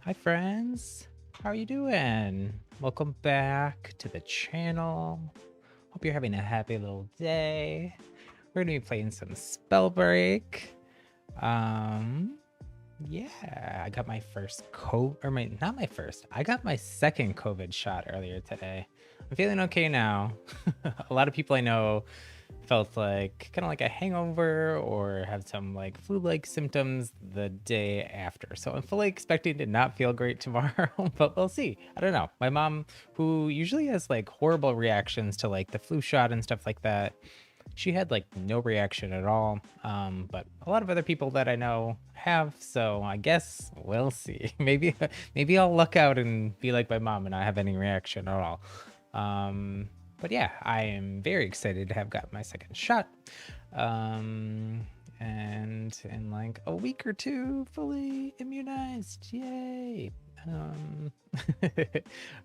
Hi friends, how are you doing? Welcome back to the channel. Hope you're having a happy little day. We're gonna be playing some Spellbreak. Um, yeah, I got my first not my first. I got my second COVID shot earlier today. I'm feeling okay now. A lot of people I know felt like kind of like a hangover or have some like flu-like symptoms the day after. So I'm fully expecting to not feel great tomorrow, but we'll see. I don't know. My mom, who usually has like horrible reactions to like the flu shot and stuff like that, she had like no reaction at all. But a lot of other people that I know have, so I guess we'll see. Maybe I'll luck out and be like my mom and not have any reaction at all. But yeah, I am very excited to have got my second shot. And in like a week or two, fully immunized. Yay. Um,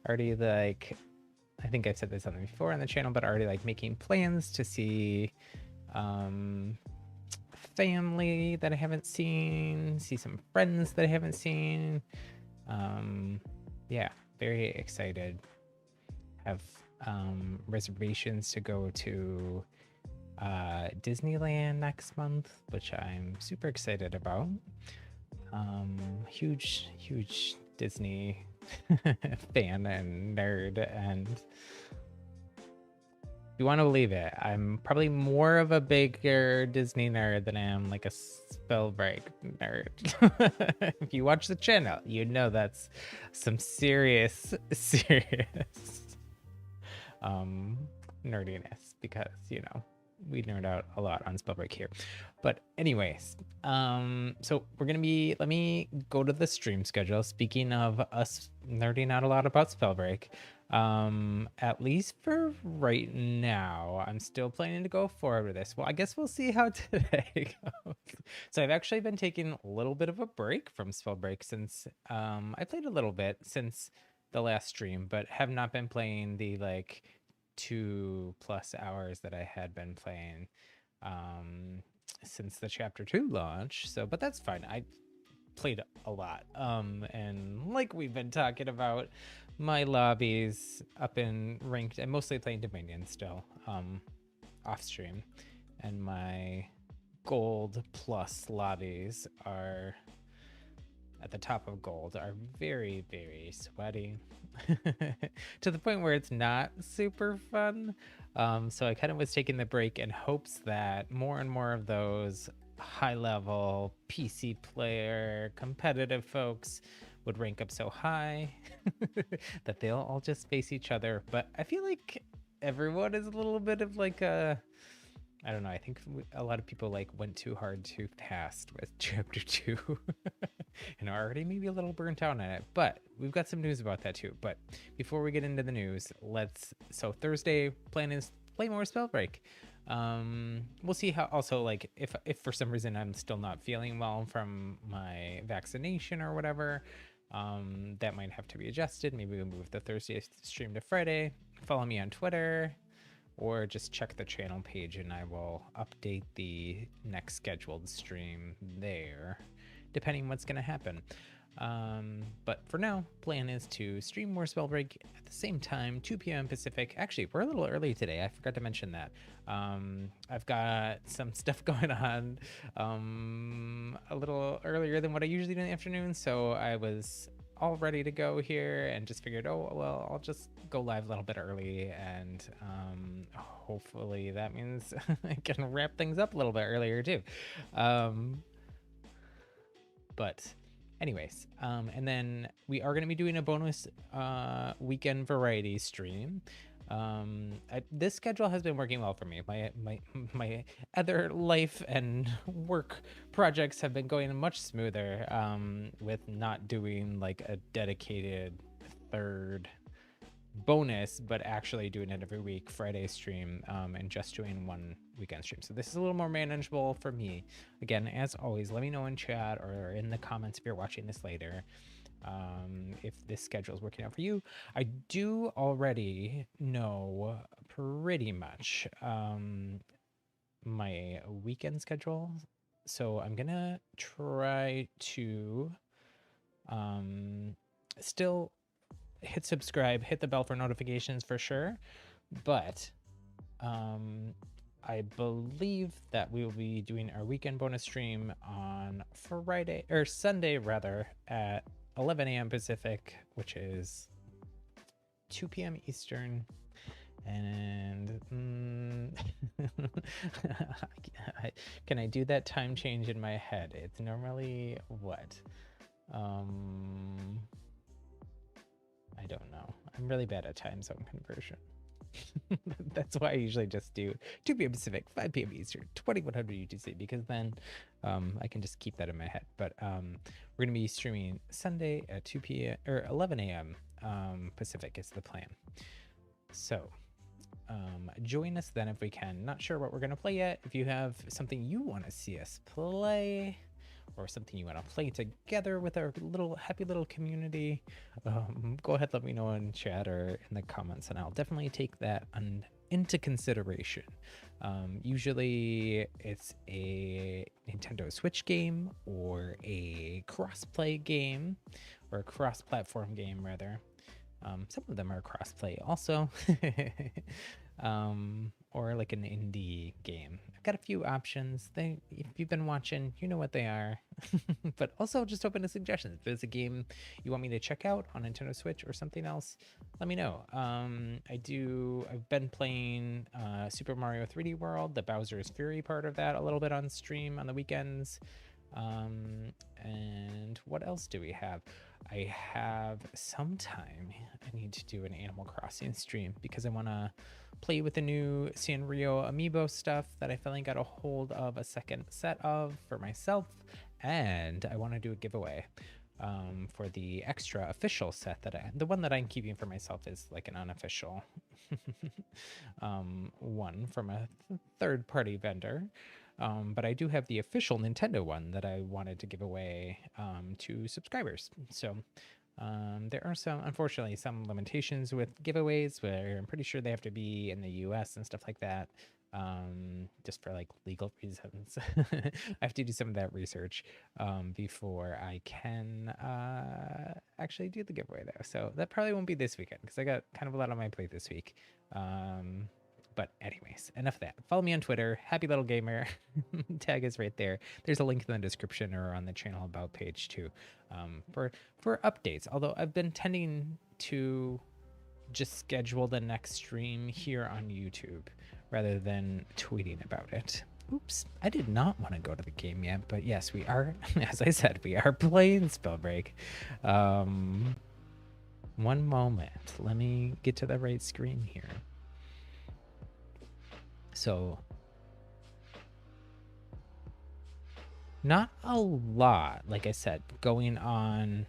already like, I think I've said this something before on the channel, but already like making plans to see family that I haven't seen, see some friends that I haven't seen. Yeah, very excited. Have reservations to go to Disneyland next month, which I'm super excited about. Huge Disney fan and nerd, and you want to believe it, I'm probably more of a bigger Disney nerd than I am like a Spellbreak nerd. If you watch the channel, you know that's some serious nerdiness, because we nerd out a lot on Spellbreak here. But anyways, so we're gonna be, let me go to the stream schedule. Speaking of us nerding out a lot about Spellbreak, at least for right now, I'm still planning to go forward with this. Well, I guess we'll see how today goes. So I've actually been taking a little bit of a break from Spellbreak since I played a little bit since the last stream, but have not been playing the like 2+ hours that I had been playing since the chapter 2 launch. So, but that's fine. I played a lot. And like we've been talking about, my lobbies up in ranked, and mostly playing Dominion still, off stream. And my gold plus lobbies are at the top of gold are very sweaty to the point where it's not super fun. So I kind of was taking the break in hopes that more and more of those high level PC player competitive folks would rank up so high that they'll all just face each other. But I feel like everyone is a little bit of like a, I don't know. I think a lot of people like went too hard too fast with chapter 2 and are already maybe a little burnt out on it. But we've got some news about that too. But before we get into the news, so Thursday plan is play more Spellbreak. We'll see how, also like if for some reason I'm still not feeling well from my vaccination or whatever, that might have to be adjusted. Maybe we'll move the Thursday stream to Friday. Follow me on Twitter, or just check the channel page and I will update the next scheduled stream there, depending what's going to happen. But for now, plan is to stream more Spellbreak at the same time, 2 p.m. Pacific. Actually, we're a little early today. I forgot to mention that. I've got some stuff going on a little earlier than what I usually do in the afternoon, so I was all ready to go here and just figured, oh, well, I'll just go live a little bit early, and hopefully that means I can wrap things up a little bit earlier too. But anyways, and then we are going to be doing a bonus weekend variety stream. This schedule has been working well for me. My other life and work projects have been going much smoother, with not doing like a dedicated third bonus, but actually doing it every week, Friday stream, and just doing one weekend stream. So this is a little more manageable for me. Again, as always, let me know in chat or in the comments if you're watching this later, if this schedule is working out for you. I do already know pretty much my weekend schedule, so I'm gonna try to Still hit subscribe, hit the bell for notifications for sure. But I believe that we will be doing our weekend bonus stream on Friday or Sunday rather at 11 a.m. Pacific, which is 2 p.m. Eastern. And can I do that time change in my head? It's normally what? I don't know. I'm really bad at time zone conversion. That's why I usually just do 2 p.m. Pacific, 5 p.m. Eastern, 2100 UTC, because then I can just keep that in my head. But we're going to be streaming Sunday at 2 p.m. or 11 a.m. Pacific is the plan. So join us then if we can. Not sure what we're going to play yet. If you have something you want to see us play, or something you want to play together with our happy little community, go ahead, let me know in chat or in the comments, and I'll definitely take that into consideration. Usually it's a Nintendo Switch game or a cross-play game, or a cross-platform game rather. Some of them are cross-play also. Or like an indie game. I've got a few options. If you've been watching, you know what they are. But also just open to suggestions. If there's a game you want me to check out on Nintendo Switch or something else, let me know. I've been playing Super Mario 3D World, the Bowser's Fury part of that, a little bit on stream on the weekends. And what else do we have? I have sometime I need to do an Animal Crossing stream because I want to play with the new Sanrio amiibo stuff that I finally got a hold of a second set of for myself, and I want to do a giveaway for the extra official set the one that I'm keeping for myself is like an unofficial one from a third-party vendor. But I do have the official Nintendo one that I wanted to give away to subscribers. So there are unfortunately, some limitations with giveaways where I'm pretty sure they have to be in the US and stuff like that, just for like legal reasons. I have to do some of that research before I can actually do the giveaway though. So that probably won't be this weekend because I got kind of a lot on my plate this week. But anyways, enough of that. Follow me on Twitter, Happy Little Gamer. Tag is right there. There's a link in the description or on the channel about page too, for updates. Although I've been tending to just schedule the next stream here on YouTube rather than tweeting about it. Oops, I did not want to go to the game yet, but yes, we are, as I said, we are playing Spellbreak. One moment, let me get to the right screen here. So not a lot, like I said, going on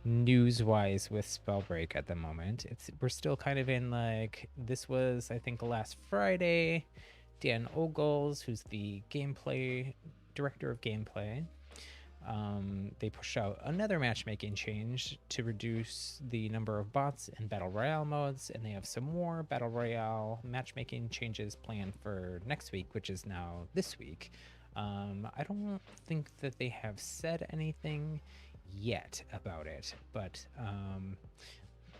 news-wise with Spellbreak at the moment. We're still kind of in like, this was, I think, last Friday. Dan Ogles, who's the director of gameplay, they pushed out another matchmaking change to reduce the number of bots in Battle Royale modes, and they have some more Battle Royale matchmaking changes planned for next week, which is now this week. I don't think that they have said anything yet about it, but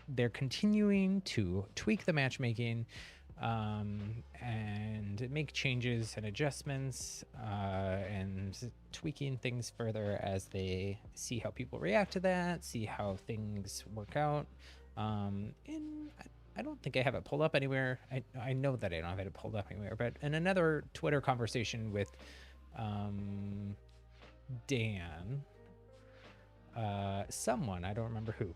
they're continuing to tweak the matchmaking and make changes and adjustments and tweaking things further as they see how people react to that, see how things work out. And I don't think I have it pulled up anywhere. I know that I don't have it pulled up anywhere, but in another Twitter conversation with Dan, someone, I don't remember who,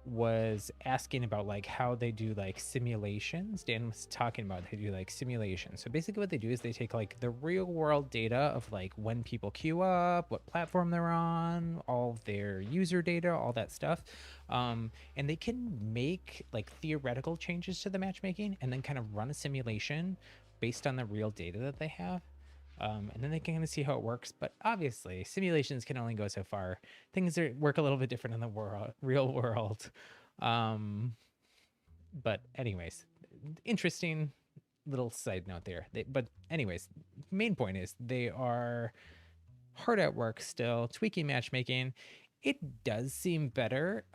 was asking about like how they do like simulations. Dan was talking about they do like simulations. So basically what they do is they take like the real world data of like when people queue up, what platform they're on, all of their user data, all that stuff, and they can make like theoretical changes to the matchmaking and then kind of run a simulation based on the real data that they have. And then they can kind of see how it works. But obviously, simulations can only go so far. Things work a little bit different in the real world. But anyways, interesting little side note there. But anyways, main point is they are hard at work still, tweaking matchmaking. It does seem better.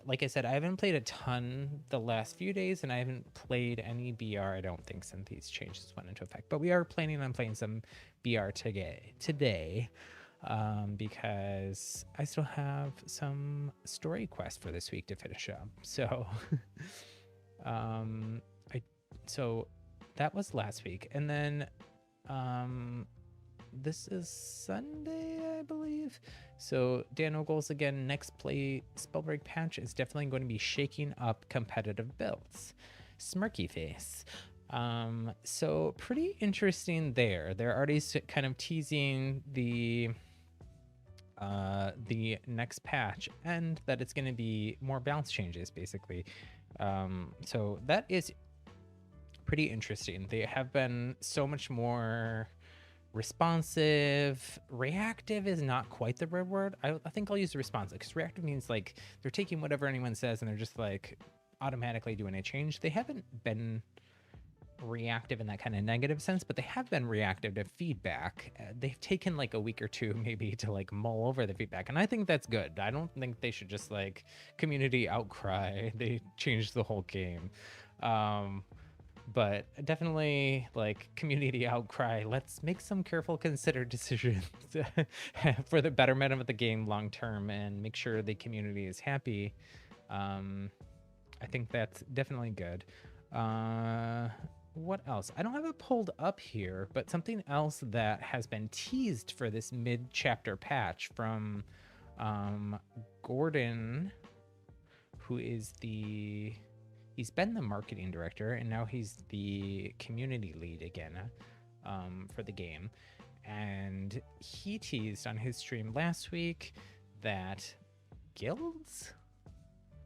Like I said, I haven't played a ton the last few days, and I haven't played any BR, I don't think, since these changes went into effect. But we are planning on playing some BR today, because I still have some story quests for this week to finish up. So, um, so that was last week, and then this is Sunday, I believe. So Dan Ogles again, next play Spellbreak patch is definitely going to be shaking up competitive builds. Smirky face. So pretty interesting there. They're already kind of teasing the next patch and that it's going to be more balance changes basically. So that is pretty interesting. They have been so much more responsive. Reactive is not quite the right word. I think I'll use responsive, because reactive means like they're taking whatever anyone says and they're just like automatically doing a change. They haven't been reactive in that kind of negative sense, but they have been reactive to feedback. They've taken like a week or two maybe to like mull over the feedback, and I think that's good. I don't think they should just like community outcry. They changed the whole game. But definitely like community outcry. Let's make some careful, considered decisions for the betterment of the game long term and make sure the community is happy. I think that's definitely good. What else? I don't have it pulled up here, but something else that has been teased for this mid-chapter patch from Gordon, who is he's been the marketing director, and now he's the community lead again for the game. And he teased on his stream last week that guilds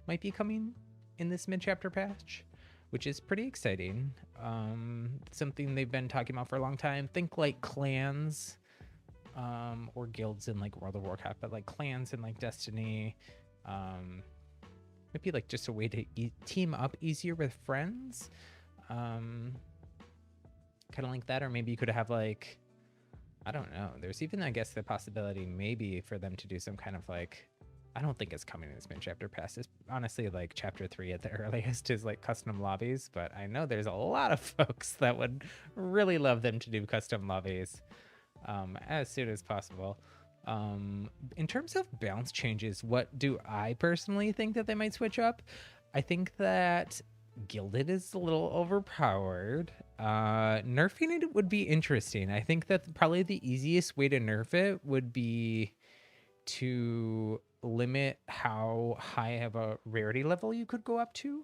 might be coming in this mid-chapter patch, which is pretty exciting. Something they've been talking about for a long time. Think like clans or guilds in like World of Warcraft, but like clans in like Destiny. Maybe like just a way to team up easier with friends, kind of like that. Or maybe you could have like, I don't know, there's even I guess the possibility maybe for them to do some kind of like, I don't think it's coming in this mid-chapter pass. It's honestly like chapter 3 at the earliest is like custom lobbies, but I know there's a lot of folks that would really love them to do custom lobbies as soon as possible. In terms of balance changes, what do I personally think that they might switch up? I think that Gilded is a little overpowered. Nerfing it would be interesting. I think that probably the easiest way to nerf it would be to limit how high of a rarity level you could go up to.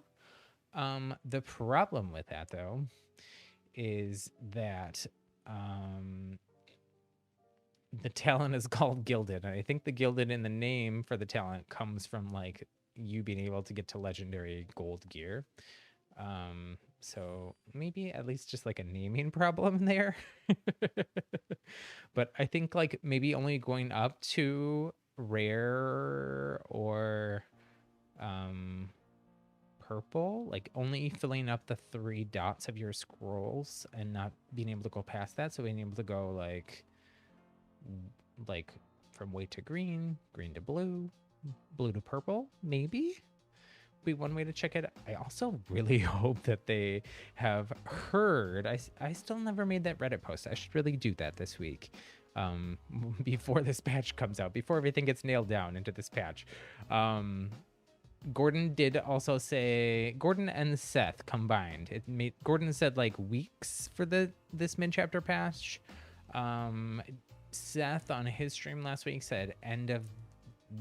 The problem with that, though, is that the talent is called Gilded, and I think the Gilded in the name for the talent comes from like you being able to get to legendary gold gear. So maybe at least just like a naming problem there. But I think like maybe only going up to rare or purple, like only filling up the 3 dots of your scrolls and not being able to go past that. So being able to go like from white to green, green to blue, blue to purple, maybe be one way to check it. I also really hope that they have heard. I still never made that Reddit post. I should really do that this week, before this patch comes out, before everything gets nailed down into this patch. Gordon did also say, Gordon and Seth combined, it made Gordon said like weeks for this mid-chapter patch. Seth on his stream last week said end of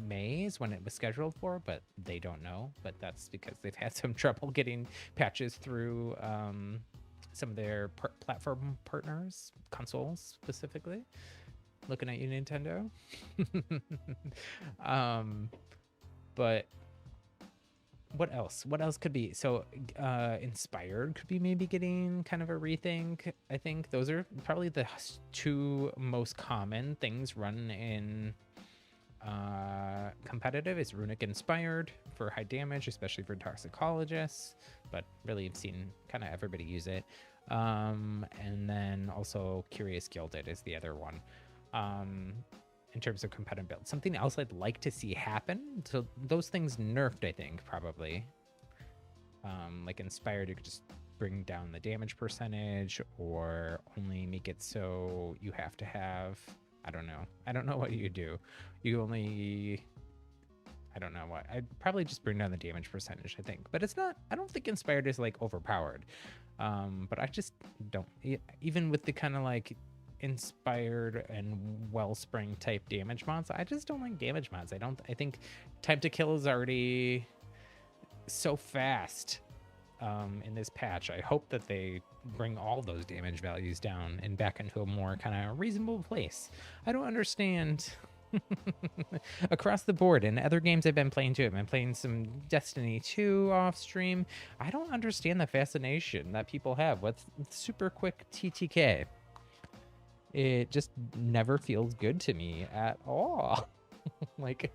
May is when it was scheduled for, but they don't know. But that's because they've had some trouble getting patches through some of their platform partners, consoles specifically. Looking at you, Nintendo. But what else? What else could be? So Inspired could be maybe getting kind of a rethink. I think those are probably the 2 most common things run in competitive. Is Runic Inspired for high damage, especially for toxicologists, but really I've seen kind of everybody use it. And then also Curious Gilded is the other one. in terms of competitive build. Something else I'd like to see happen. So those things nerfed, I think, probably. Like Inspired, you could just bring down the damage percentage, or only make it so you have to have, I don't know what you do. You only, I don't know what. I'd probably just bring down the damage percentage, I think. But it's not, I don't think Inspired is like overpowered. But I just don't, even with the kind of like Inspired and Wellspring type damage mods, I just don't like damage mods. I think time to kill is already so fast in this patch. I hope that they bring all those damage values down and back into a more kind of reasonable place. I don't understand across the board. In other games I've been playing too, I've been playing some Destiny 2 off stream. I don't understand the fascination that people have with super quick TTK. It just never feels good to me at all. Like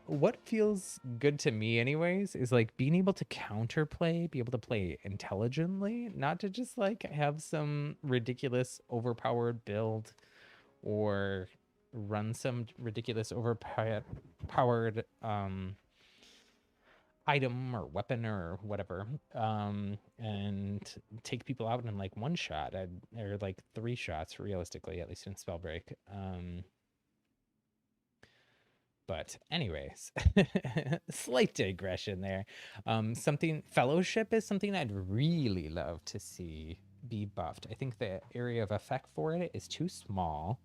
what feels good to me anyways is like being able to counterplay, be able to play intelligently, not to just like have some ridiculous overpowered build or run some ridiculous overpowered item or weapon or whatever, and take people out in like one shot, or like 3 shots realistically, at least in Spellbreak. But anyways, slight digression there. Something Fellowship is something I'd really love to see be buffed. I think the area of effect for it is too small.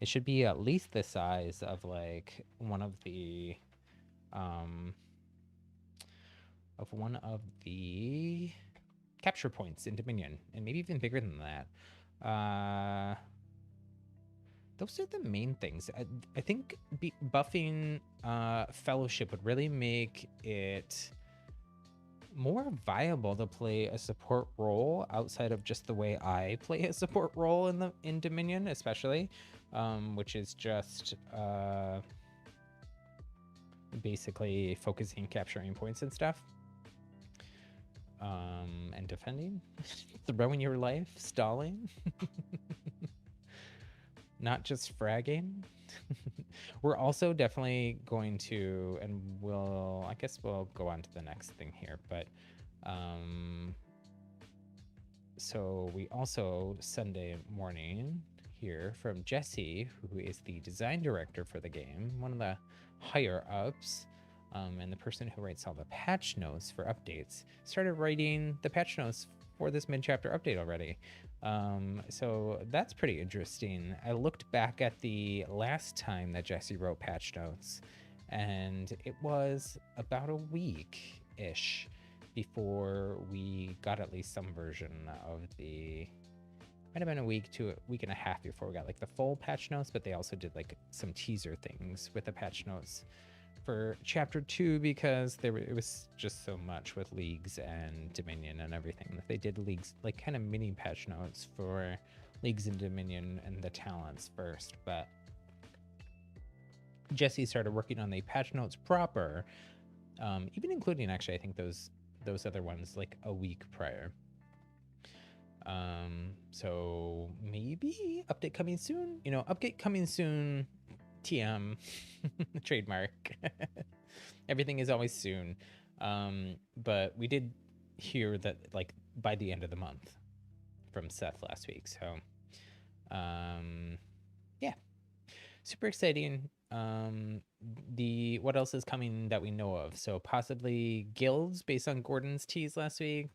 It should be at least the size of like one of the capture points in Dominion, and maybe even bigger than that. Those are the main things. I think buffing Fellowship would really make it more viable to play a support role outside of just the way I play a support role in Dominion, especially, which is just basically focusing, capturing points and stuff, and defending, throwing your life, stalling. Not just fragging. We're also definitely going to, and I guess we'll go on to the next thing here, but so we also Sunday morning hear from Jesse, who is the design director for the game, one of the higher ups, and the person who writes all the patch notes for updates, started writing the patch notes for this mid-chapter update already. So that's pretty interesting. I looked back at the last time that Jesse wrote patch notes, and it was about a week-ish before we got at least some version of might have been a week to a week and a half before we got like the full patch notes, but they also did like some teaser things with the patch notes for chapter 2, because it was just so much with Leagues and Dominion and everything that they did Leagues, like kind of mini patch notes for Leagues and Dominion and the talents first. But Jesse started working on the patch notes proper, even including actually I think those other ones like a week prior. So maybe update coming soon, update coming soon, TM, trademark. Everything is always soon. But we did hear that like by the end of the month from Seth last week. So yeah, super exciting. What else is coming that we know of? So possibly guilds based on Gordon's tease last week.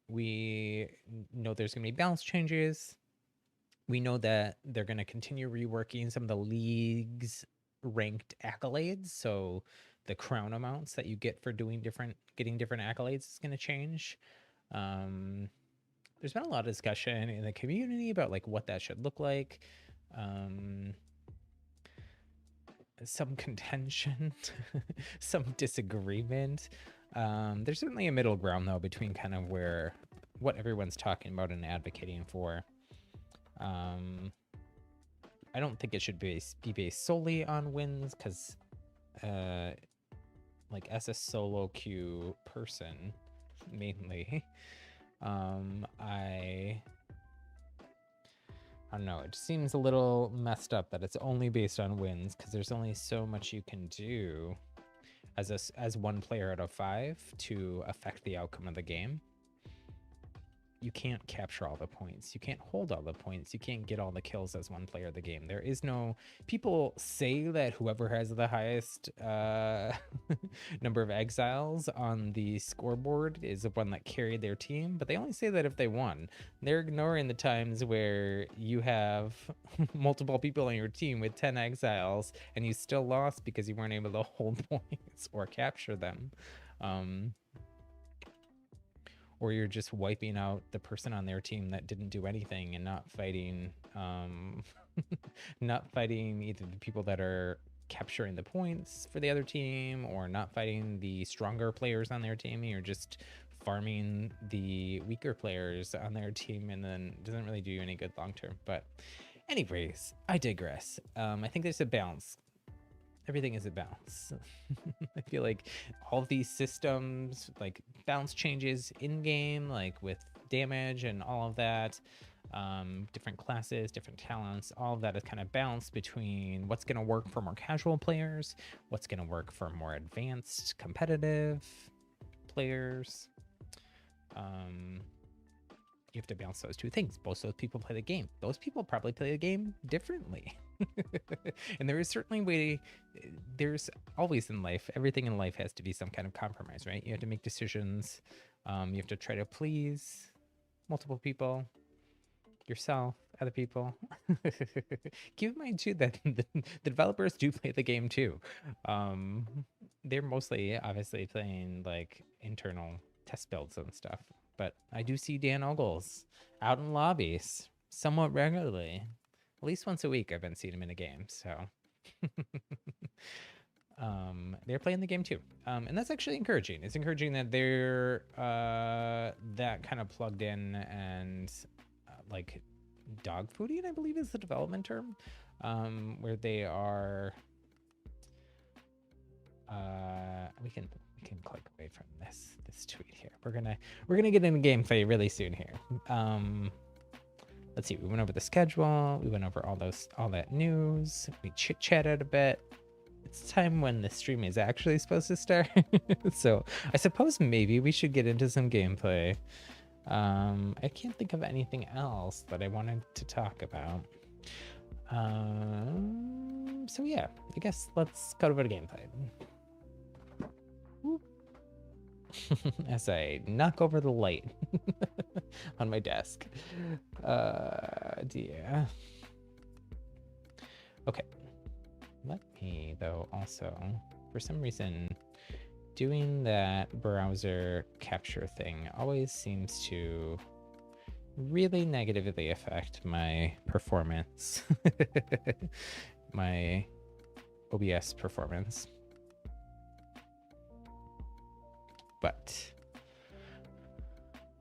We know there's gonna be balance changes. We know that they're going to continue reworking some of the league's ranked accolades. So the crown amounts that you get for getting different accolades is going to change. There's been a lot of discussion in the community about like what that should look like. Some contention, some disagreement. There's certainly a middle ground though between kind of what everyone's talking about and advocating for. I don't think it should be based solely on wins, because like as a solo queue person mainly, I I don't know, it just seems a little messed up that it's only based on wins, because there's only so much you can do as one player out of 5 to affect the outcome of the game. You can't capture all the points. You can't hold all the points. You can't get all the kills as one player of the game. There is no... People say that whoever has the highest number of exiles on the scoreboard is the one that carried their team, but they only say that if they won. They're ignoring the times where you have multiple people on your team with 10 exiles and you still lost because you weren't able to hold points or capture them. Or you're just wiping out the person on their team that didn't do anything and not fighting not fighting either the people that are capturing the points for the other team, or not fighting the stronger players on their team. You're just farming the weaker players on their team, and then it doesn't really do you any good long term. But anyways, I digress. I think there's a balance. Everything is a balance. I feel like all of these systems, like balance changes in game, like with damage and all of that, different classes, different talents, all of that is kind of balanced between what's going to work for more casual players, what's going to work for more advanced competitive players. You have to balance those two things. Both those people play the game. Those people probably play the game differently. And there is certainly there's always in life, everything in life has to be some kind of compromise, right? You have to make decisions. You have to try to please multiple people, yourself, other people. Keep in mind too that the developers do play the game too. They're mostly obviously playing like internal test builds and stuff. But I do see Dan Ogles out in lobbies somewhat regularly. At least once a week I've been seeing him in a game, so they're playing the game too. And that's actually encouraging. It's encouraging that they're that kind of plugged in and like dog fooding, I believe is the development term, where they are we can click away from this tweet here. We're gonna get into gameplay really soon here. Let's see, we went over the schedule, we went over all that news, we chit-chatted a bit. It's time when the stream is actually supposed to start. So I suppose maybe we should get into some gameplay. I can't think of anything else that I wanted to talk about. So yeah, I guess let's go over to gameplay. As I knock over the light on my desk. Dear. Okay. Let me, though, also, for some reason, doing that browser capture thing always seems to really negatively affect my performance. My OBS performance. But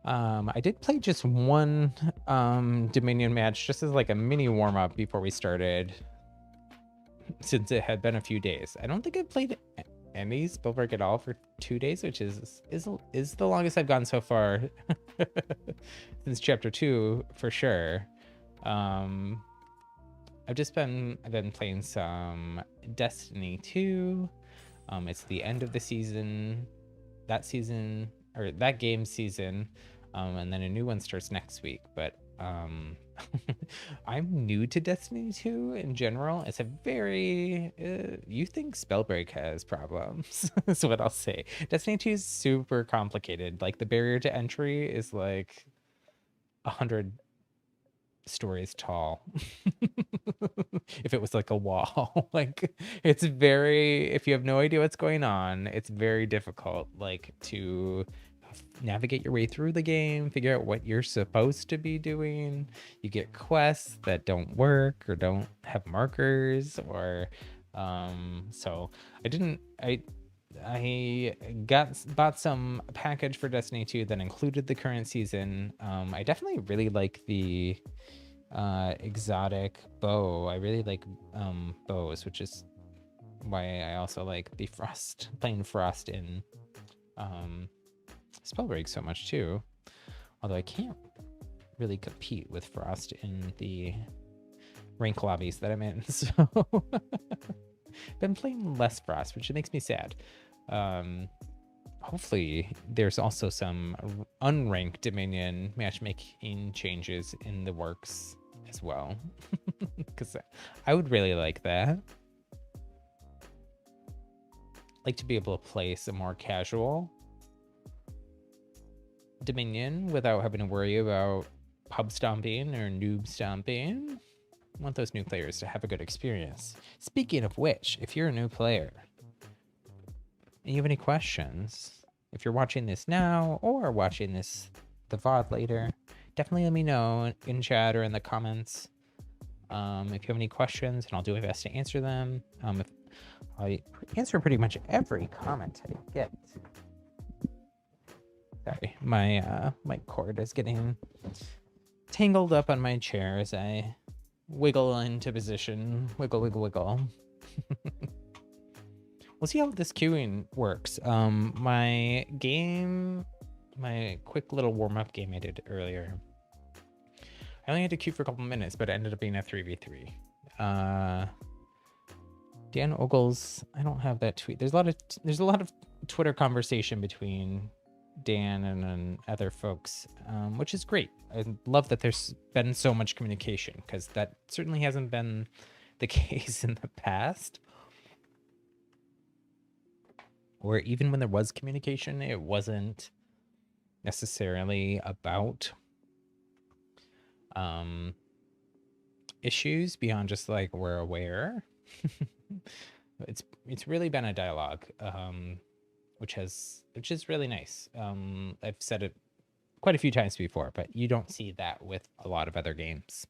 I did play just one Dominion match just as like a mini warm-up before we started, since it had been a few days. I don't think I've played any Spellbreak at all for 2 days, which is the longest I've gone so far since chapter 2 for sure. I've been playing some Destiny 2. It's the end of the season. That game season, and then a new one starts next week. But I'm new to Destiny 2 in general. It's a very you think Spellbreak has problems. That's what I'll say. Destiny 2 is super complicated. Like the barrier to entry is like 100 stories tall. If it was like a wall. Like it's very, if you have no idea what's going on, it's very difficult like to navigate your way through the game, figure out what you're supposed to be doing. You get quests that don't work or don't have markers, or so I bought some package for Destiny 2 that included the current season. I definitely really like the exotic bow. I really like bows, which is why I also like the plain frost in Spellbreak so much too. Although I can't really compete with Frost in the rank lobbies that I'm in. So been playing less Frost, which makes me sad. Hopefully there's also some unranked Dominion matchmaking changes in the works as well, because I would really like that. Like to be able to play some more casual Dominion without having to worry about pub stomping or noob stomping. I want those new players to have a good experience. Speaking of which, if you're a new player and you have any questions, if you're watching this now or watching this the VOD later, definitely let me know in chat or in the comments. If you have any questions, and I'll do my best to answer them. If I answer pretty much every comment I get. Sorry, my cord is getting tangled up on my chair as I wiggle into position. Wiggle, wiggle, wiggle. We'll see how this queuing works. My quick little warm-up game I did earlier, I only had to queue for a couple minutes, but it ended up being a 3v3. Dan Ogles, I don't have that tweet. There's a lot of Twitter conversation between Dan and other folks, which is great. I love that there's been so much communication, because that certainly hasn't been the case in the past. Or even when there was communication, it wasn't necessarily about issues beyond just like we're aware. It's really been a dialogue, which is really nice. I've said it quite a few times before, but you don't see that with a lot of other games.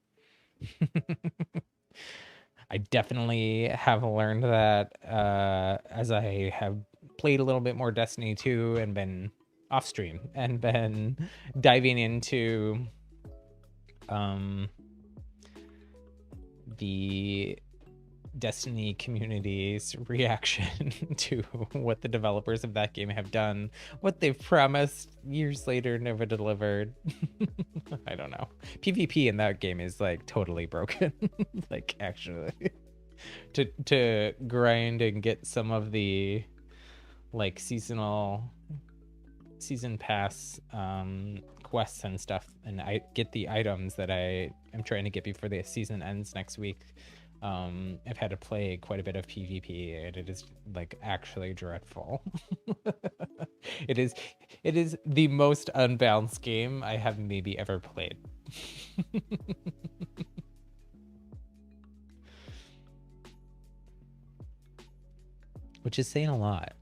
I definitely have learned that as I have played a little bit more Destiny 2 and been off stream and been diving into the Destiny community's reaction to what the developers of that game have done, what they've promised years later never delivered. I don't know. PvP in that game is like totally broken. Like actually to grind and get some of the like season pass quests and stuff, and I get the items that I am trying to get before the season ends next week. I've had to play quite a bit of PvP, and it is like actually dreadful. It is the most unbalanced game I have maybe ever played. Which is saying a lot.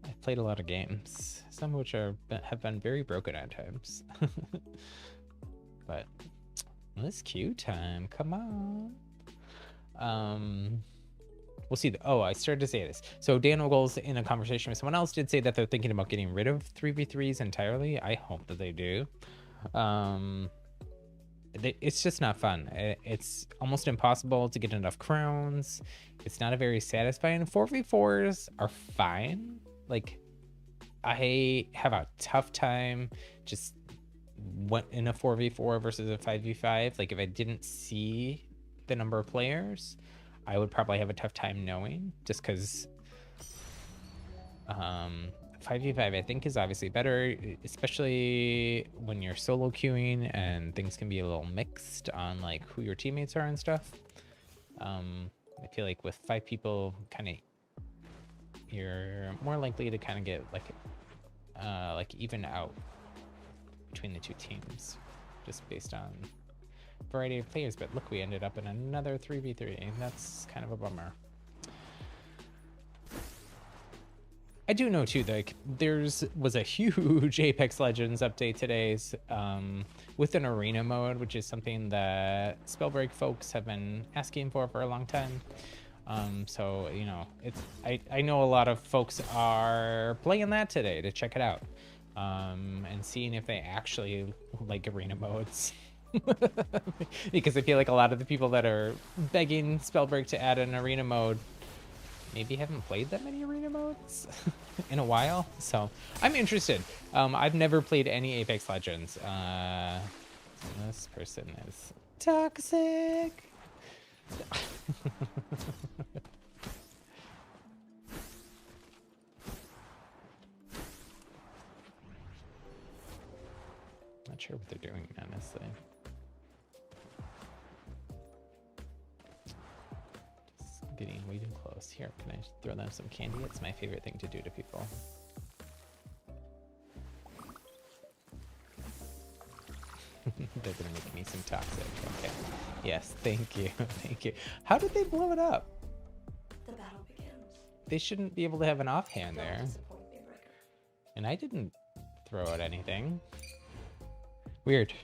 I've played a lot of games, some of which have been very broken at times. But it's queue time. Come on. We'll see. I started to say this. So Dan Ogles, in a conversation with someone else, did say that they're thinking about getting rid of 3v3s entirely. I hope that they do. It's just not fun. It's almost impossible to get enough crowns. It's not a very satisfying. 4v4s are fine. Like, I have a tough time just went in a 4v4 versus a 5v5. Like, if I didn't see the number of players, I would probably have a tough time knowing, just because 5v5 I think is obviously better, especially when you're solo queuing and things can be a little mixed on like who your teammates are and stuff. I feel like with 5 people, kind of you're more likely to kind of get like even out between the two teams, just based on variety of players. But look, we ended up in another 3v3. That's kind of a bummer. I do know too, like was a huge Apex Legends update today, with an arena mode, which is something that Spellbreak folks have been asking for a long time. So you know, I know a lot of folks are playing that today to check it out, and seeing if they actually like arena modes. Because I feel like a lot of the people that are begging Spellbreak to add an arena mode maybe haven't played that many arena modes in a while, so I'm interested. I've never played any Apex Legends. This person is toxic. Not sure what they're doing, honestly. Just getting way too close. Here, can I throw them some candy? It's my favorite thing to do to people. They're gonna make me some toxic. Okay. Yes, thank you. Thank you. How did they blow it up? The battle begins. They shouldn't be able to have an offhand Don't there. disappoint me, Ricker. And I didn't throw out anything. Weird.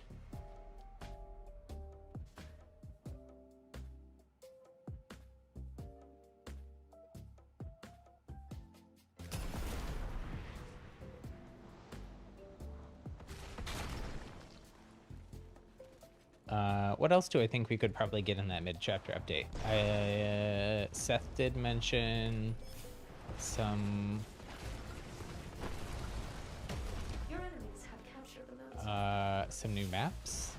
What else do I think we could probably get in that mid-chapter update? Seth did mention some Your enemies have captured the mountain. some new maps.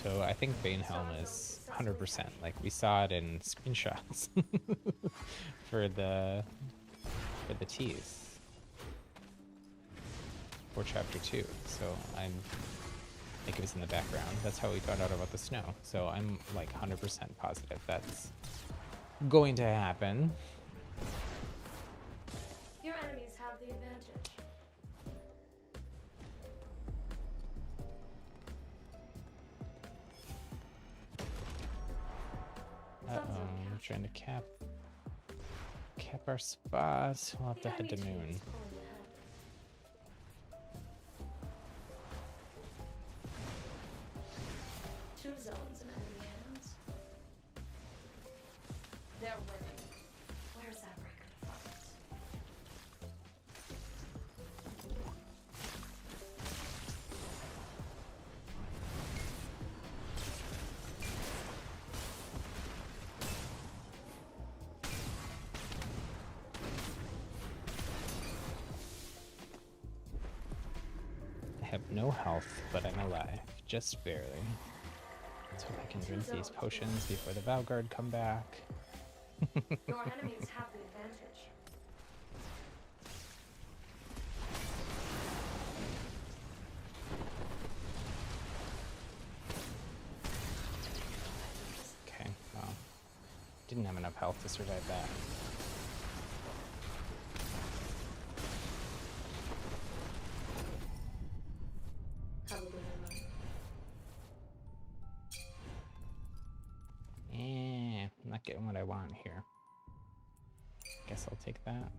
So I think Banehelm is 100%. Like we saw it in screenshots for the tease for chapter 2. So I think it was in the background. That's how we found out about the snow. So I'm like 100% positive that's going to happen. Your enemies have the advantage. I'm trying to cap our spots. We'll have to head to Moon. Two zones in enemy hands. They're winning. Where's that record of ours? I have no health, but I'm alive, just barely. Let's hope I can drink these potions before the Valguard come back. Your enemies have the advantage. Okay, well, didn't have enough health to survive that. Have a good one. I'm not getting what I want here. Guess I'll take that.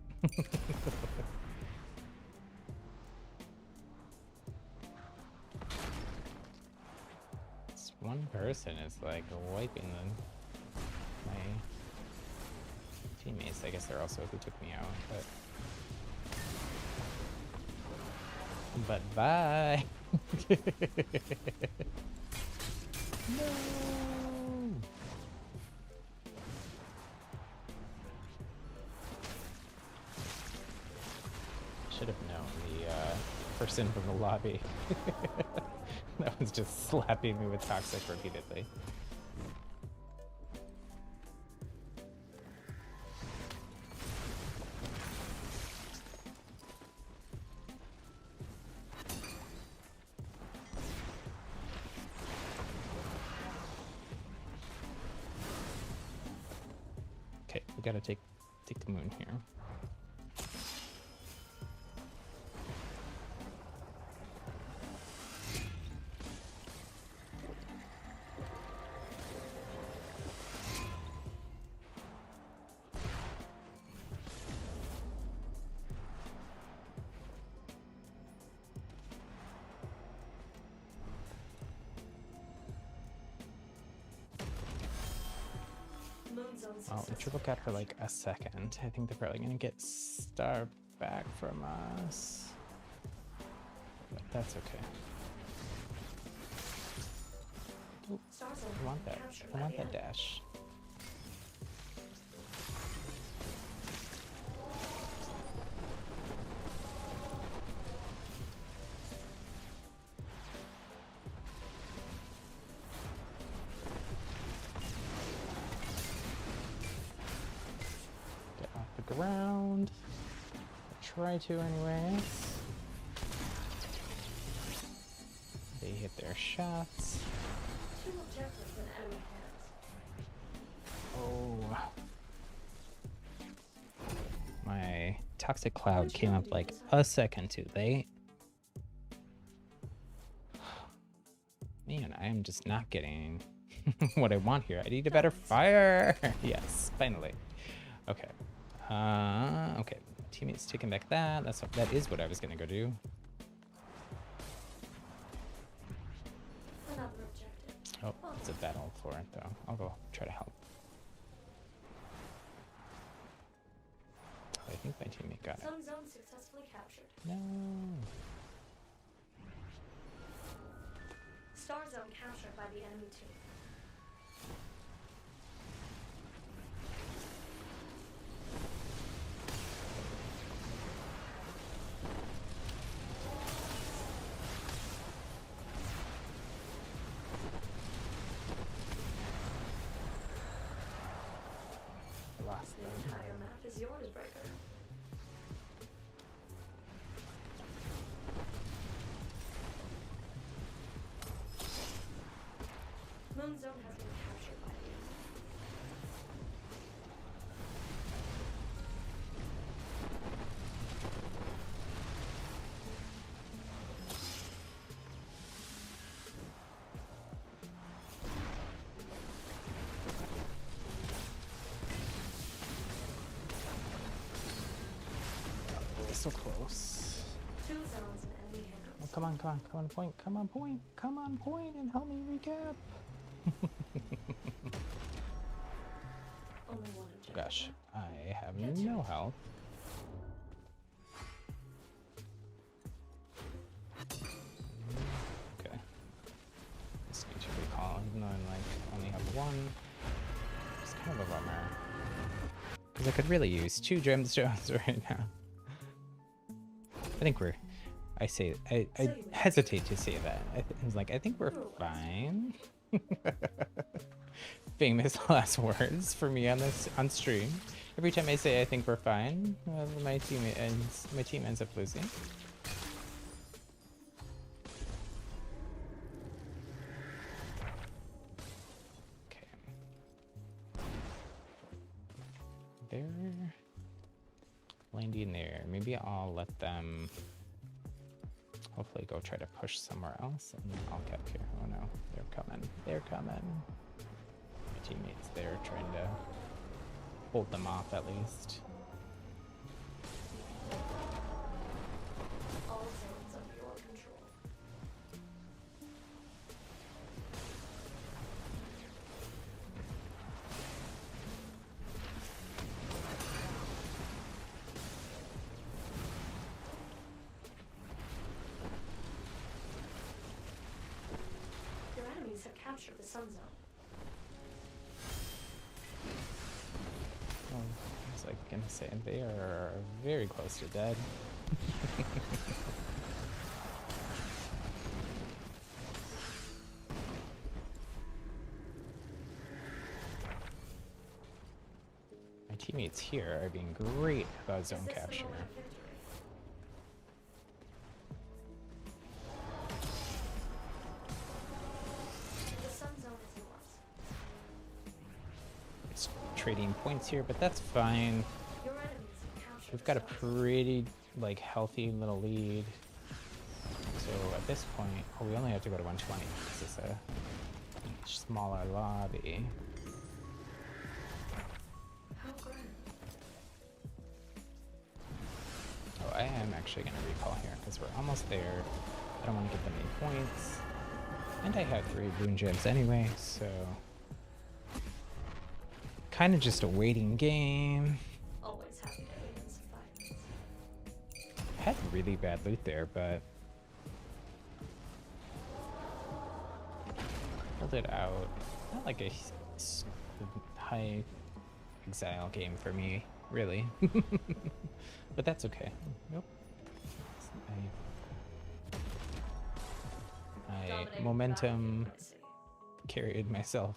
This one person is like wiping my teammates. I guess they're also who took me out, but bye. No. Should have known the person from the lobby. That was just slapping me with toxic repeatedly. Okay, we gotta take the moon here. Well, we triple cat for like a second. I think they're probably gonna get star back from us. But that's okay. Ooh, I want that. I want that dash. try to anyways. They hit their shots. 2 objectives in enemy hands. Oh. My toxic cloud came up like a second too late. Man, I am just not getting what I want here. I need a better fire. Yes, finally. Okay. Okay. Teammates taking back that. That is what I was gonna go do. Another objective. Oh, it's a battle for it though. I'll go try to help. I think my teammate got it. Some zone successfully captured. No. Star zone captured by the enemy team. Lost The them. entire map is yours, Breaker. Moon zone has been captured by the enemy. So close. 2 zones in enemy hands. Oh, come on, point, come on, point, and help me recap. Only 1 objective. Gosh, I have no health. Okay. Just need to recall, even though I only have 1. It's kind of a bummer. Because I could really use 2 gemstones right now. I think we're. I hesitate to say that. I think we're fine. Famous last words for me on stream. Every time I say I think we're fine, my team ends up losing. Okay. They're landing there. Maybe I'll let them hopefully go try to push somewhere else and I'll cap here. Oh no, they're coming. They're coming. My teammates there trying to hold them off at least. All zones under your control. Your enemies have captured the sun zone. Oh, I was gonna say they are very close to dead. My teammates here are being great about zone Is this the capture. moment of victory? The sun zone is yours. It's trading points here, but that's fine. Your enemies have captured We've got a the sun zone. pretty healthy little lead. So at this point, we only have to go to 120. This is a much smaller lobby. How grand. Oh, I am actually going to recall here because we're almost there. I don't want to give them any points. And I have 3 boon gems anyway, so kind of just a waiting game. Always happy to win some fights. Had really bad loot there, but pulled it out. Not like a high exile game for me, really. But that's okay. Nope. My Dominating momentum value, I see. carried myself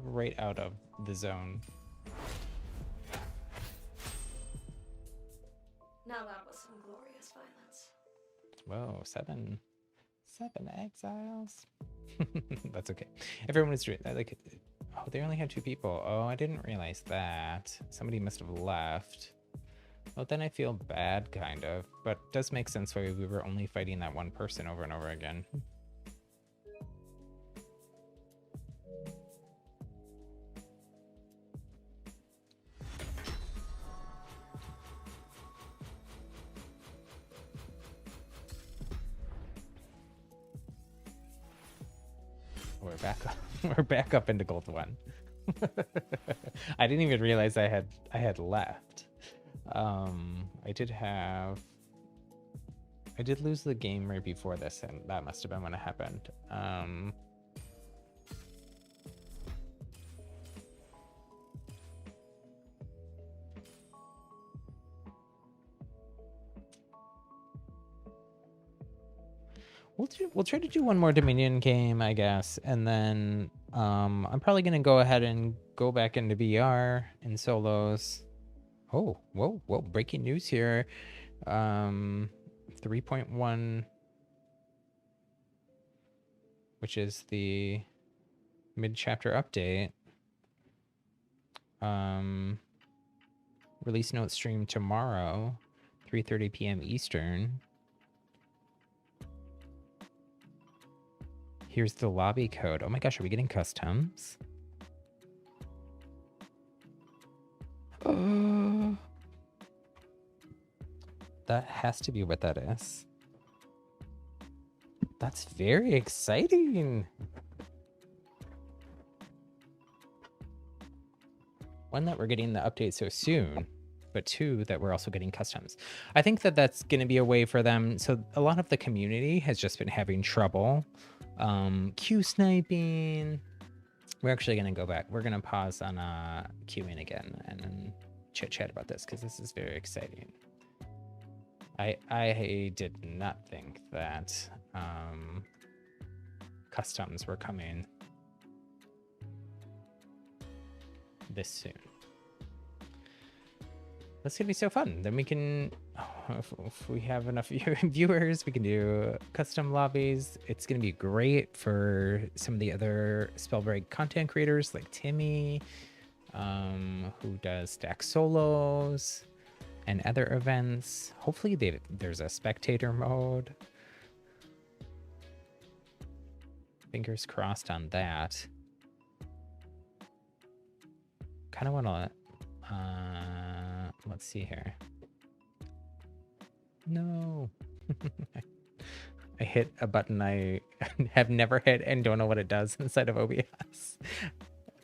right out of the zone. Now that was some Whoa, seven exiles. That's okay. Everyone was like, oh, they only had 2 people. Oh, I didn't realize that. Somebody must have left. Well, then I feel bad, kind of, but it does make sense why we were only fighting that one person over and over again. We're back up. We're back up into gold 1. I didn't even realize I had left. I did lose the game right before this, and that must have been when it happened. We'll try to do one more Dominion game, I guess, and then I'm probably gonna go ahead and go back into VR in solos. Oh, whoa! Breaking news here. 3.1, which is the mid-chapter update. Release note stream tomorrow, 3:30 p.m. Eastern. Here's the lobby code. Oh my gosh, are we getting customs? Oh, that has to be what that is. That's very exciting. One, that we're getting the update so soon, but 2, that we're also getting customs. I think that that's going to be a way for them. So a lot of the community has just been having trouble Q sniping. We're actually going to go back. We're going to pause on queuing again and then chit-chat about this because this is very exciting. I did not think that customs were coming this soon. That's gonna be so fun. Then we can, if we have enough viewers, we can do custom lobbies. It's gonna be great for some of the other Spellbreak content creators like Timmy, who does stack solos and other events. Hopefully there's a spectator mode. Fingers crossed on that. Kind of want to, let's see here. No. I hit a button I have never hit and don't know what it does inside of OBS.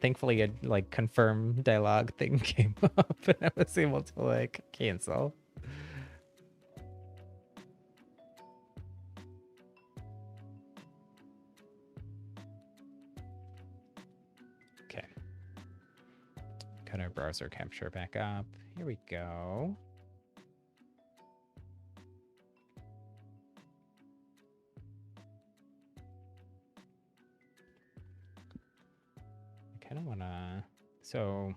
Thankfully, a like confirm dialogue thing came up and I was able to like cancel. Okay. Cut our browser capture back up. Here we go. I kind of want to, so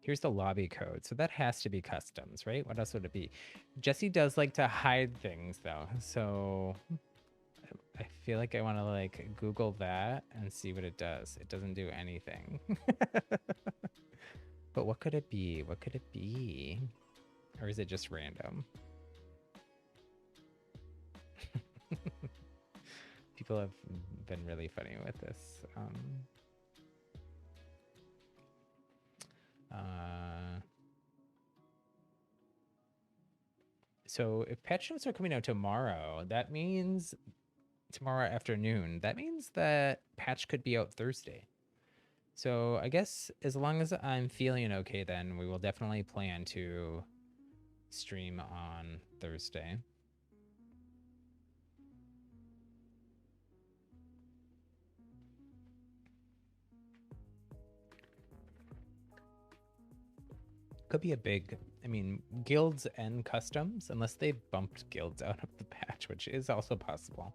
here's the lobby code. So that has to be customs, right? What else would it be? Jesse does like to hide things though. So I feel like I want to like Google that and see what it does. It doesn't do anything. But what could it be? What could it be? Or is it just random? People have been really funny with this. So if patch notes are coming out tomorrow, that means tomorrow afternoon, that means that patch could be out Thursday. So I guess as long as I'm feeling okay, then we will definitely plan to stream on Thursday. Could be a big, I mean, guilds and customs, unless they bumped guilds out of the patch, which is also possible.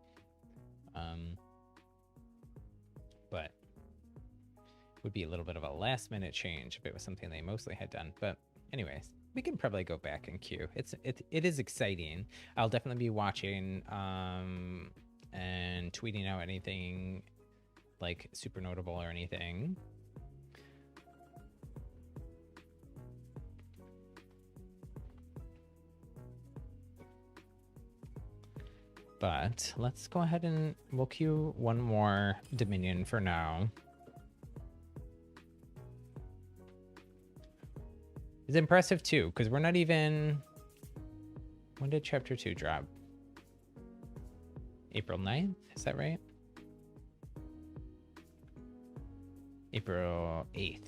But would be a little bit of a last minute change if it was something they mostly had done. But anyways, We can probably go back and queue. It is exciting. I'll definitely be watching and tweeting out anything like super notable or anything. But let's go ahead and we'll queue one more Dominion for now. It's impressive too, because we're not even... When did chapter 2 drop? April 9th? Is that right? April 8th.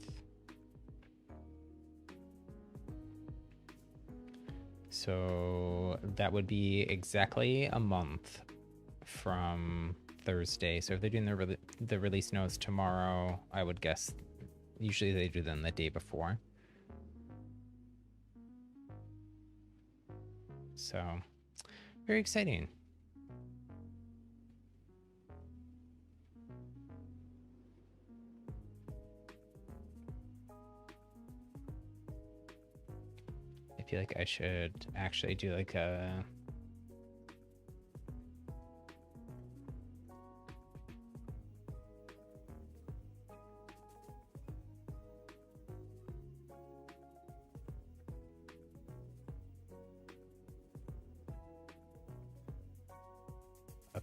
So that would be exactly a month from Thursday. So if they're doing the release notes tomorrow, I would guess usually they do them the day before. So very exciting. I feel like I should actually do like a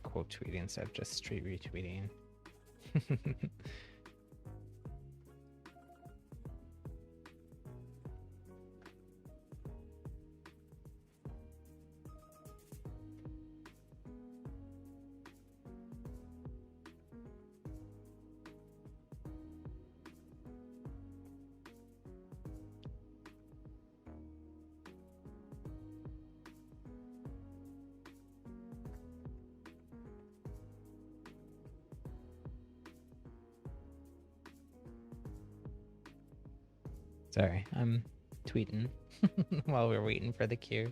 quote tweeting instead of just straight retweeting. Sorry, I'm tweeting while we're waiting for the queue.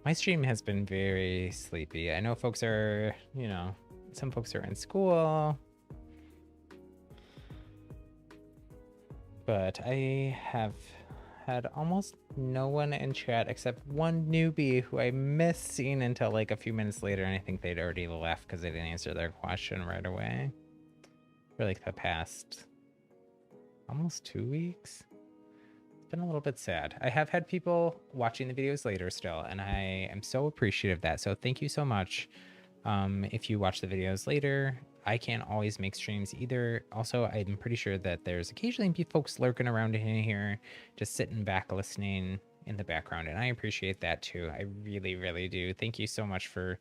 My stream has been very sleepy. I know folks are, you know, some folks are in school. But I have had almost no one in chat except one newbie who I missed seeing until like a few minutes later, and I think they'd already left because they didn't answer their question right away. For like the past almost 2 weeks. It's been a little bit sad. I have had people watching the videos later still, and I am so appreciative of that. So thank you so much. If you watch the videos later, I can't always make streams either. Also, I'm pretty sure that there's occasionally folks lurking around in here, just sitting back listening in the background, and I appreciate that too. I really, really do. Thank you so much for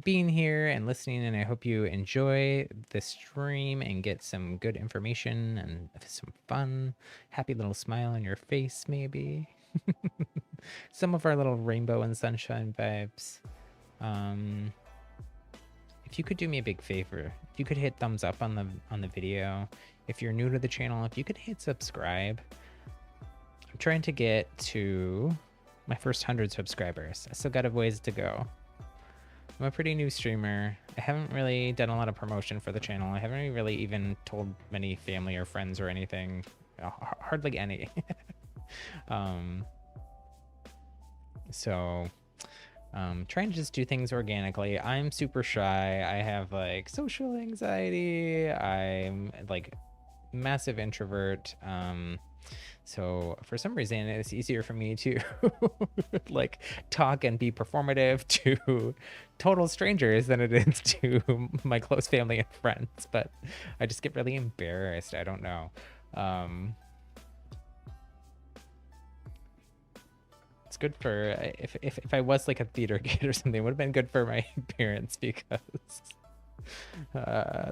being here and listening, and I hope you enjoy the stream and get some good information and some fun, happy little smile on your face, maybe. Some of our little rainbow and sunshine vibes. If you could do me a big favor, if you could hit thumbs up on the video, if you're new to the channel, if you could hit subscribe. I'm trying to get to my first 100 subscribers. I still got a ways to go. I'm a pretty new streamer. I haven't really done a lot of promotion for the channel. I haven't really even told many family or friends or anything. Hardly any. So trying to just do things organically. I'm super shy. I have like social anxiety. I'm like massive introvert. So for some reason it's easier for me to like talk and be performative to total strangers than it is to my close family and friends. But I just get really embarrassed. I don't know. It's good for if I was like a theater kid or something, it would have been good for my parents because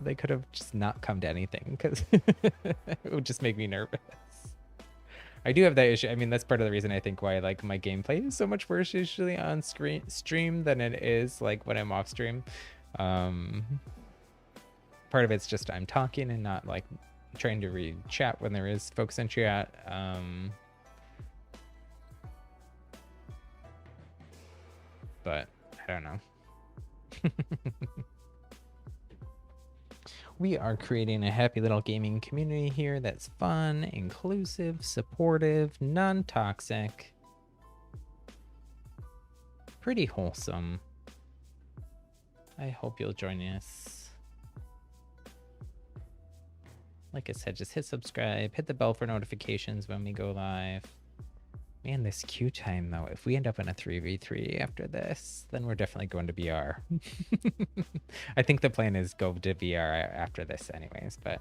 they could have just not come to anything because it would just make me nervous. I do have that issue. I mean, that's part of the reason I think why like my gameplay is so much worse usually on stream than it is like when I'm off stream. Part of it's just I'm talking and not like trying to read chat when there is folks in chat. But I don't know. We are creating a happy little gaming community here that's fun, inclusive, supportive, non-toxic, pretty wholesome. I hope you'll join us. Like I said, just hit subscribe, hit the bell for notifications when we go live. Man, this queue time though, if we end up in a 3v3 after this, then we're definitely going to BR. I think the plan is go to BR after this anyways, but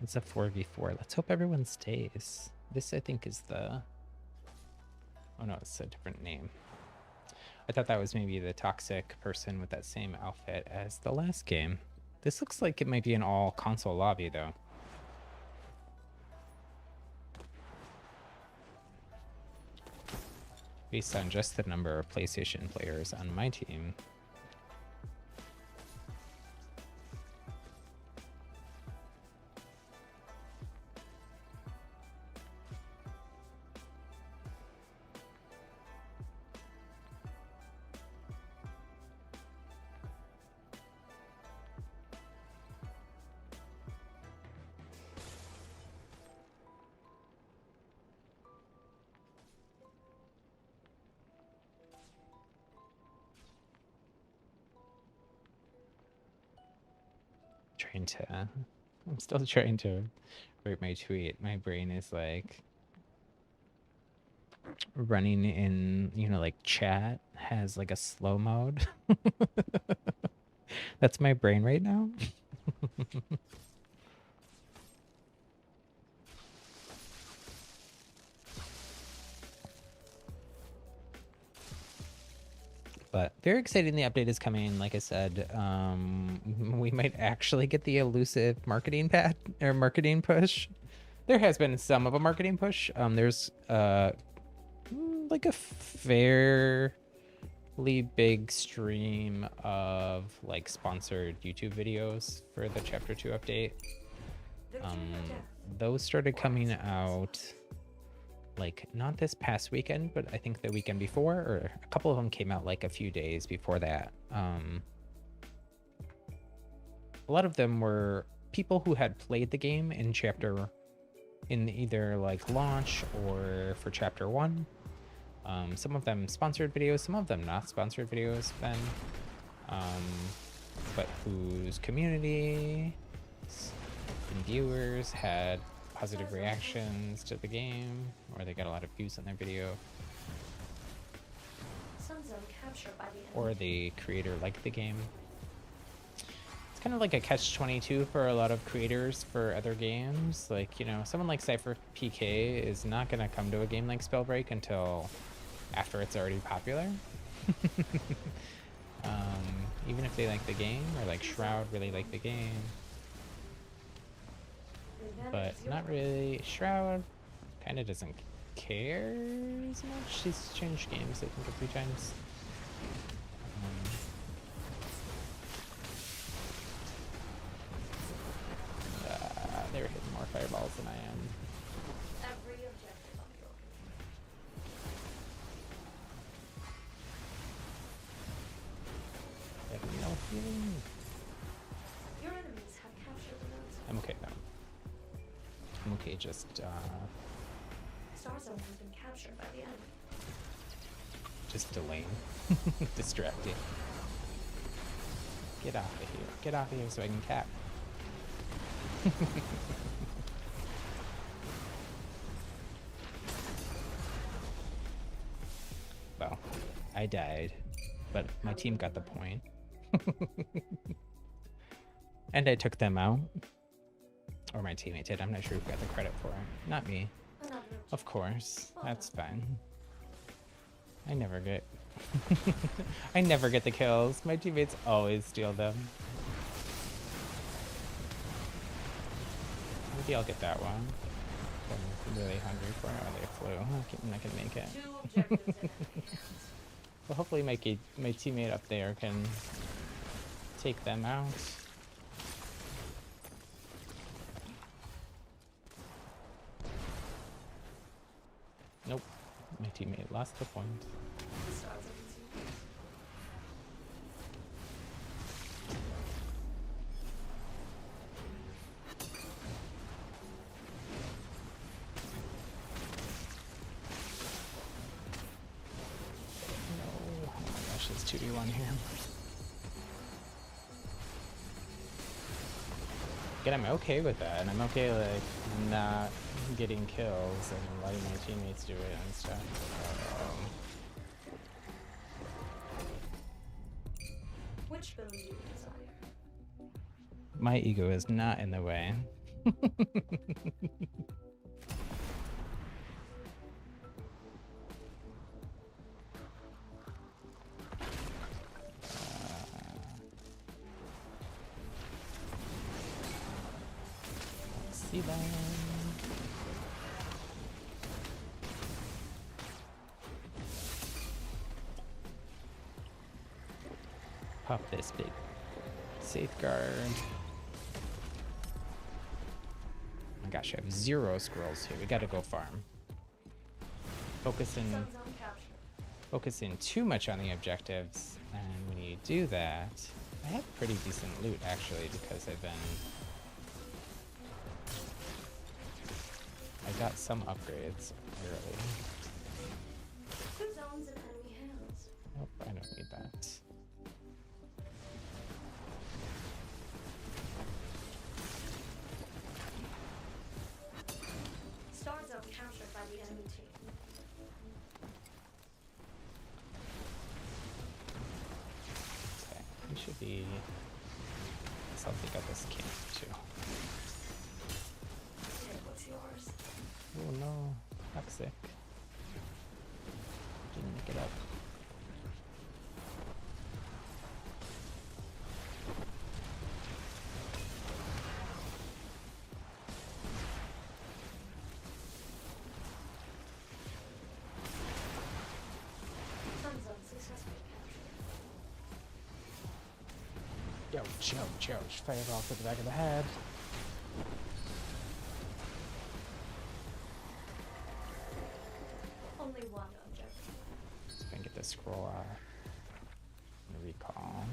it's a 4v4. Let's hope everyone stays. This, I think, is the... Oh no, it's a different name. I thought that was maybe the toxic person with that same outfit as the last game. This looks like it might be an all-console lobby, though. Based on just the number of PlayStation players on my team. I'm still trying to write my tweet. My brain is like running in, you know, like chat has like a slow mode. That's my brain right now. But very exciting, the update is coming. Like I said, we might actually get the elusive marketing pad or marketing push. There has been some of a marketing push. There's like a fairly big stream of like sponsored YouTube videos for the Chapter 2 update. Those started coming out like not this past weekend, but I think the weekend before, or a couple of them came out like a few days before that. A lot of them were people who had played the game in either like launch or for Chapter 1. Some of them sponsored videos, some of them not sponsored videos then, but whose community and viewers had positive reactions to the game, or they got a lot of views on their video, or the creator liked the game. It's kind of like a catch-22 for a lot of creators for other games. Like, you know, someone like Cypher PK is not going to come to a game like Spellbreak until after it's already popular. Even if they like the game, or like Shroud really like the game. But not really. Shroud kind of doesn't care as much. She's changed games, I think, a few times. They're hitting more fireballs than I am. Every objective on your I have no feeling. Your enemies have captured the nodes. I'm okay though. I'm okay, just Star Zone has been captured by the enemy. just delaying. Distracting. Get off of here. Get off of here so I can cap. Well, I died, but my team got the point. And I took them out. Or my teammate did. I'm not sure who got the credit for it. Not me. Of course. That's fine. I never get... I never get the kills. My teammates always steal them. Maybe I'll get that one. I'm really hungry for it. Oh, they flew. I'm not gonna make it. 2 objectives in enemy hands. Well, hopefully my teammate up there can take them out. Nope. My teammate lost the point. The stars I can see. No. Oh my gosh, it's 2v1 here. Again, I'm okay with that, and I'm okay like not getting kills and letting my teammates do it and stuff. Which build do you desire? My ego is not in the way. See them. Pop this big safeguard. Oh my gosh, I have 0 scrolls here. We gotta go farm. Focusing too much on the objectives, and when you do that, I have pretty decent loot actually because I got some upgrades early. Good zones in enemy hands. Nope, I don't need that. Star zone captured by the enemy team. Okay, we should be something at this camp too. Take what's yours. Oh no, toxic. Didn't make it up. Sun zone successfully captured. Ouch. Fireball to the back of the head. Only one objective. So I can get this scroll out. And recall.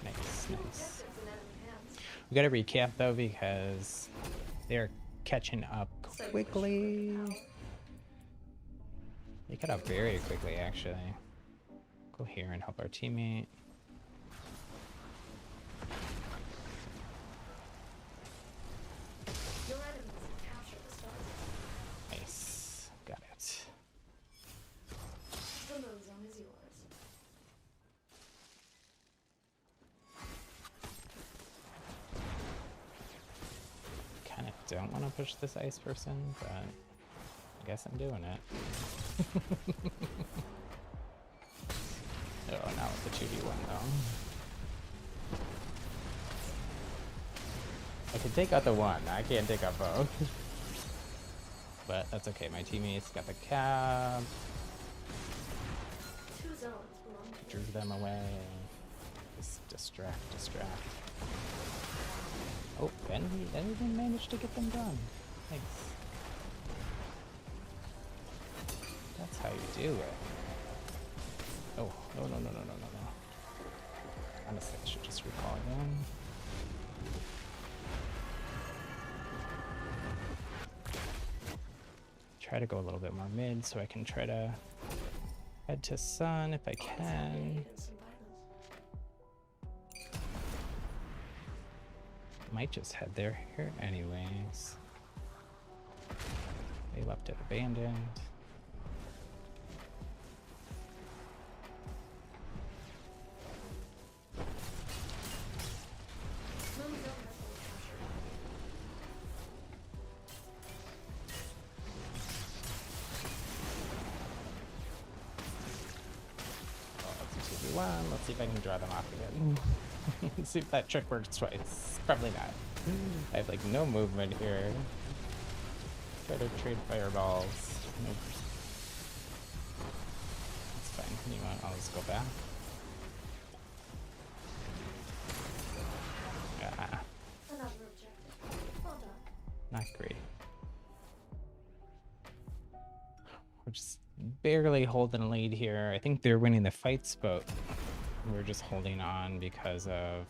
Nice. Objectives in enemy hands. We gotta recap though because they're catching up quickly. They got up very quickly actually. Go here and help our teammate. Your enemies have captured the star zone. Nice. Got it. The moon zone is yours. Kinda don't want to push this ice person, but I guess I'm doing it. Oh, now with the 2v1 though. I can take out the one, I can't take out both. But that's okay, my teammates got the cab, 2 zones belong to drew them away. Just distract. Oh, and we even managed to get them done. Thanks. That's how you do it. Oh, no. Honestly, I should just recall again. Try to go a little bit more mid so I can try to head to sun if I can. Might just head there here anyways. They left it abandoned. Let's see if I can draw them off again. Let's see if that trick works twice. Probably not. I have like no movement here. Try to trade fireballs. Nope. It's fine. You know what? I'll just go back. Ah, Another objective. Well done. not great. We're just barely holding a lead here. I think they're winning the fights, but we're just holding on because of...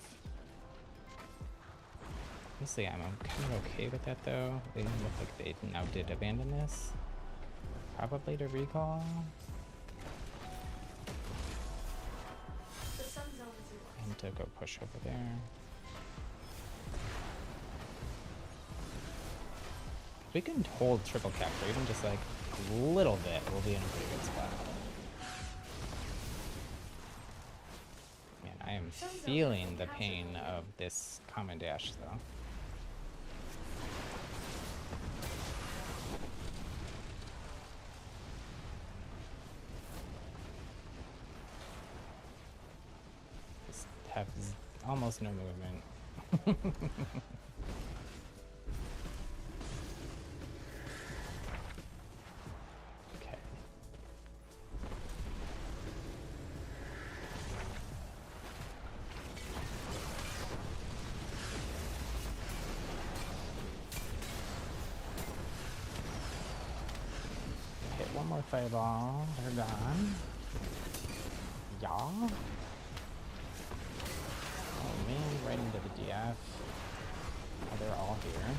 Honestly, I'm kind of okay with that though. They look like they now did abandon this. Probably to recall. The sun zone is yours. And to go push over there. If we can hold triple capture, even just like a little bit, we'll be in a pretty good spot. Man, I am feeling the pain of this common dash though. Just have almost no movement. Okay. Hit one more fireball. They're gone. Yeah. Oh man, right into the DF. Oh, they're all here.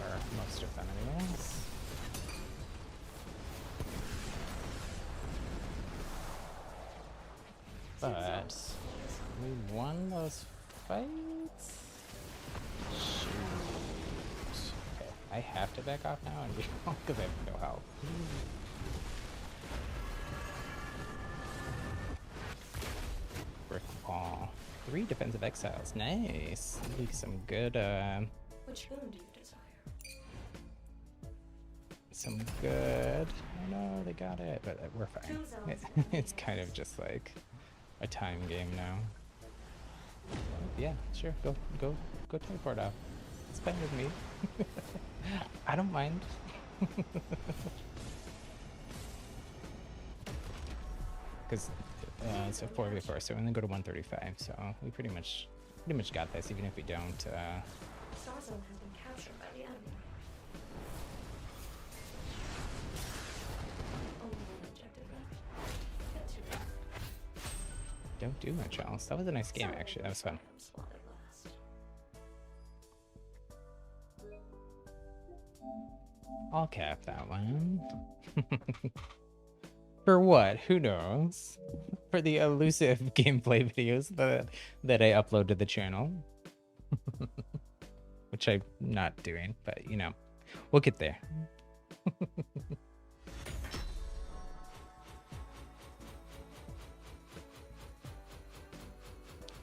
Or most of them anyways. But we won those fights? Shoot. Okay, I have to back off now and because I have no help. Brick wall. 3 defensive exiles. Nice. Like some good Which boon do you desire? some good... Oh no, they got it, but we're fine. It's kind of just like a time game now. Yeah, sure, go teleport out. It's fine with me. I don't mind. Because it's a 4v4, so we only go to 135, so we pretty much got this, even if we don't. Star zone has been captured by the enemy. Only one objective left. Get to it. Don't do much else. That was a nice game, actually. That was fun. I'm slotted last. I'll cap that one. For what? Who knows? For the elusive gameplay videos that I upload to the channel. Which I'm not doing, but you know, we'll get there.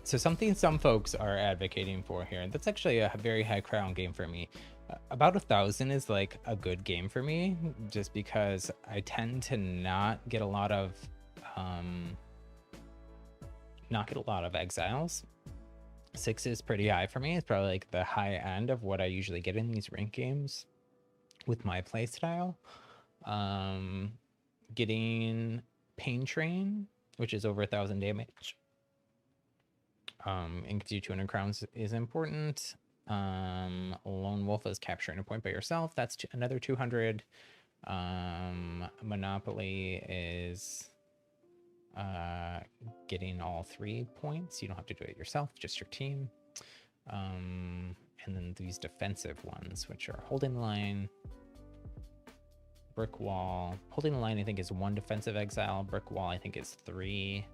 So something some folks are advocating for here, and that's actually a very high crown game for me. About 1,000 is like a good game for me, just because I tend to not get a lot of exiles. 6 is pretty high for me. It's probably like the high end of what I usually get in these rank games with my playstyle. Getting Pain Train, which is over 1,000 damage, and gives you 200 crowns is important. Lone Wolf is capturing a point by yourself. That's another 200. Monopoly is getting all 3 points. You don't have to do it yourself, just your team. And then these defensive ones, which are Holding the Line, Brick Wall. Holding the Line, I think, is 1 defensive exile. Brick Wall, I think, is 3.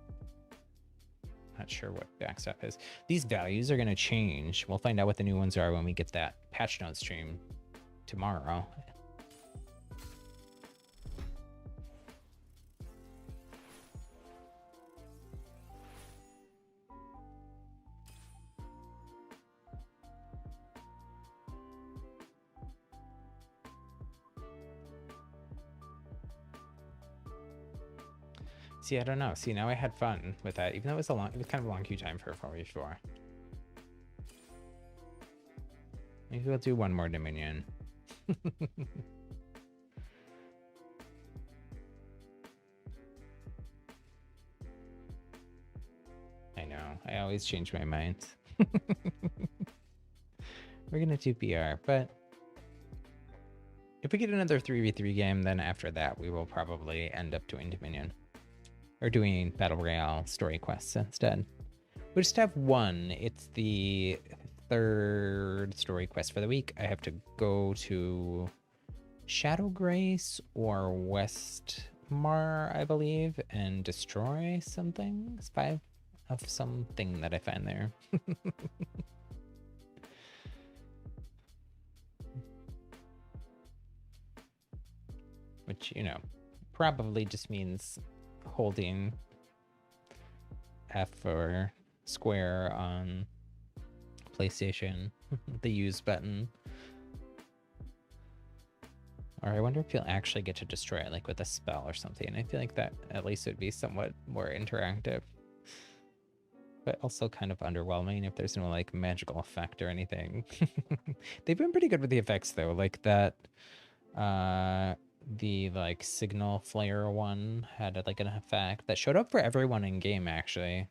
Not sure what backstop is. These values are going to change. We'll find out what the new ones are when we get that patch note stream tomorrow. See, I don't know. See, now I had fun with that, even though it was kind of a long queue time for 4v4. Maybe we'll do one more Dominion. I know. I always change my mind. We're gonna do BR, but if we get another 3v3 game, then after that we will probably end up doing Dominion. Or doing Battle Royale story quests instead. We just have one. It's the third story quest for the week. I have to go to Shadow Grace or Westmar, I believe, and destroy something. Spy of something that I find there. Which, you know, probably just means holding F or square on PlayStation, the use button. Or I wonder if you'll actually get to destroy it, like with a spell or something. I feel like that at least would be somewhat more interactive. But also kind of underwhelming if there's no like magical effect or anything. They've been pretty good with the effects though, like that the like signal flare one had like an effect that showed up for everyone in game actually.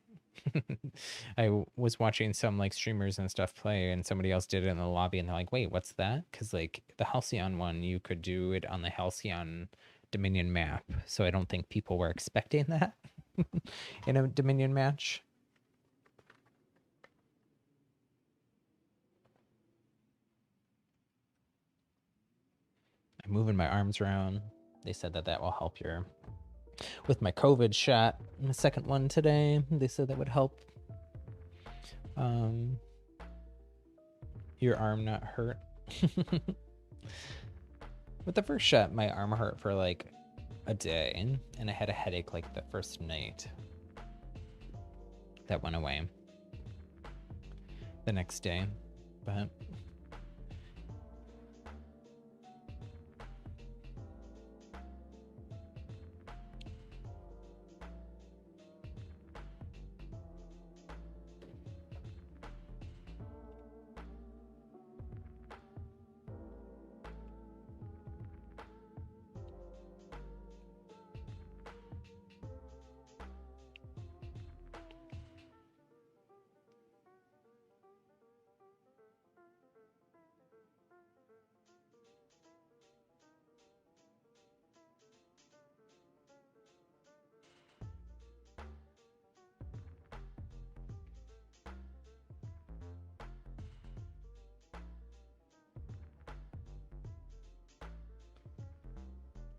I was watching some like streamers and stuff play and somebody else did it in the lobby and they're like, wait, what's that? Because like the Halcyon one, you could do it on the Halcyon Dominion map. So I don't think people were expecting that in a Dominion match. I'm moving my arms around. They said that that will help your... With my COVID shot, the second one today, they said that would help your arm not hurt. With the first shot, my arm hurt for like a day, and I had a headache like the first night. That went away the next day, but...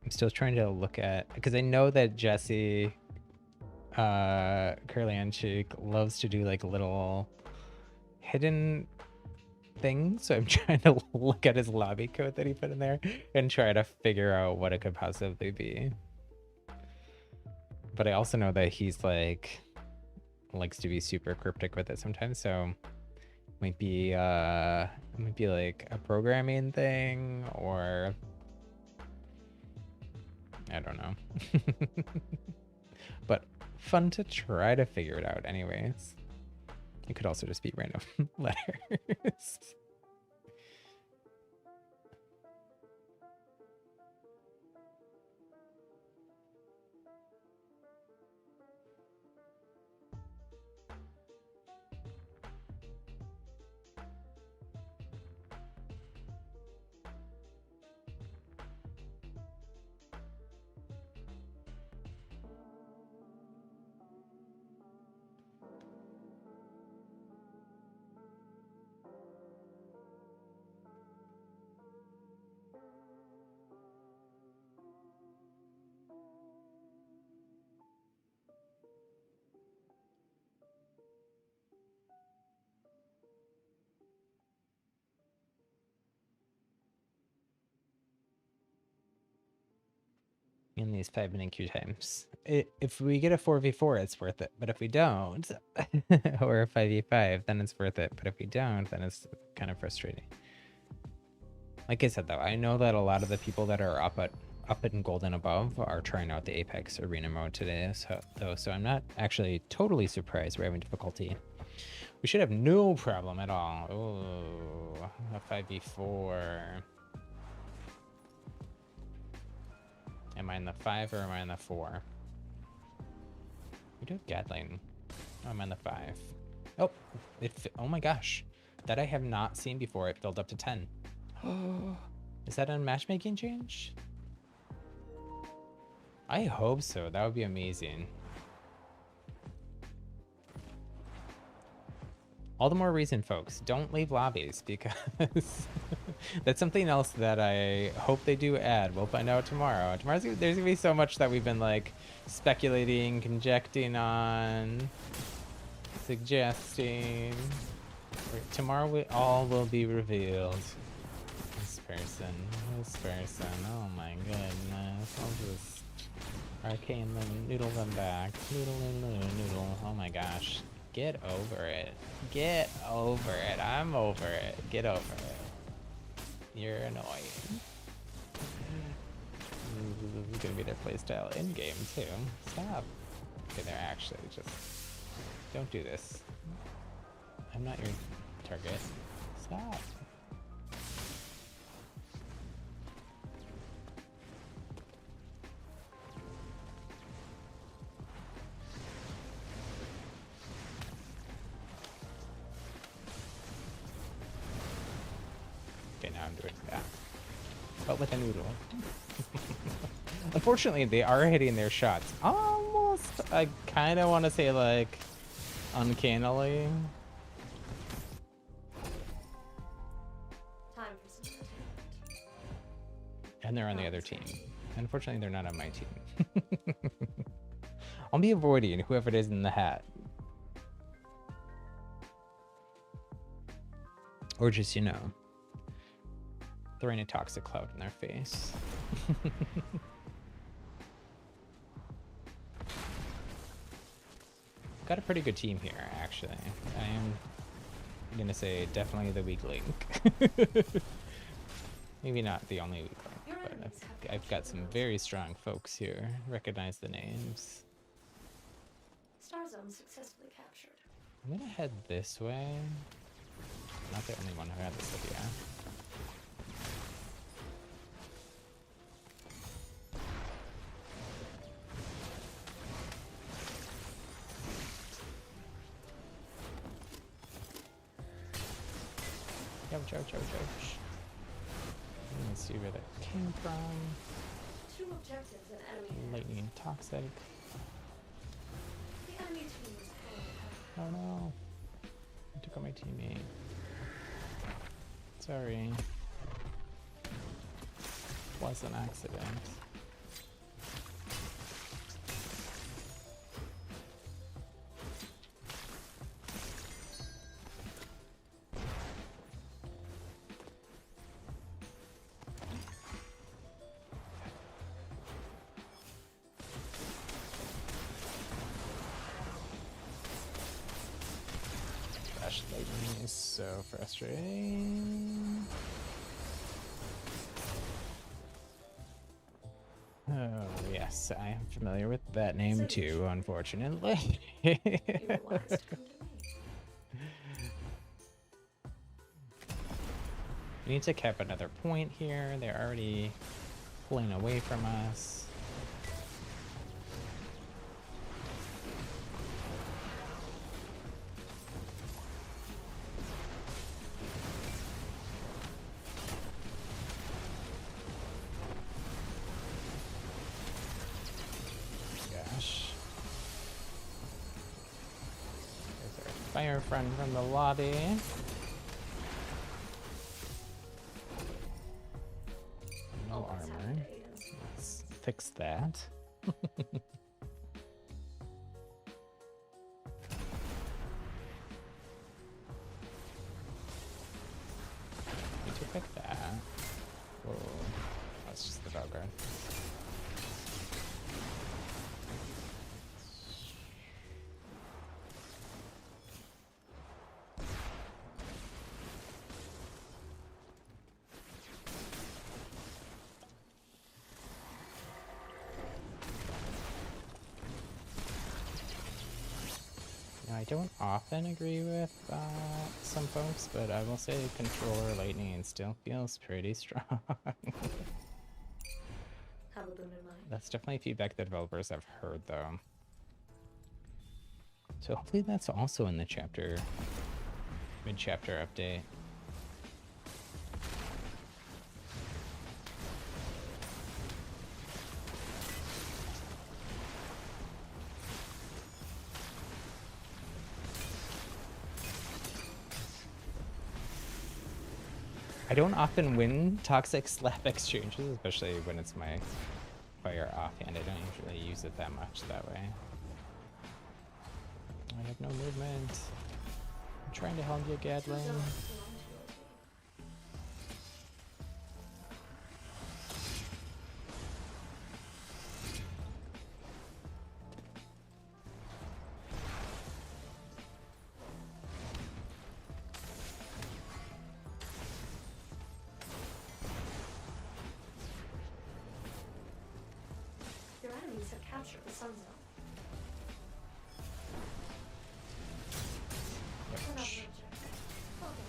I'm still trying to look at, because I know that Jesse Kurlianchik loves to do like little hidden things, so I'm trying to look at his lobby code that he put in there and try to figure out what it could possibly be. But I also know that he's like likes to be super cryptic with it sometimes, so it might be like a programming thing, or I don't know. But fun to try to figure it out anyways. It could also just be random letters. In these 5-minute queue times. If we get a 4v4, it's worth it. But if we don't, or a 5v5, then it's worth it. But if we don't, then it's kind of frustrating. Like I said, though, I know that a lot of the people that are up at up in gold and above are trying out the Apex Arena mode today, so I'm not actually totally surprised we're having difficulty. We should have no problem at all. Oh, a 5v4. Am I in the 5 or am I in the 4? We do have Gatling. Oh, I'm in the 5. Oh, oh my gosh. That I have not seen before. It filled up to 10. Is that a matchmaking change? I hope so. That would be amazing. All the more reason, folks, don't leave lobbies, because that's something else that I hope they do add. We'll find out tomorrow. There's gonna be so much that we've been like speculating, conjecting on, suggesting. Tomorrow all will be revealed. This person, oh my goodness. I'll just arcane them, noodle them back. Noodle. Oh my gosh. Get over it. Get over it. I'm over it. Get over it. You're annoying. This is gonna be their playstyle in game too. Stop. Okay, they're actually just. Don't do this. I'm not your target. Stop. Okay, now I'm doing that. But with a noodle. Unfortunately, they are hitting their shots. Almost, I kind of want to say, like, uncannily. Time for some entertainment. And they're on the other team. Unfortunately, they're not on my team. I'll be avoiding whoever it is in the hat. Or just, you know, throwing a toxic cloud in their face. Got a pretty good team here, actually. I am gonna say definitely the weak link. Maybe not the only weak link, but I've got some very strong folks here. Recognize the names. Star Zone successfully captured. I'm gonna head this way. Not the only one who had this idea. Ouch. Let's see where that came from. 2 objectives and enemy. Lightning toxic. The enemy team is pulling ahead. Oh no. I took out my teammate. Sorry. Was an accident. Lightning is so frustrating. Oh, yes, I am familiar with that name too, unfortunately. You were wise to come to me. We need to cap another point here. They're already pulling away from us. Fire friend from the lobby. No armor. Let's fix that. We took like that. Whoa. That's just the dog guard. I don't often agree with some folks, but I will say controller lightning still feels pretty strong. Have a boon in mind. That's definitely feedback the developers have heard, though. So hopefully that's also in the chapter, mid-chapter update. I don't often win toxic slap exchanges, especially when it's my fire offhand. I don't usually use it that much that way. I have no movement. I'm trying to help you, Gadling. Your enemies have captured the sun zone. Another objective. Okay.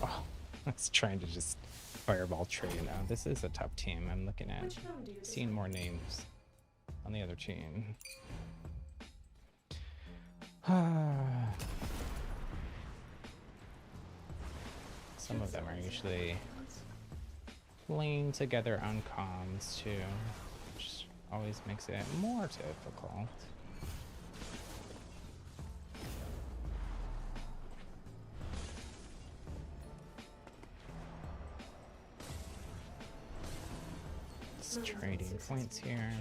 Oh, I was trying to just fireball Trey now. This is a tough team. I'm looking at Which gnome do you seeing more names on the other team. Some of them are usually playing together on comms too, which always makes it more difficult. Just trading points here.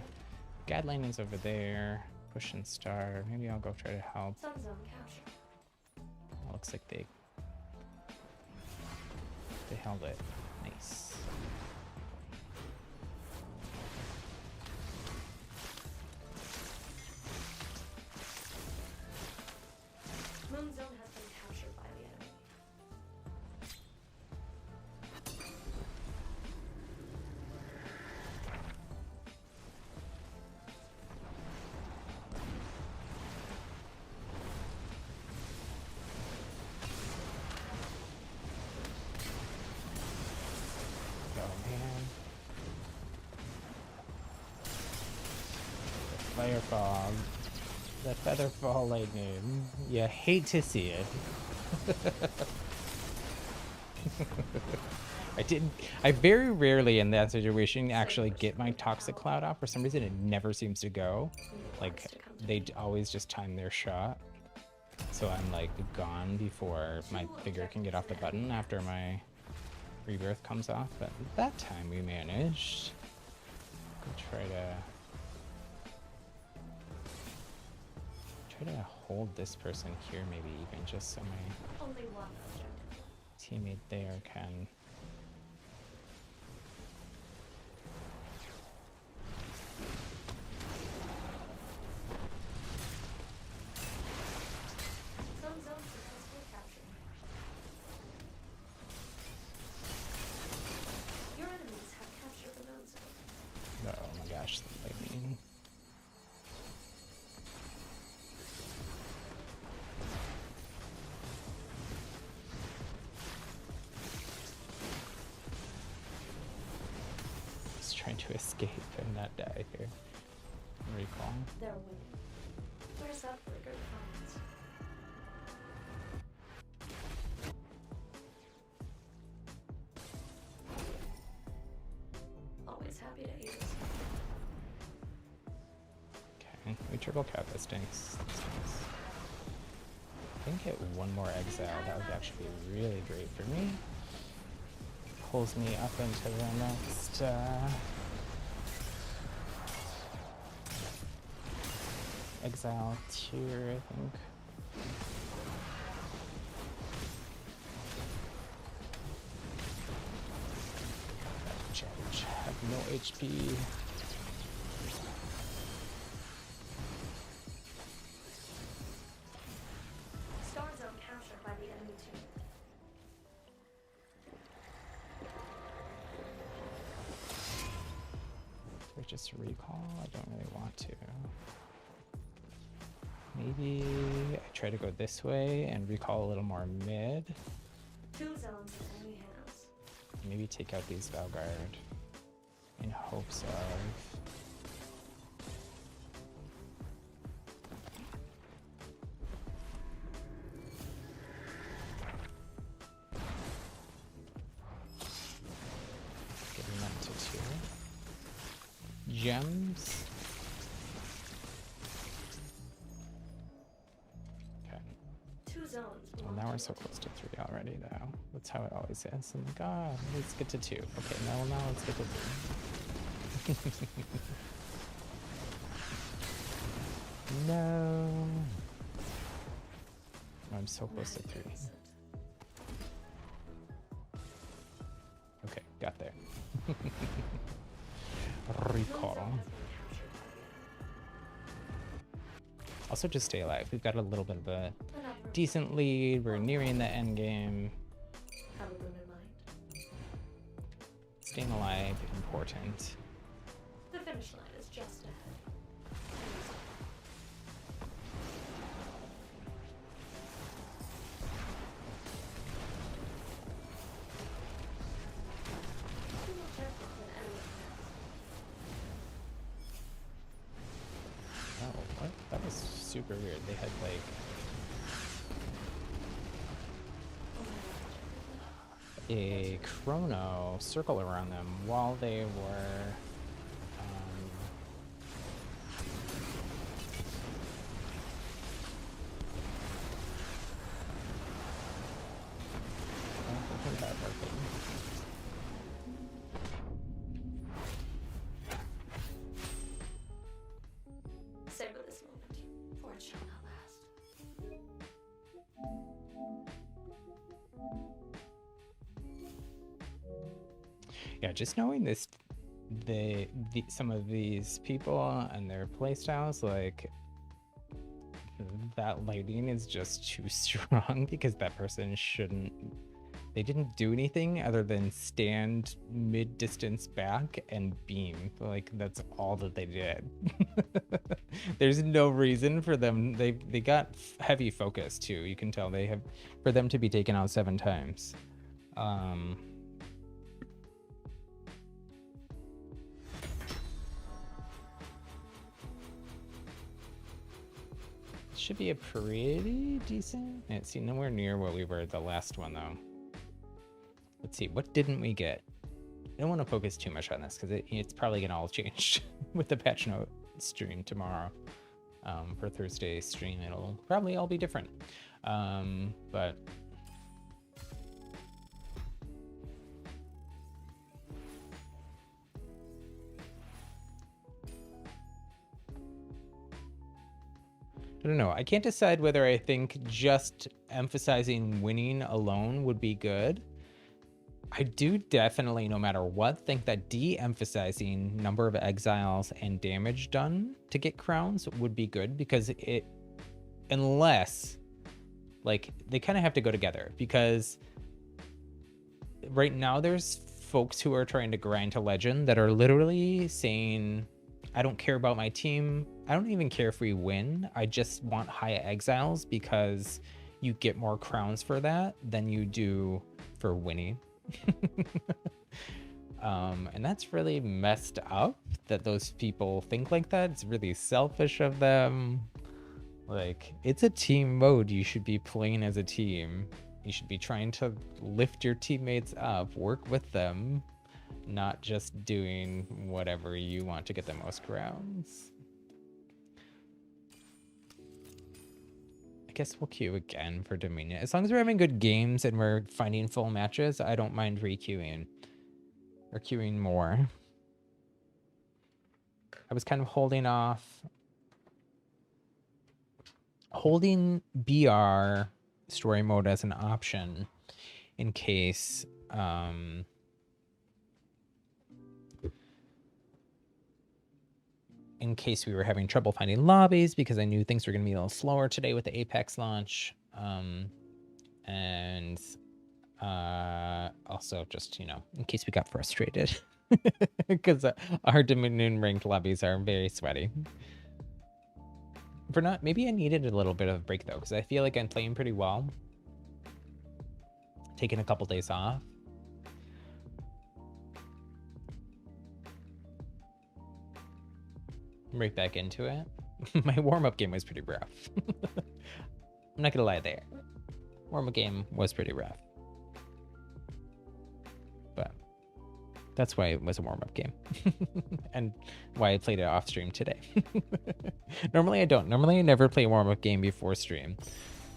Gadline is over there. Pushing star. Maybe I'll go try to help. Sun zone capture. Looks like they held it. Nice. Moon zone has been captured by the enemy. Oh man. The fire fog. The feather fall lightning. You hate to see it. I very rarely in that situation actually get my toxic cloud off. For some reason it never seems to go. Like they always just time their shot. So I'm like gone before my figure can get off the button after my rebirth comes off. But that time we managed. Try to hold this person here, maybe even just so my Only one objective. teammate there can. Sun zone successfully captured. Your enemies have captured the moon zone. Oh my gosh, the lightning. Just trying to escape and not die here. Recall. They're winning. Where's that flicker defiance? Always happy to aid us. Okay, we triple cap this stinks. That's nice. I think get one more exile. That would actually be really great for me. Pulls me up into the next exile tier, I think. Charge. Have no HP. Star zone captured by the enemy team. just recall? I don't really want to. Maybe I try to go this way and recall a little more mid. 2 zones in enemy hands. Maybe take out these Valguard in hopes of... getting them to 2. Gems. Okay. 2 zones. Well, now we're so close to 3 already, though. That's how it always is. I'm like, oh, let's get to 2. Okay, now let's get to 3. No. I'm so close to 3. Okay, got there. Recall. Also, just stay alive. We've got a little bit of a decent lead. We're nearing the end game. Have a boon in mind. Staying alive, important. The finish line is just ahead. Be more careful with enemy hands. Oh, what? That was super weird. They had like a chrono circle around them while they were I think that working. Savor this moment, for it shall not last. Yeah, just knowing this, some of these people and their playstyles, like that lighting is just too strong because that person shouldn't. They didn't do anything other than stand mid-distance back and beam. Like that's all that they did. There's no reason for them. They got heavy focus too. You can tell they have, for them to be taken out 7 times. Should be a pretty decent. Let's see, nowhere near what we were the last one though. Let's see, what didn't we get? I don't want to focus too much on this because it's probably gonna all change with the patch note stream tomorrow. For Thursday stream, it'll probably all be different. But I don't know. I can't decide whether I think just emphasizing winning alone would be good. I do definitely, no matter what, think that de-emphasizing number of exiles and damage done to get crowns would be good because it, unless, like, they kind of have to go together because right now there's folks who are trying to grind to legend that are literally saying, I don't care about my team. I don't even care if we win. I just want high exiles because you get more crowns for that than you do for winning. And that's really messed up that those people think like that. It's really selfish of them. Like, it's a team mode. You should be playing as a team. You should be trying to lift your teammates up, work with them, not just doing whatever you want to get the most crowns. I guess we'll queue again for Dominion. As long as we're having good games and we're finding full matches, I don't mind re-queuing or queuing more. I was kind of holding BR story mode as an option in case we were having trouble finding lobbies, because I knew things were going to be a little slower today with the Apex launch. And also just, you know, in case we got frustrated. Because our Dominion ranked lobbies are very sweaty. For not, maybe I needed a little bit of a break though, because I feel like I'm playing pretty well. Taking a couple days off. I'm right back into it. My warm-up game was pretty rough. I'm not gonna lie there. Warm-up game was pretty rough. But that's why it was a warm-up game. And why I played it off stream today. Normally I don't. Normally I never play a warm-up game before stream.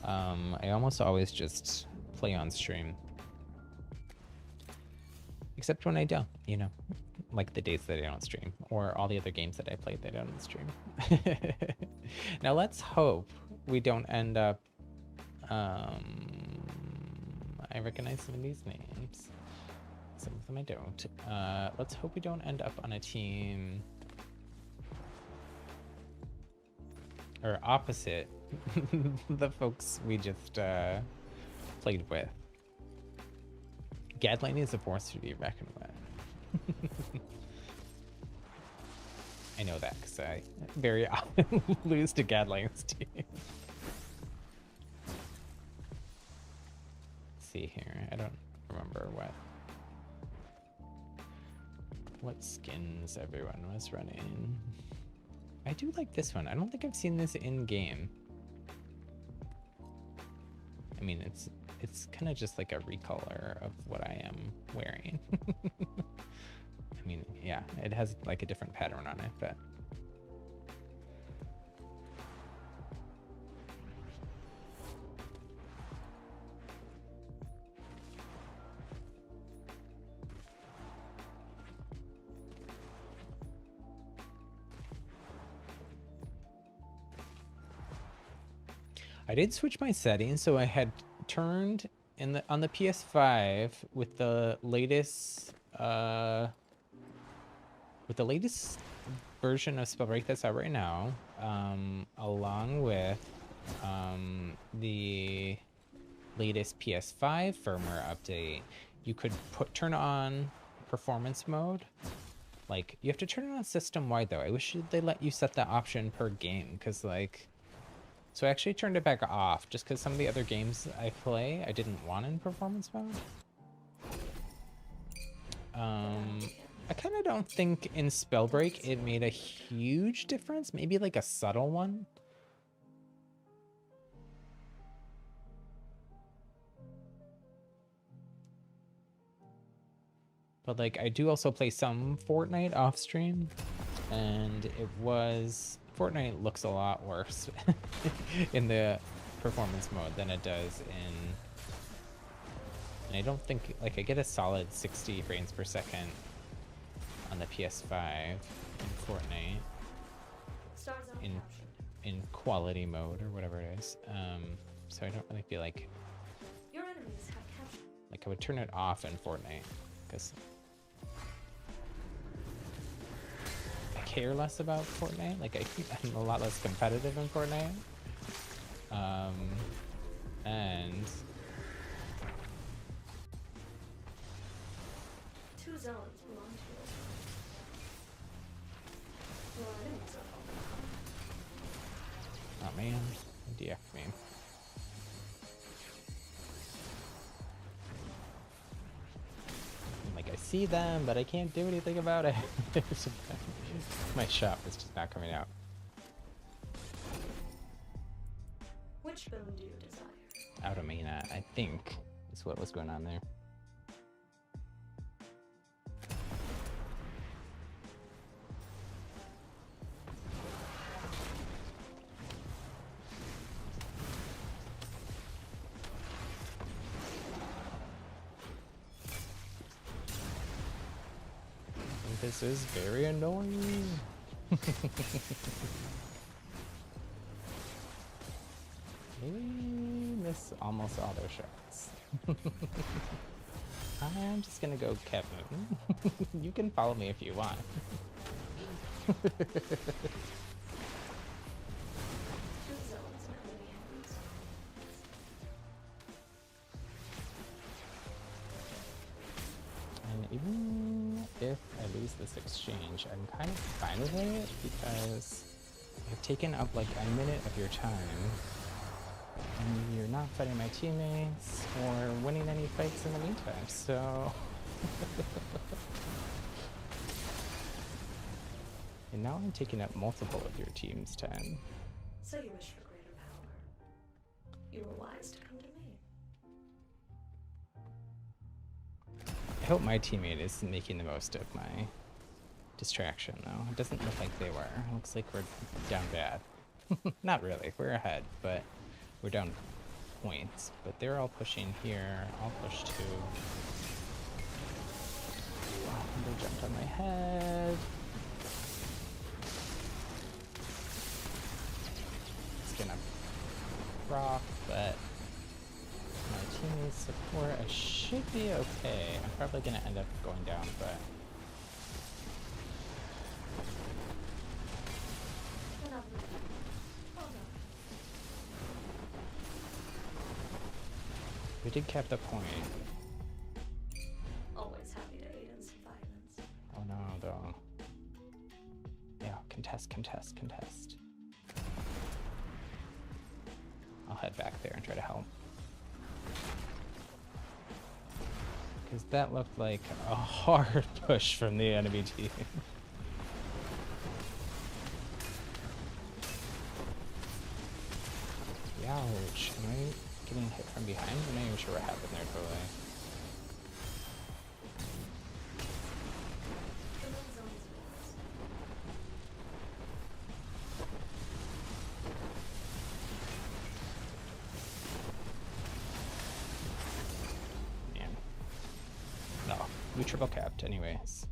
I almost always just play on stream. Except when I don't, you know. Like the days that I don't stream. Or all the other games that I played that I don't stream. Now let's hope we don't end up... I recognize some of these names. Some of them I don't. Let's hope we don't end up on a team... or opposite the folks we just played with. Gadlighting is a force to be reckoned with. I know that because I very often lose to Gadlighting's team. Let's see here. I don't remember what skins everyone was running. I do like this one. I don't think I've seen this in game. I mean, it's kind of just like a recolor of what I am wearing. I mean, yeah, it has like a different pattern on it, but I did switch my settings, so I had turned on the PS5 with the latest version of Spellbreak that's out right now, along with the latest PS5 firmware update. You could turn on performance mode. Like, you have to turn it on system-wide though. I wish they let you set that option per game, because like, so I actually turned it back off just because some of the other games I play I didn't want in performance mode. I kind of don't think in Spellbreak it made a huge difference. Maybe like a subtle one. But like, I do also play some Fortnite off stream, and it was... Fortnite looks a lot worse in the performance mode than it does in... And I don't think... Like, I get a solid 60 frames per second on the PS5 in Fortnite. In quality mode, or whatever it is. So I don't really feel like... Like, I would turn it off in Fortnite, because... care less about Fortnite. Like, I'm a lot less competitive in Fortnite. And two zones belong to it. Well, I didn't zone. oh man, DF me. Like, I see them, but I can't do anything about it. My shop is just not coming out. Which boon do you desire? Automana, I think, is what was going on there. This is very annoying. Maybe miss almost all their shots. I'm just gonna go Kevin. You can follow me if you want. And even if I I lose this exchange, I'm kind of fine with it because I've taken up like a minute of your time and you're not fighting my teammates or winning any fights in the meantime, so... And now I'm taking up multiple of your team's time. So you wish for greater power. You were wise to come to me. I hope my teammate is making the most of my distraction, though. It doesn't look like they were. It looks like we're down bad. Not really. We're ahead, but we're down points. But they're all pushing here. I'll push too. Oh, they jumped on my head. It's gonna rock, but my teammates support, I should be okay. I'm probably gonna end up going down, but... We did cap the point. Always happy to aid in some violence. Oh no, though. Yeah, contest, contest, contest. I'll head back there and try to help. Because that looked like a hard push from the enemy team. Ouch. Am I getting hit from behind? I'm not even sure what happened there totally. Man. No, we triple capped anyways.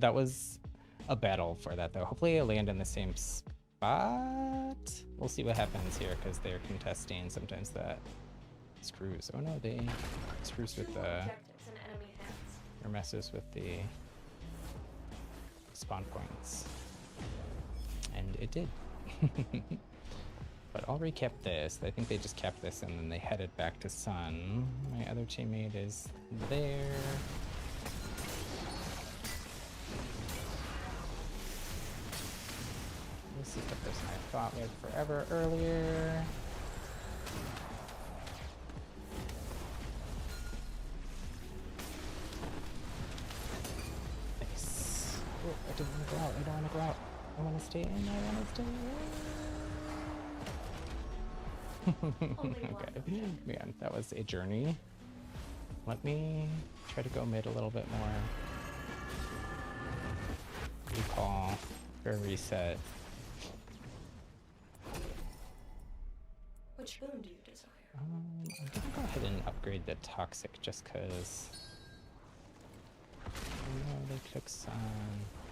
That was a battle for that though. Hopefully I land in the same spot. We'll see what happens here because they're contesting. Sometimes that screws. Oh no, they screws with the or messes with the spawn points. And it did. But I'll recap this. I think they just capped this and then they headed back to Sun. My other teammate is there. This is the person I fought with forever earlier. Nice. Oh, I don't want to go out. I don't want to go out. I want to stay in. I want to stay in. Okay. Man, that was a journey. Let me try to go mid a little bit more. Recall or reset. Which boon do you desire? I'm gonna go ahead and upgrade the toxic just cause. No, they took some.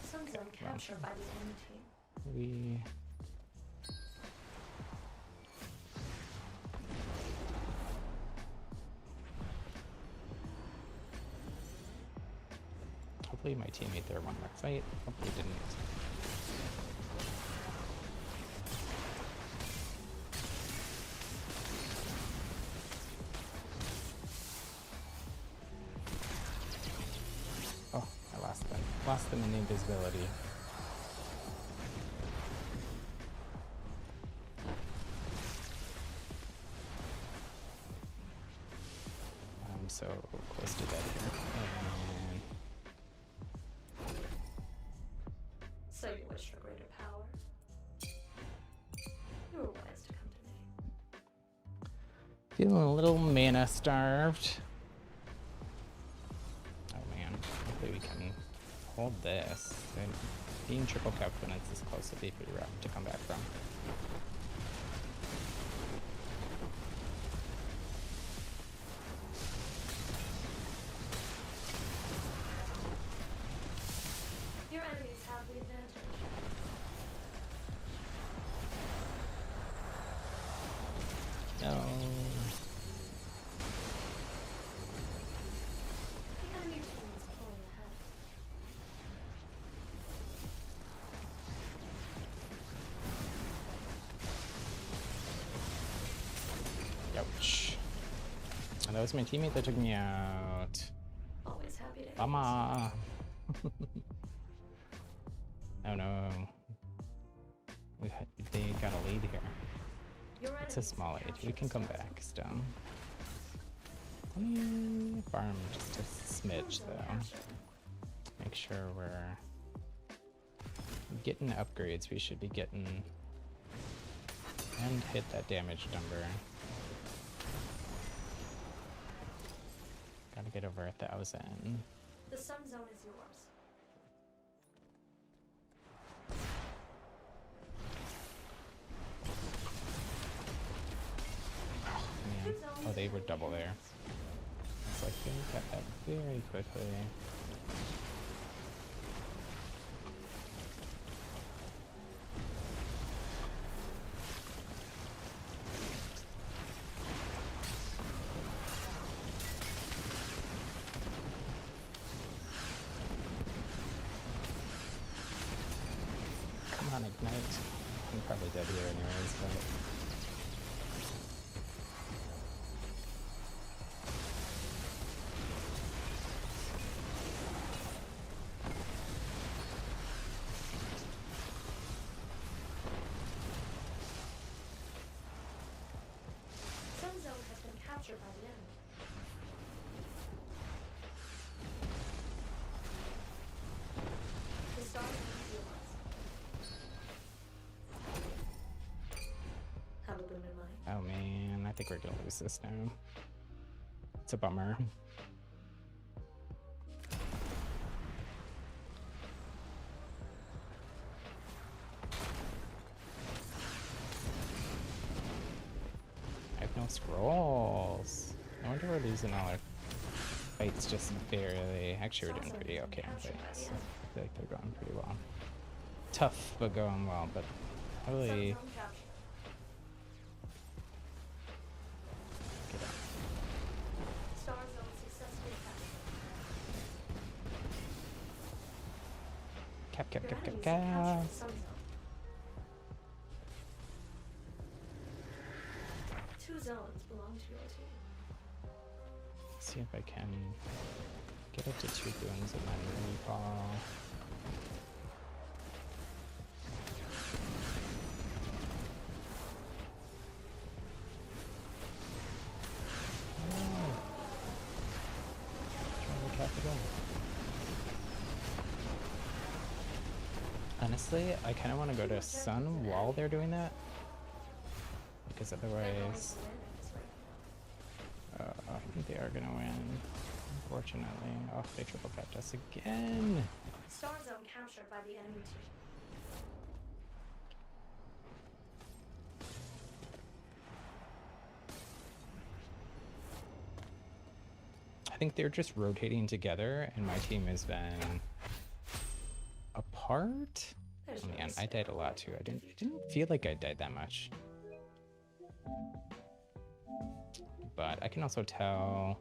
Some zone captured by the enemy team. We. Hopefully my teammate there won that fight. Hopefully didn't. Oh, I lost them. Lost them in invisibility. I'm so close to dead here. And So you wish for greater power? You were wise to come to me. feeling a little mana starved. Oh man, hopefully we can hold this. And being triple capped when it's this close would be pretty rough to come back from. Your enemies have the advantage. No. The enemy team is pulling ahead. Ouch. And that was my teammate that took me out. Always Happy to hear Mama. Oh no. They got a lead here. Your It's a enemies small have lead. We captured can the come Star back Zone. still. Let me farm just a smidge Zone though. captured. Make sure we're getting upgrades we should be getting. And hit that damage number. Gotta get over 1,000. The Sun Zone is yours. Man. Oh, they were double there. It's like they got that very quickly. Come on, Ignite. I'm probably dead here anyways, but... Sun Zone has been captured by the enemy. The Star Zone is yours. Have a boon in mind. Oh man, I think we're gonna lose this now. It's a bummer. I have no scrolls. No wonder we're losing all our fights just barely. Actually, we're doing pretty okay on fights. I feel like they're going pretty well. Tough, but going well, but really... Sun Zone captured. Get up. Star Zone successfully captured. Your enemies have captured the Sun Zone. 2 zones belong to your team. See if I can get up to 2 boons and then recall. Honestly, I kind of want to go to Sun while they're doing that, because otherwise, I think they are gonna win. Unfortunately, oh, they triple capped us again. Star Zone captured by the enemy team. I think they're just rotating together, and my team has been apart. There's Oh no man, I mistake. died a lot too. I didn't feel like I died that much. But I can also tell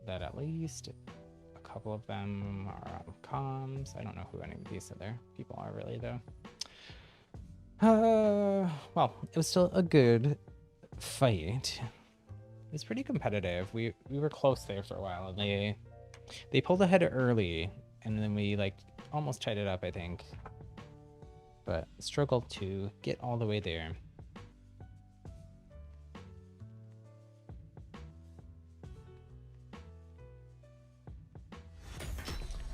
that at least a couple of them are on comms. I don't know who any of these other people are really though. Well, it was still a good fight. It was pretty competitive. We were close there for a while, and they pulled ahead early, and then we like almost tied it up, I think. But struggled to get all the way there.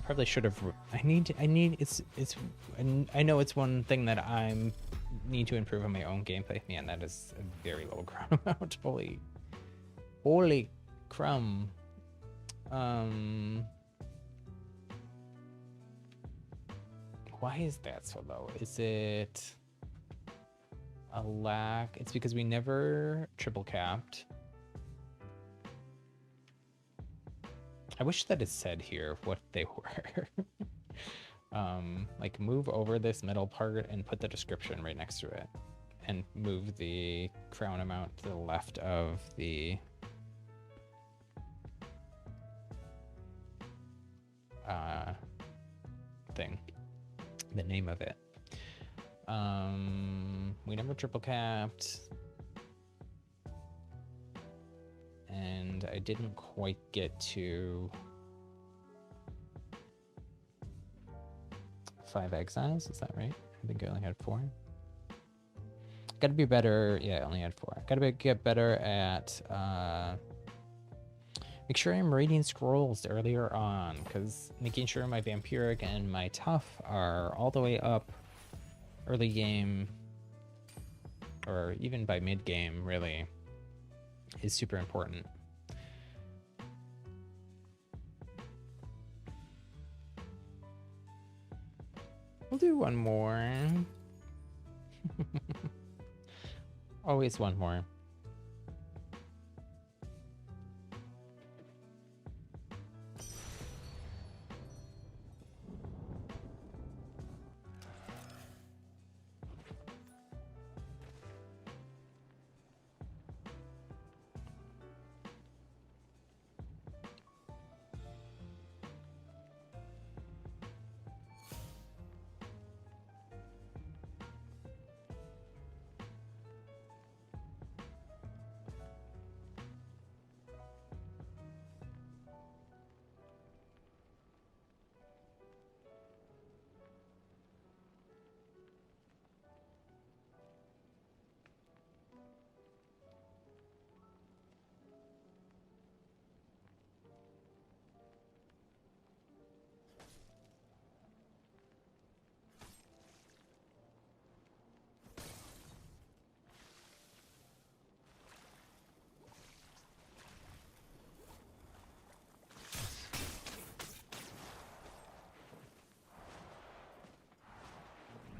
Probably should have. I need. I know it's one thing that I'm need to improve on my own gameplay. Man, that is a very low crown amount. Holy crumb. Why is that so low? Is it a lack? It's because we never triple capped. I wish that it said here what they were. Like move over this middle part and put the description right next to it, and move the crown amount to the left of the thing, the name of it. We never triple capped, and I didn't quite get to 5 exiles, is that right? I think I only had 4. Gotta be better. Yeah, I only had 4. Get better at make sure I'm reading scrolls earlier on, because making sure my vampiric and my tough are all the way up early game, or even by mid game, really, is super important. We'll do one more. Always one more.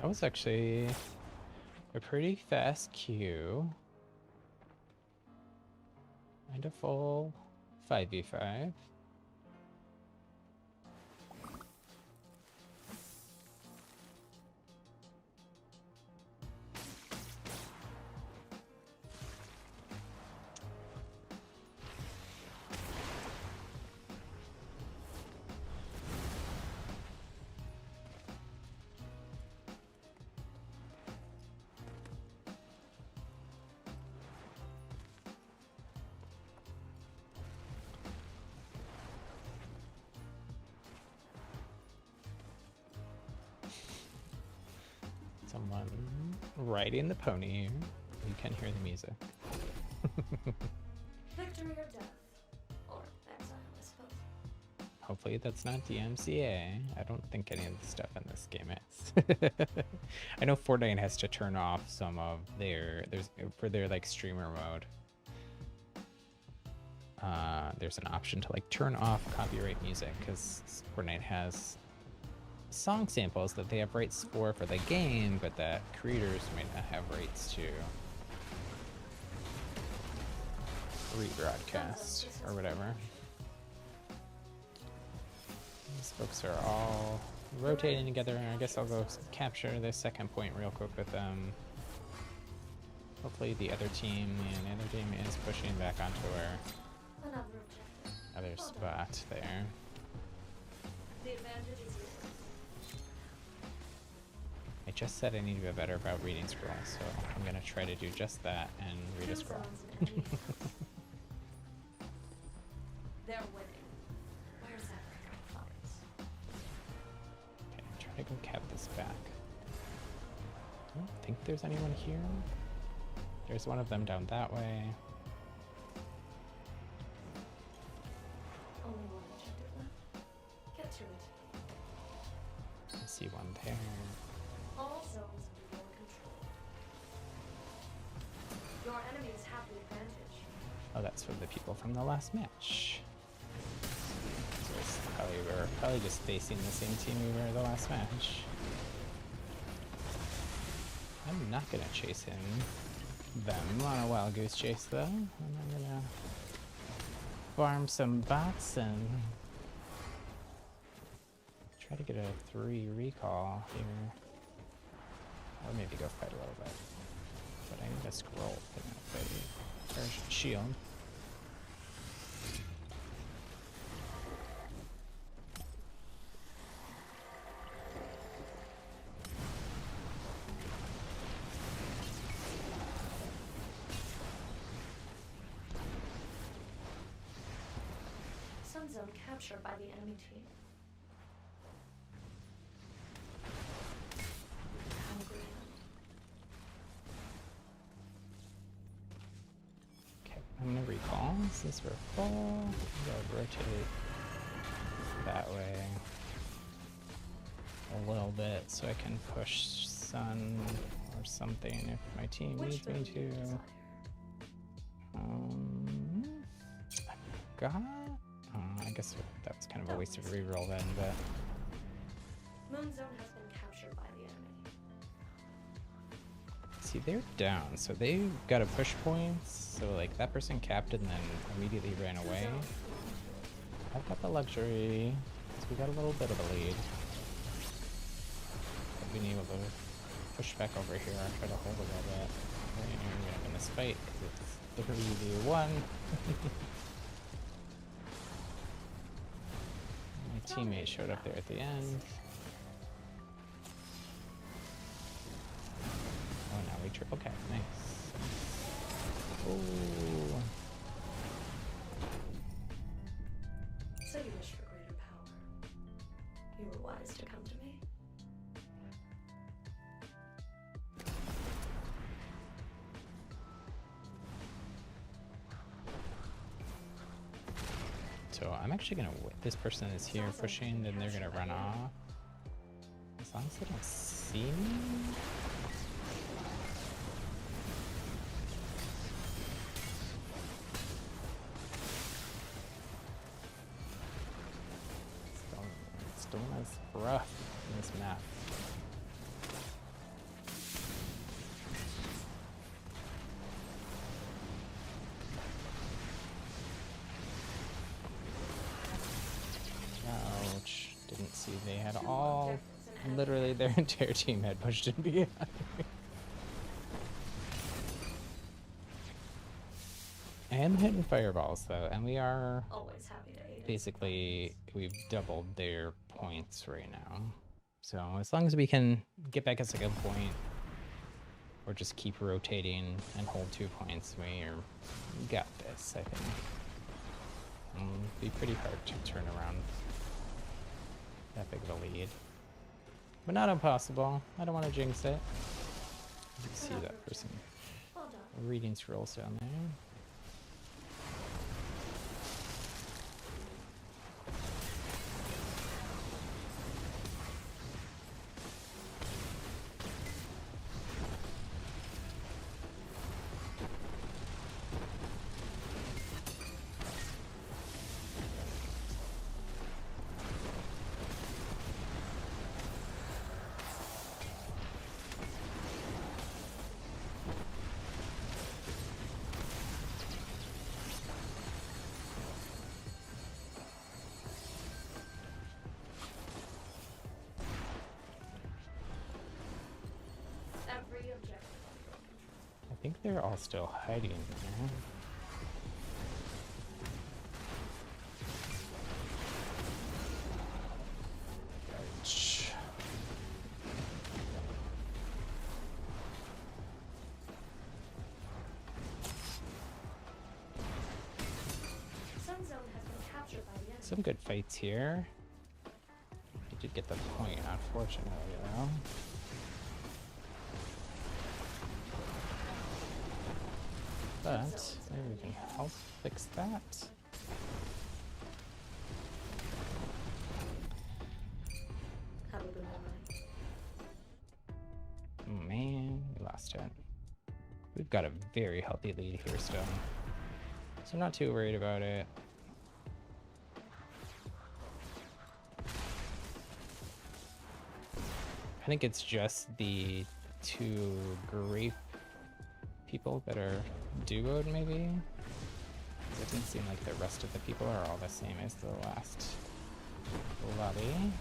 That was actually a pretty fast queue. And a full 5v5. Someone riding the pony. You can hear the music. Victory or death? Or exile, I suppose. Hopefully that's not DMCA. I don't think any of the stuff in this game is. I know Fortnite has to turn off some of for their like streamer mode. There's an option to like turn off copyright music, because Fortnite has song samples that they have rights for the game, but that creators might not have rights to rebroadcast or whatever. These folks are all rotating together. I guess I'll go capture this second point real quick with them. Hopefully the other team is pushing back onto our other spot there. The advantage is yours. I just said I need to be better about reading scrolls, so I'm gonna try to do just that and read a scroll. They're winning. Where's that fight? Okay, try to go cap this back. I don't think there's anyone here. There's one of them down that way. Only one objective left. Get to it. I see one there. All zones under your control. Your enemies have the advantage. Oh, that's for the people from the last match. So we're probably just facing the same team we were the last match. I'm not gonna chase them on a wild goose chase though. I'm gonna farm some bots and try to get a 3 recall here. Or maybe go fight a little bit. But I need a scroll or shield. Sun zone captured by the enemy team. Since we're full, we'll rotate that way a little bit so I can push sun or something if my team needs me to. I forgot. I guess that was kind of a wasted reroll then, but. Moon Zone has been captured by the enemy. See, they're down, so they got a push points. So like that person capped and then immediately ran away. I've got the luxury, so we got a little bit of a lead. I've been able to push back over here and try to hold a little bit. We're gonna win this fight because it's 3v1. My teammate showed up there at the end. Oh, now we triple cap. Nice. Ooh. So you wish for greater power. You were wise to come to me. So I'm actually gonna. This person is here pushing, then they're gonna run off. As long as they don't see me. Stone is rough in this map. Ouch. Didn't see they had all, literally their entire team had pushed in behind me. I am hitting fireballs though, and we are Always happy to aid. basically, we've doubled their points right now. So as long as we can get back a second point, or just keep rotating and hold 2 points, we got this, I think. It'll be pretty hard to turn around that big of a lead. But not impossible. I don't want to jinx it. You can see that person Well done. reading scrolls down there. Every objective. I think they're all still hiding there. Ouch. Sun Zone has been captured by the enemy. Some good fights here. We did get the point, unfortunately, though. But maybe we can help fix that. Have a good night. Oh, man, we lost it. We've got a very healthy lead here still, so I'm not too worried about it. I think it's just the 2 grape people that are duoed, maybe? 'Cause it didn't seem like the rest of the people are all the same as the last lobby.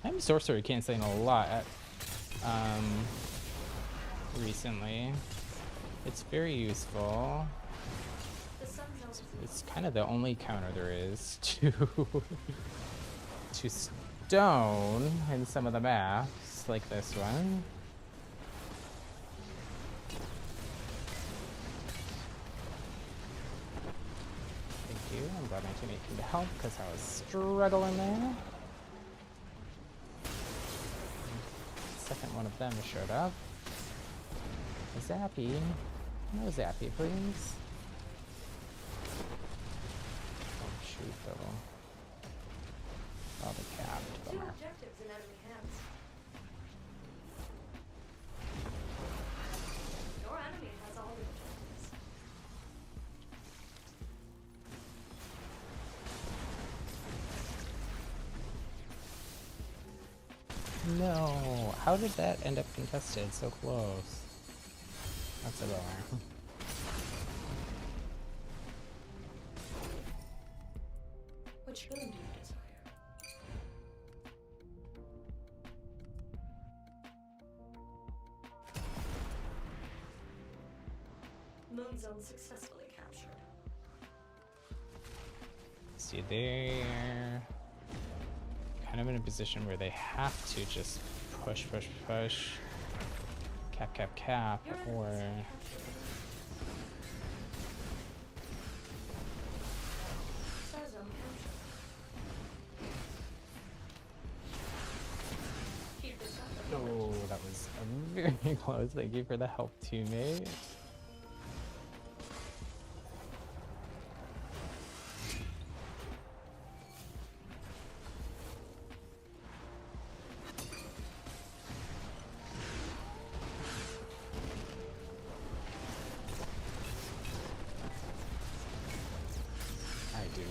I'm sorcery canceling a lot recently. It's very useful. The Sun Zone. It's kind of the only counter there is to to stone in some of the maps, like this one. Thank you. I'm glad my teammate came to help because I was struggling there. Second one of them showed up. Zappy. No zappy, please. Oh, shoot, though. Oh, the cap. Two objectives in enemy hands. Your enemy has all the objectives. No. How did that end up contested so close? That's a bummer. Which boon do you desire? Moon zone successfully captured. See, they're kind of in a position where they have to just push, cap, or Star zone captured. Keep this up. oh, that was very close. Thank you for the help, teammate.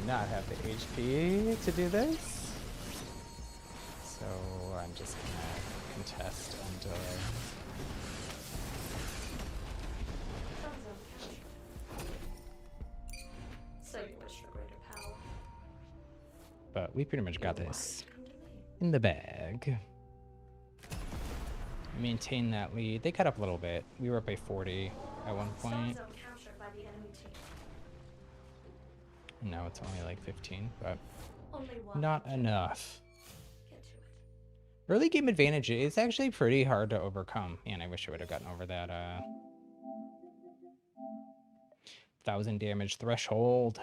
Not have the HP to do this, so I'm just gonna contest until Sun zone captured. So you wish for greater power. but we pretty much got You're this wise to come to me. in the bag. Maintain that lead. They cut up a little bit. We were up by 40 at one Star point. zone captured by the enemy team. Now it's only like 15, but Only one. not enough. Get to it. Early game advantage is actually pretty hard to overcome. Man, I wish I would have gotten over that 1,000 damage threshold.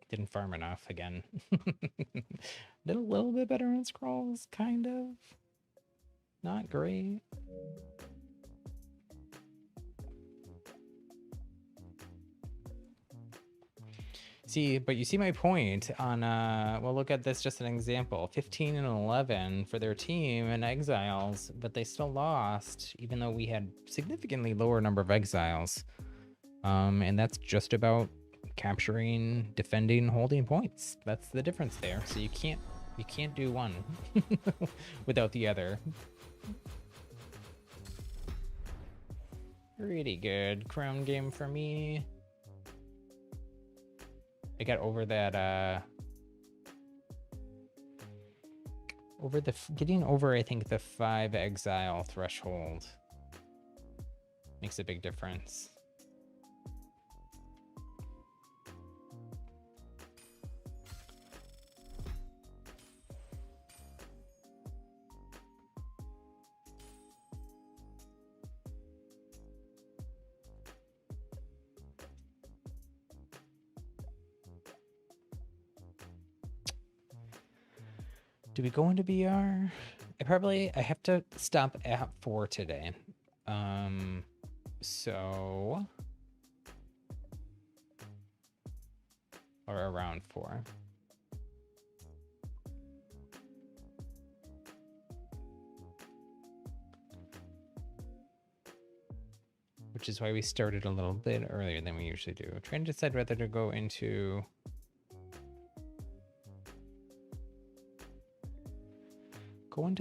Didn't farm enough again. Did a little bit better on scrolls, kind of. Not great. See, but you see my point on, well, look at this, just an example. 15 and 11 for their team and exiles, but they still lost, even though we had significantly lower number of exiles. And that's just about capturing, defending, holding points. That's the difference there. So you can't do one without the other. Pretty good crown game for me. I got over that, getting over, I think, the 5 exile threshold makes a big difference. Do we go into BR? I have to stop at 4 today. So, or around 4. Which is why we started a little bit earlier than we usually do. I'm trying to decide whether to go into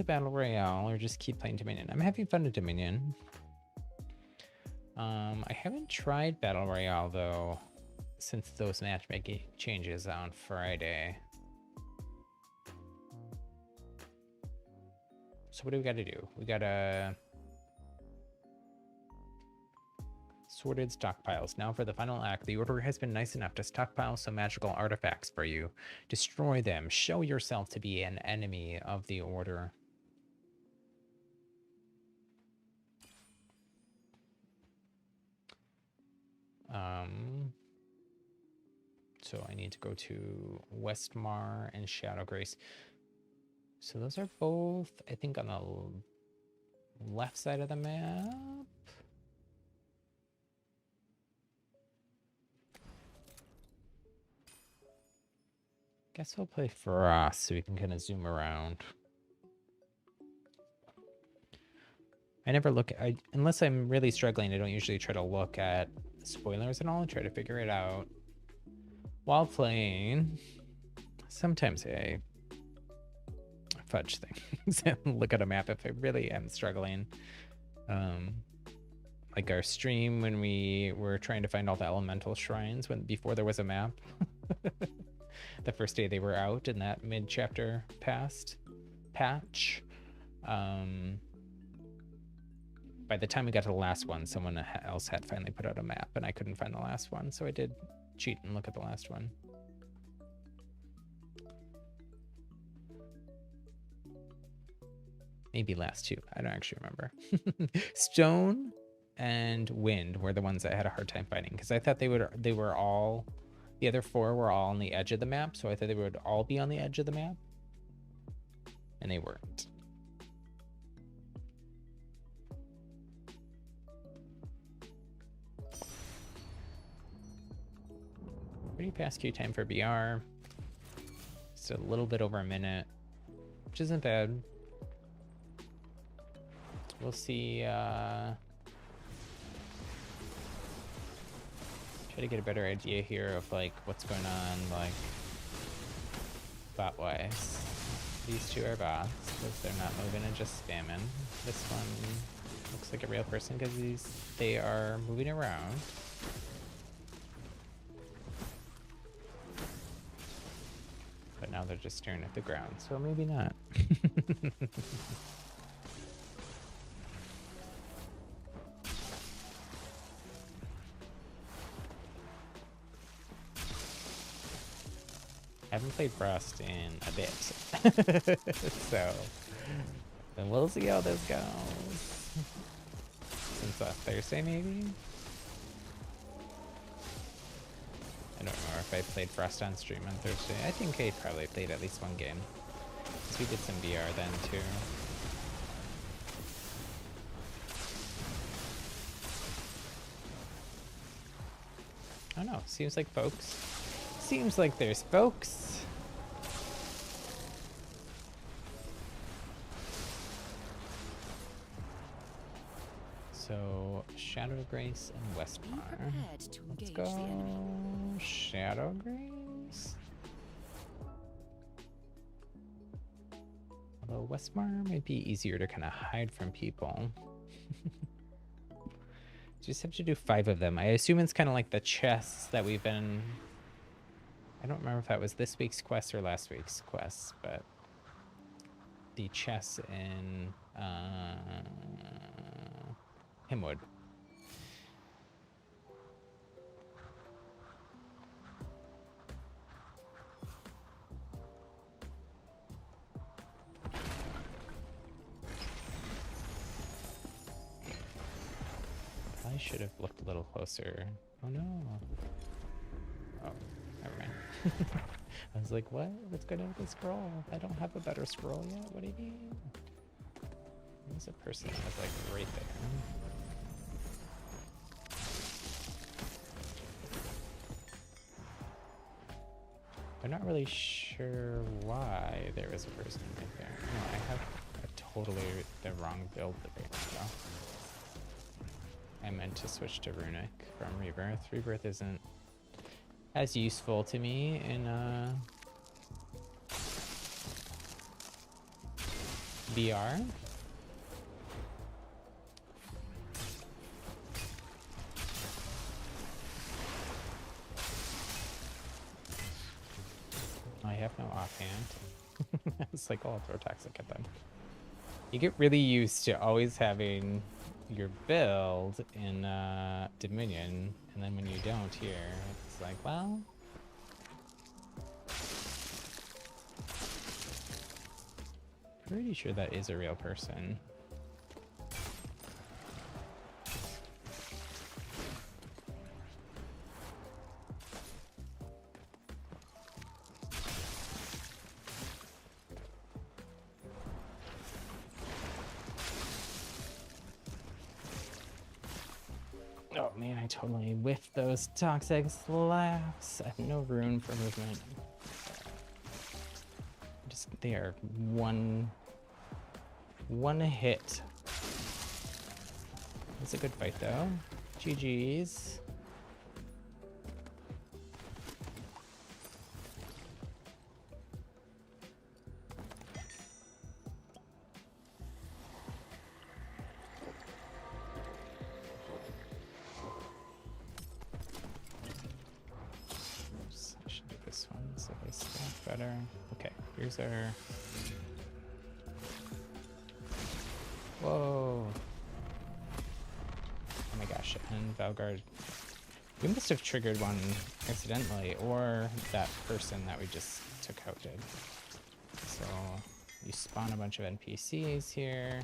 Battle Royale or just keep playing Dominion. I'm having fun at Dominion. I haven't tried Battle Royale though since those matchmaking changes on Friday. So what do we got to do? We got to sorted stockpiles. Now for the final act, the Order has been nice enough to stockpile some magical artifacts for you. Destroy them. Show yourself to be an enemy of the Order. So I need to go to Westmar and Shadow Grace. So those are both, I think, on the left side of the map. Guess we'll play Frost so we can kind of zoom around. I never look at, unless I'm really struggling, I don't usually try to look at spoilers and all. I try to figure it out while playing. Sometimes I fudge things and look at a map if I really am struggling. Like our stream when we were trying to find all the elemental shrines before there was a map. The first day they were out in that mid-chapter patch. By the time we got to the last one, someone else had finally put out a map, and I couldn't find the last one, so I did cheat and look at the last one. Maybe last two. I don't actually remember. Stone and Wind were the ones I had a hard time finding, because I thought the other four were all on the edge of the map, so I thought they would all be on the edge of the map, and they weren't. Pretty fast queue time for BR. Just a little bit over a minute, which isn't bad. We'll see. Try to get a better idea here of like what's going on, like bot wise. These two are bots because they're not moving and just spamming. This one looks like a real person because they are moving around. But now they're just staring at the ground, so maybe not. I haven't played Frost in a bit. So then we'll see how this goes. Since Thursday, maybe? I don't remember if I played Frost on stream on Thursday. I think I probably played at least one game. Because we did some VR then too. I don't know. Seems like there's folks. So Shadow Grace and Westmar. Let's go Shadow Grace. Although Westmar might be easier to kind of hide from people. Just have to do 5 of them. I assume it's kind of like the chests that we've been... I don't remember if that was this week's quest or last week's quest, but the chests in Himwood. I should have looked a little closer. Oh no. Oh, never mind. I was like, what? What's going on with the scroll? I don't have a better scroll yet? What do you mean? There's a person that was like right there. I'm not really sure why there was a person right there. No, I have totally the wrong build right now. I meant to switch to Runic from Rebirth. Rebirth isn't as useful to me in VR. I have no offhand. It's like, oh, I'll throw Toxic at them. You get really used to always having your build in Dominion, and then when you don't here, it's like, well... Pretty sure that is a real person. Oh man, I totally whiffed those toxic slaps. I have no rune for movement. they are one hit. It's a good fight though. GG's. Oops, I should do this one so they stack better. Okay, here's our... Whoa! Oh my gosh, and Valgard. We must have triggered one accidentally, or that person that we just took out did. So you spawn a bunch of NPCs here.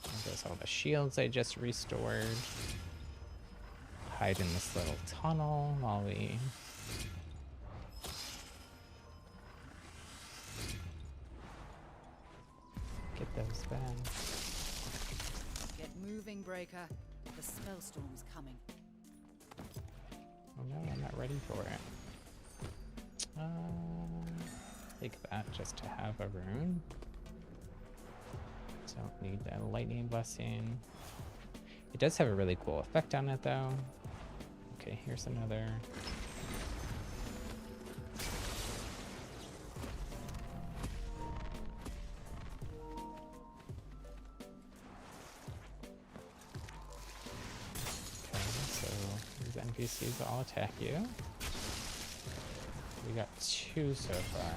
There goes all the shields I just restored. Hide in this little tunnel while we... get those back. Get moving, Breaker. The spellstorm's coming. Oh no, I'm not ready for it. Take that just to have a rune. Don't need that lightning blessing. It does have a really cool effect on it though. Okay, here's another. NPCs all attack you. We got 2 so far.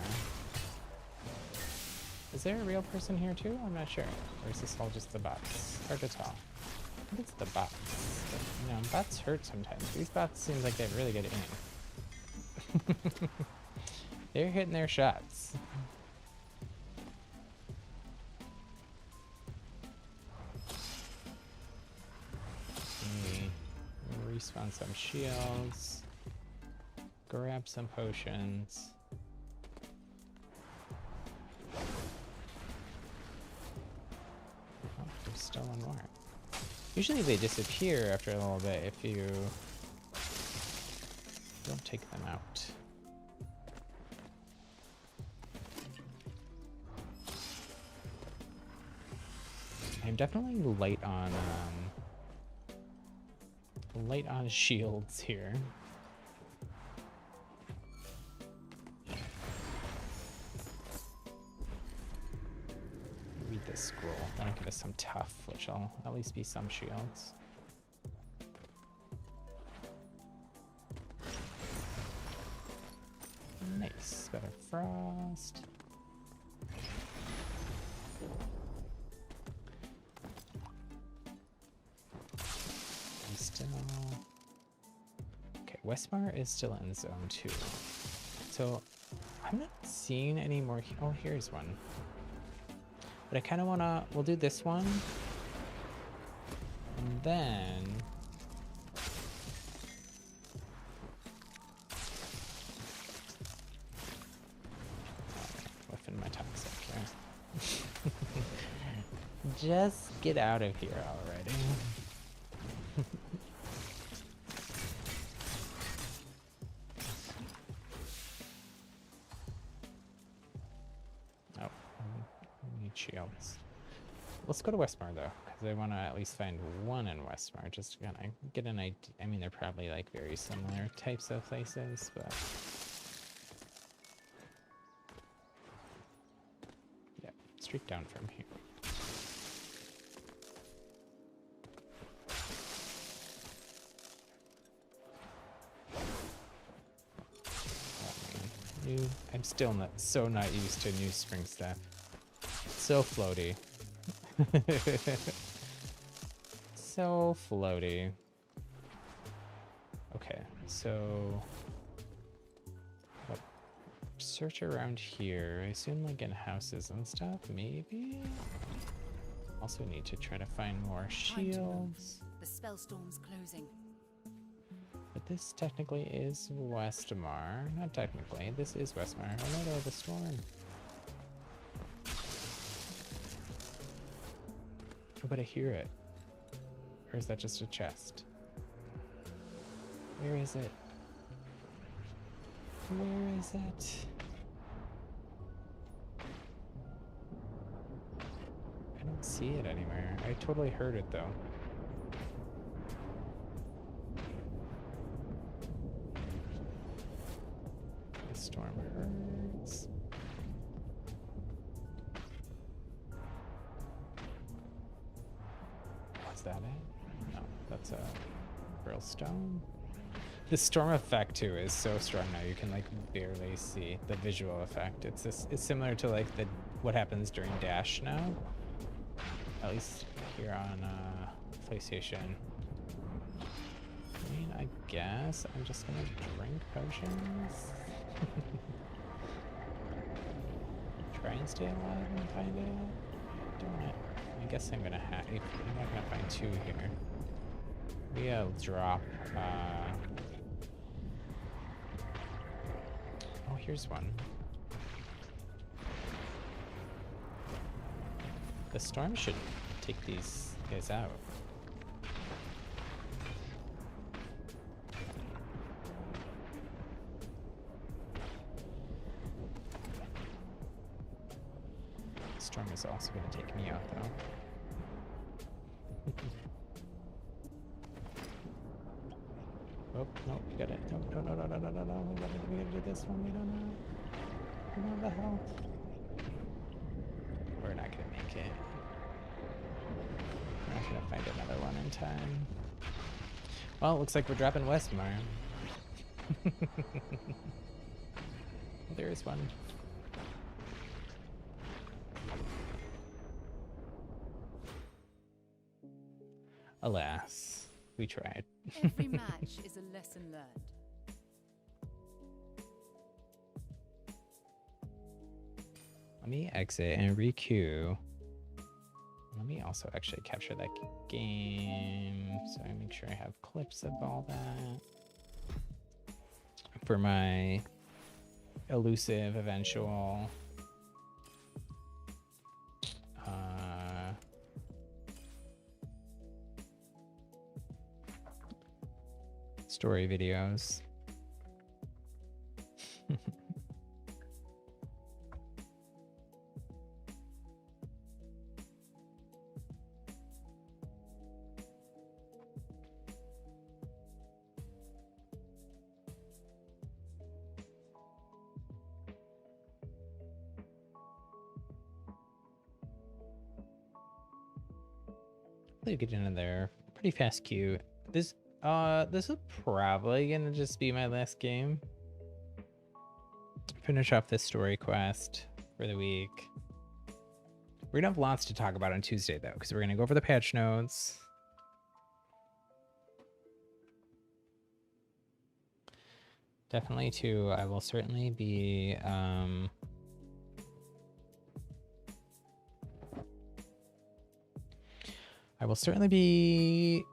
Is there a real person here too? I'm not sure. Or is this all just the bots? Hard to tell. I think it's the bots. But, you know, bots hurt sometimes. These bots seem like they have really good aim. They're hitting their shots. Respawn some shields, grab some potions. Oh, there's still one more. Usually they disappear after a little bit if you don't take them out. I'm definitely light on shields here. Read this scroll. That'll give us some tough, which will at least be some shields. Nice. Better frost. Okay, Westmar is still in zone 2. So I'm not seeing any more. Oh, here's one. But I kind of want to, we'll do this one. And then whiffing my toxic here. Just get out of here already. Shields. Let's go to Westmar though, because I want to at least find one in Westmar. Just to kind of get an idea. I mean, they're probably like very similar types of places, but yeah, straight down from here. Oh, man. I'm still not used to new spring stuff. So floaty. So floaty. Okay, so search around here. I assume like in houses and stuff, maybe? Also need to try to find more shields. The spellstorm's closing. But this technically is Westmar. Not technically, this is Westmar. Oh no, the storm. But I hear it. Or is that just a chest? Where is it? Where is it? see it anywhere. I totally heard it though. The storm hurts. Is that it? No, that's a Brainstorm. The storm effect too is so strong now. You can like barely see the visual effect. It's similar to like what happens during Dash now. At least here on PlayStation. I mean, I guess I'm just gonna drink potions. Try and stay alive and find it. Don't it? I guess I'm gonna have. I'm not gonna find two here. Maybe I'll drop. Oh, here's one. The storm should take these guys out. The storm is also going to take me out, though. Oh, no, we got it. No. We gotta do this one. We don't know the health. We're not gonna make it. We're not gonna find another one in time. Well, it looks like we're dropping Westmar. There is one. Alas, we tried. Every match is a lesson learned. Let me exit and requeue. Let me also actually capture that game so I make sure I have clips of all that for my elusive eventual story videos. Hopefully get into there pretty fast queue. This is probably gonna just be my last game. Finish off this story quest for the week. We're gonna have lots to talk about on Tuesday though, because we're gonna go over the patch notes. Definitely too, I will certainly be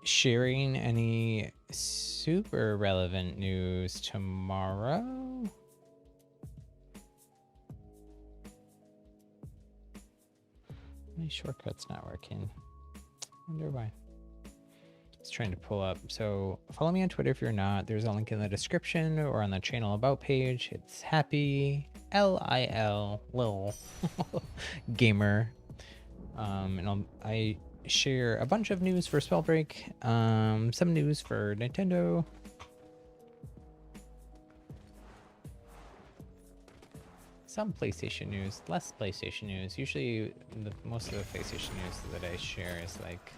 sharing any super relevant news tomorrow. My shortcut's not working. Wonder why. Just trying to pull up. So follow me on Twitter if you're not. There's a link in the description or on the channel about page. It's happy Lil gamer. And I share a bunch of news for Spellbreak, some news for Nintendo, some PlayStation news, less PlayStation news. Usually most of the PlayStation news that I share is like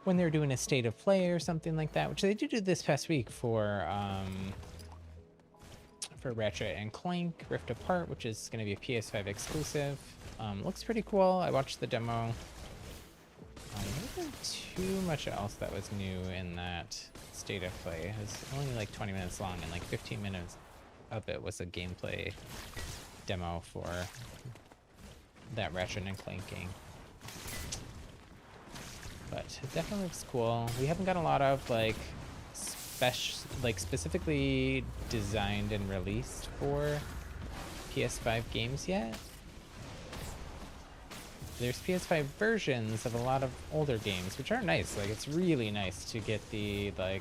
when they're doing a state of play or something like that, which they did do this past week for Ratchet and Clank Rift Apart, which is going to be a PS5 exclusive. Looks pretty cool. I watched the demo. There wasn't too much else that was new in that state of play. It was only like 20 minutes long, and like 15 minutes of it was a gameplay demo for that Ratchet and Clank game. But it definitely looks cool. We haven't got a lot of like specifically designed and released for PS5 games yet. There's PS5 versions of a lot of older games, which are nice. Like, it's really nice to get the, like,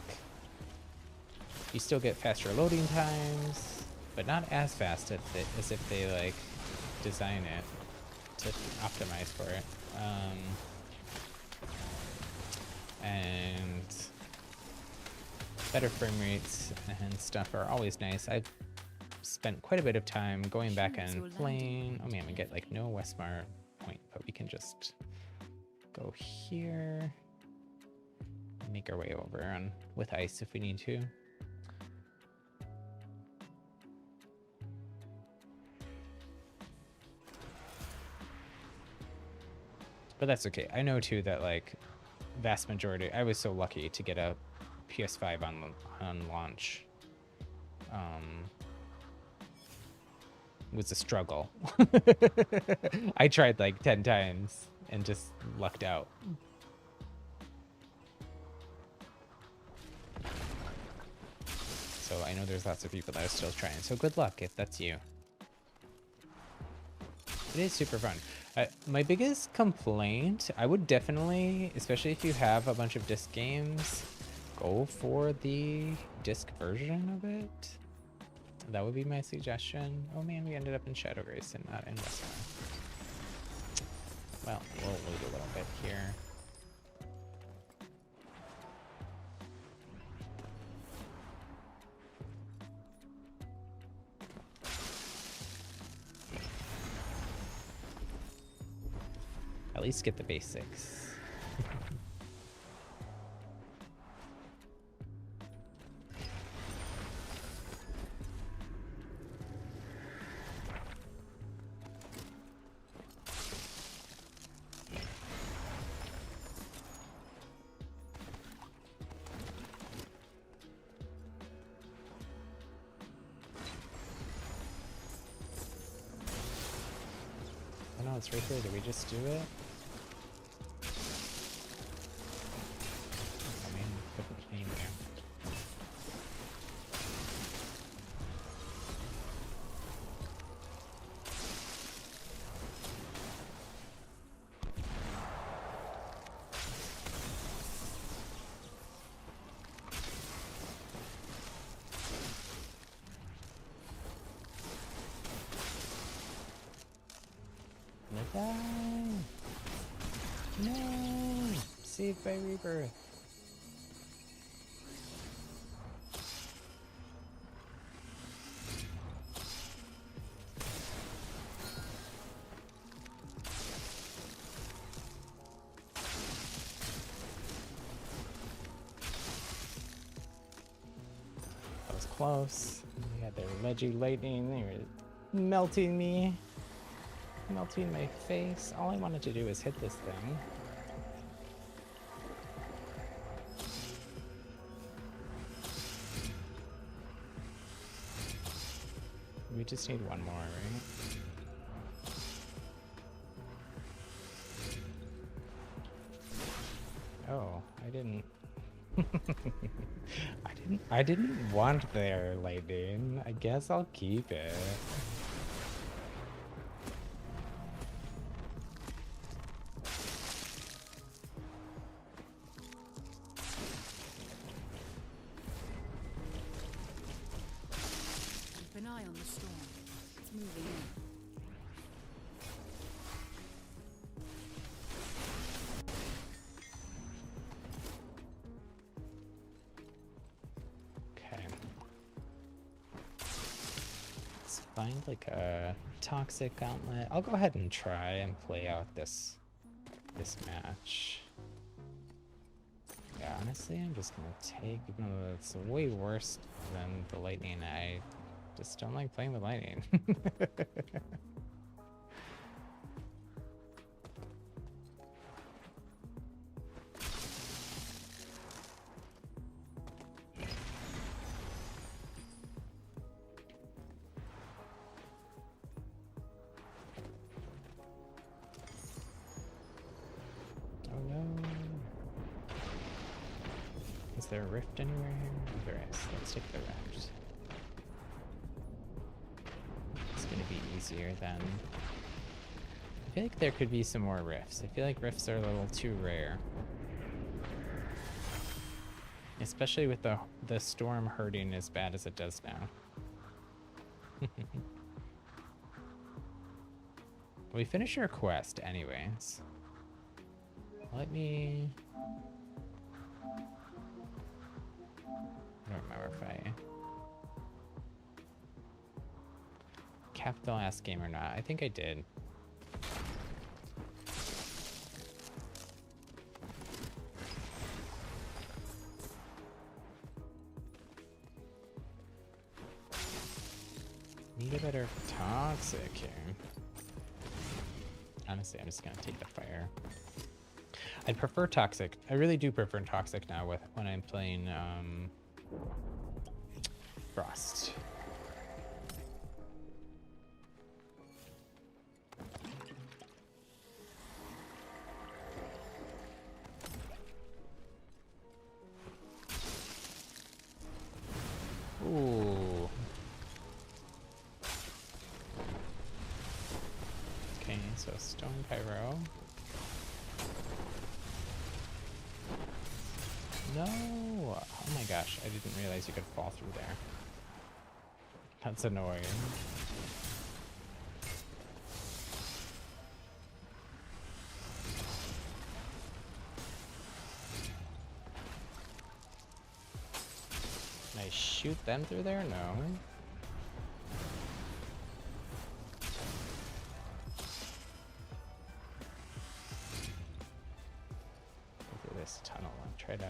you still get faster loading times, but not as fast as if they, like, design it. to optimize for it. And better frame rates and stuff are always nice. I've spent quite a bit of time going back and playing. Oh man, we get like no Westmar point, but we can just go here, make our way over on with ice if we need to. But that's okay. I know too that like vast majority, I was so lucky to get a PS5 on launch. Was a struggle. I tried like 10 times and just lucked out. So I know there's lots of people that are still trying. So good luck if that's you. It is super fun. My biggest complaint, I would definitely, especially if you have a bunch of disc games, go for the disc version of it. That would be my suggestion. Oh man, we ended up in Shadow Grace and not in Westmar. Well, we'll wait a little bit here. At least get the basics. Oh no, it's right there. Did we just do it? I mean, put the name there. No! Saved by rebirth. That was close. We had their Leggy Lightning. They were melting me. Melting my face. All I wanted to do was hit this thing. We just need one more, right? Oh, I didn't. I didn't want their lightning. I guess I'll keep it. Keep an eye on the storm. It's moving in. Okay. Let's find like a toxic gauntlet. I'll go ahead and try and play out this match. Yeah, honestly, I'm just gonna take, even though it's way worse than the lightning. I just don't like playing with lightning. Oh no. Is there a rift anywhere here? Oh, there is. Let's take the rift. It's gonna be easier then. I feel like there could be some more rifts. I feel like rifts are a little too rare. Especially with the storm hurting as bad as it does now. We finish our quest anyways. Let me... I don't remember if I capped the last game or not. I think I did. Need a better toxic here. Honestly, I'm just gonna take the fire. I'd prefer toxic. I really do prefer toxic now with when I'm playing frost. Ooh. Okay, so stone pyro. No! Oh my gosh, I didn't realize you could fall through there. That's annoying. Can I shoot them through there? No. Go through this tunnel and try to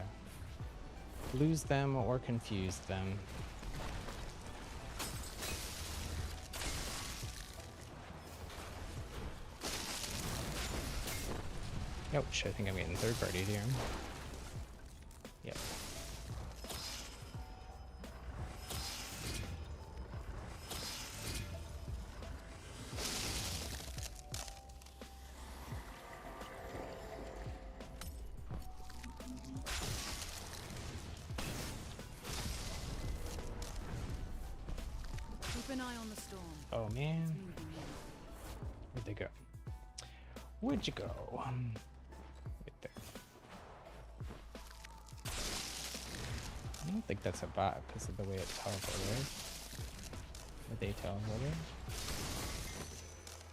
lose them or confuse them. Ouch, I think I'm getting third party here. Yep. Keep an eye on the storm. Oh man, It's moving in. where'd they go? Where'd you go? Right there. I don't think that's a bot because of the way it teleported. Or they teleported.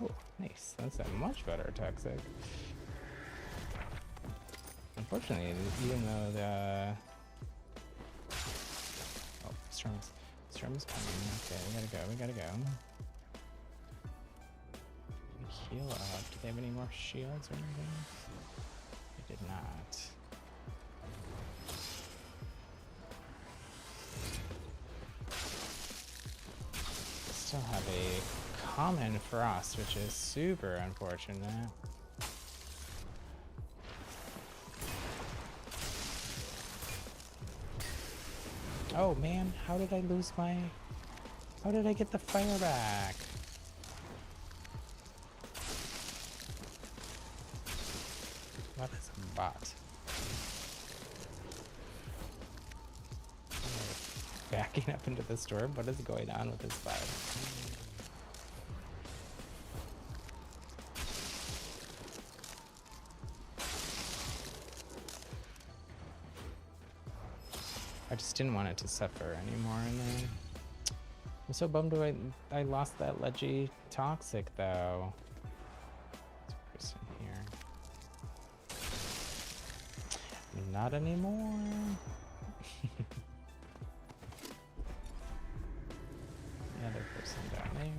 Oh, nice. That's a much better toxic. Unfortunately, even though the... Oh, Storm's coming. Okay, we gotta go. Heal up. Do they have any more shields or anything? They did not. Still have a common frost, which is super unfortunate. Oh man, how did I lose my... How did I get the fire back? What is a bot? Backing up into the storm? What is going on with this bot? I just didn't want it to suffer anymore, and then I'm so bummed I lost that ledgy toxic though. There's a person here. Not anymore. The other person down there.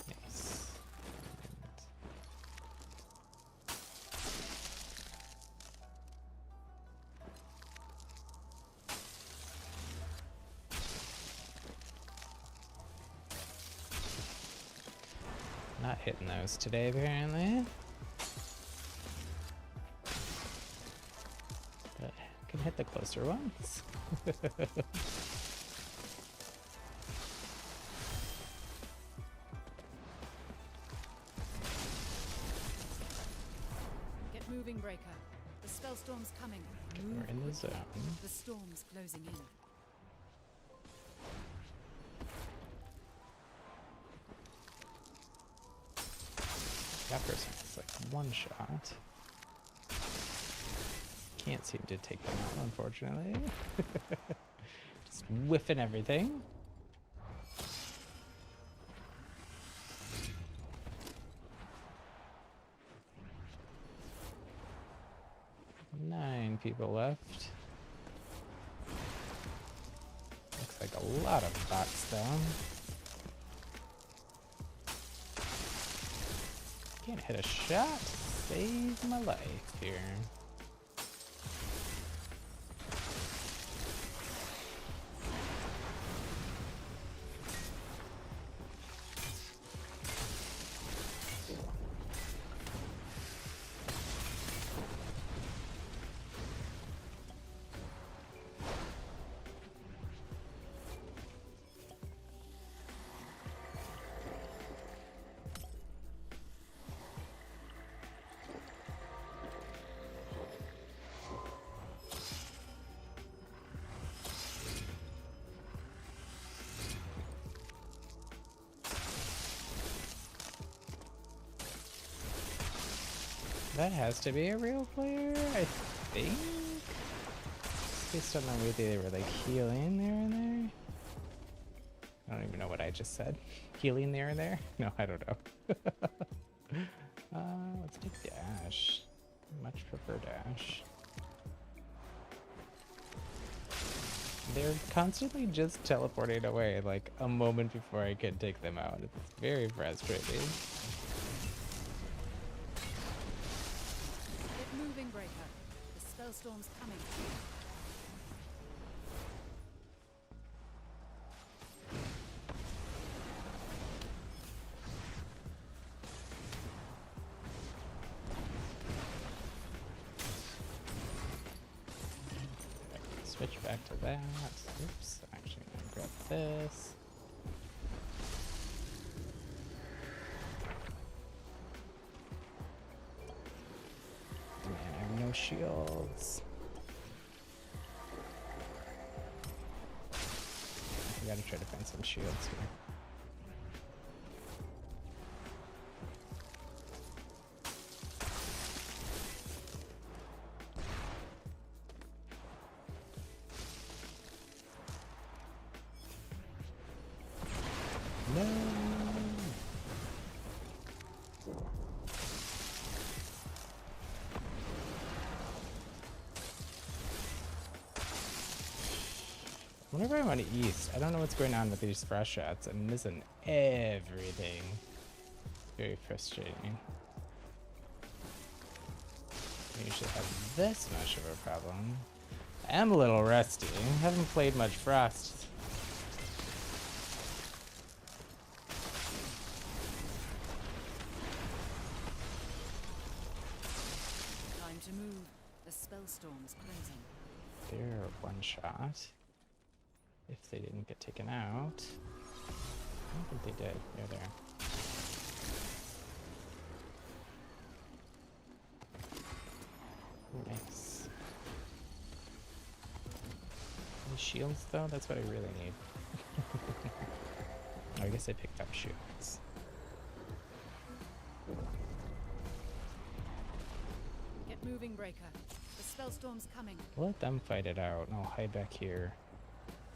Nice. Not hitting those today, apparently. But I can hit the closer ones. Get moving, Breaker. The spellstorm's coming. We're in the zone. The storm's closing in. That person is like one shot. Can't seem to take them out, unfortunately. Just whiffing everything. Nine people left. Looks like a lot of bots though. Can't hit a shot. Save my life here. That has to be a real player, I think. Based on the way they were like healing there and there. I don't even know what I just said. Healing there and there? No, I don't know. Let's take dash. Much prefer dash. They're constantly just teleporting away like a moment before I can take them out. It's very frustrating. Moving breaker. The spellstorm's coming. Switch back to that. Oops, actually I'm gonna grab this. Man, I have no shields. I gotta try to find some shields here. No. Whenever I'm on east, I don't know what's going on with these fresh shots. I'm missing everything. Very frustrating. I usually have this much of a problem. I am a little rusty. I haven't played much Frost. Time to move. The spellstorm's closing. They're one shot. If they didn't get taken out. I don't think they did. They're there. Nice. Any shields though? That's what I really need. Oh, I guess I picked up shields. Get moving, breaker. The spellstorm's coming. Let them fight it out. I'll hide back here.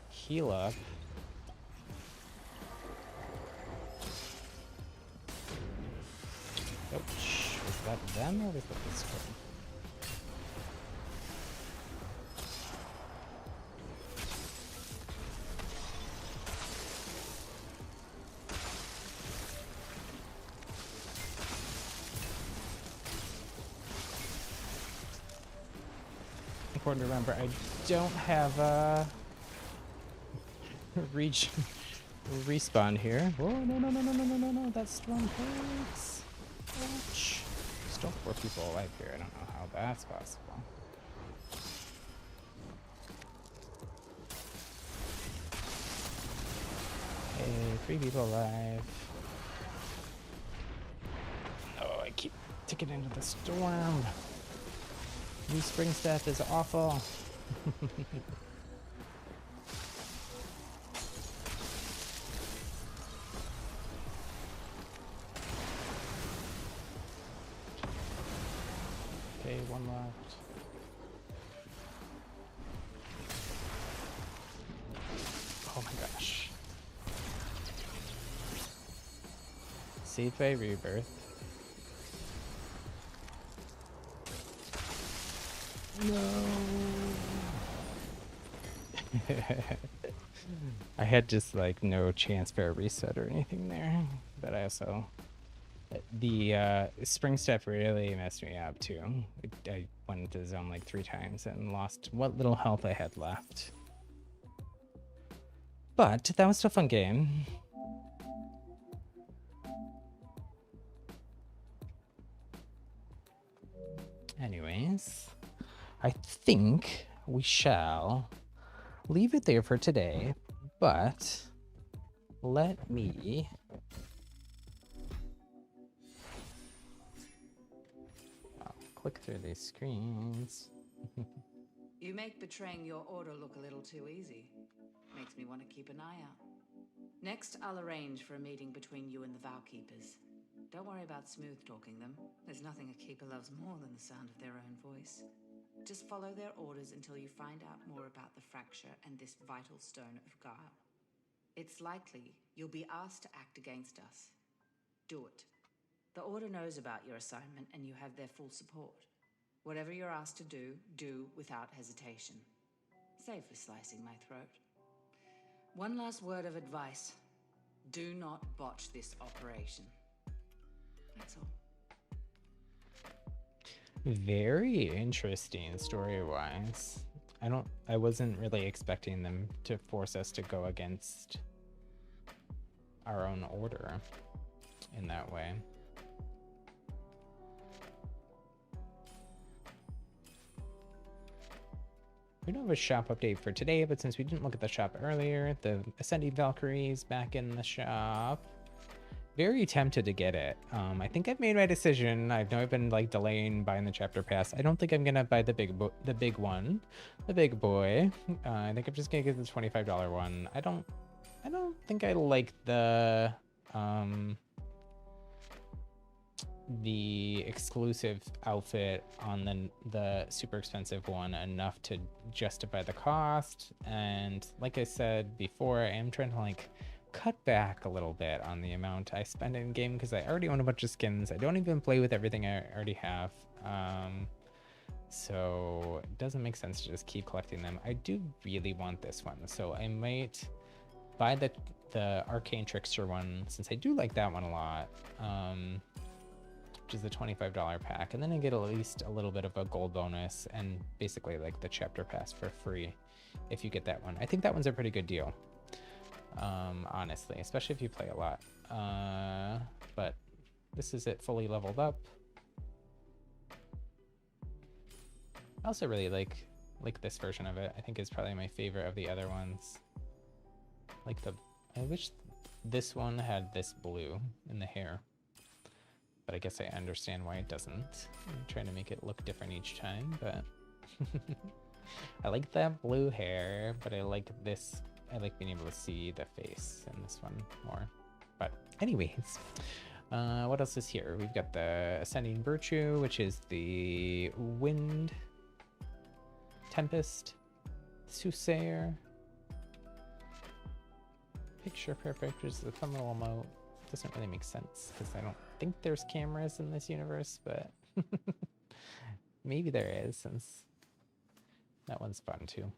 Heal up. Ouch. Was that them or was that this one? Important to remember, I don't have respawn here. Oh no, that storm hurts. Ouch. Still 4 people alive here. I don't know how that's possible. Hey, 3 people alive. Oh, I keep ticking into the storm. New spring staff is awful. Okay, 1 left. Oh my gosh. Saved by Rebirth. No. I had just like no chance for a reset or anything there, but I also the spring step really messed me up too. I went into the zone like 3 times and lost what little health I had left. But that was still a fun game. Anyways, I think we shall leave it there for today, but let me click through these screens. You make betraying your order look a little too easy. Makes me want to keep an eye out. Next, I'll arrange for a meeting between you and the Vow Keepers. Don't worry about smooth talking them. There's nothing a keeper loves more than the sound of their own voice. Just follow their orders until you find out more about the fracture and this vital stone of guile. It's likely you'll be asked to act against us. Do it. The Order knows about your assignment and you have their full support. Whatever you're asked to do, do without hesitation. Save for slicing my throat. One last word of advice. Do not botch this operation. That's all. Very interesting story-wise. I wasn't really expecting them to force us to go against our own order in that way. We don't have a shop update for today, but since we didn't look at the shop earlier, the Ascending Valkyrie is back in the shop. Very tempted to get it. I think I've made my decision. I know I've been like delaying buying the chapter pass. I don't think I'm gonna buy the big one, the big boy. I think I'm just gonna get the $25 one. I don't think I like the exclusive outfit on the super expensive one enough to justify the cost. And like I said before, I am trying to like cut back a little bit on the amount I spend in game because I already own a bunch of skins. I don't even play with everything I already have, so it doesn't make sense to just keep collecting them. I do really want this one, so I might buy the Arcane Trickster one since I do like that one a lot, which is the $25 pack, and then I get at least a little bit of a gold bonus and basically like the chapter pass for free if you get that one. I think that one's a pretty good deal. Honestly, especially if you play a lot. But this is it fully leveled up. I also really like this version of it. I think it's probably my favorite of the other ones. I wish this one had this blue in the hair, but I guess I understand why it doesn't. I'm trying to make it look different each time, but I like that blue hair, but I like this. I like being able to see the face in this one more. But anyways, what else is here? We've got the Ascending Virtue, which is the Wind, Tempest, Soothsayer, Picture Perfect, which is the fun little emote. Doesn't really make sense because I don't think there's cameras in this universe, but maybe there is, since that one's fun too.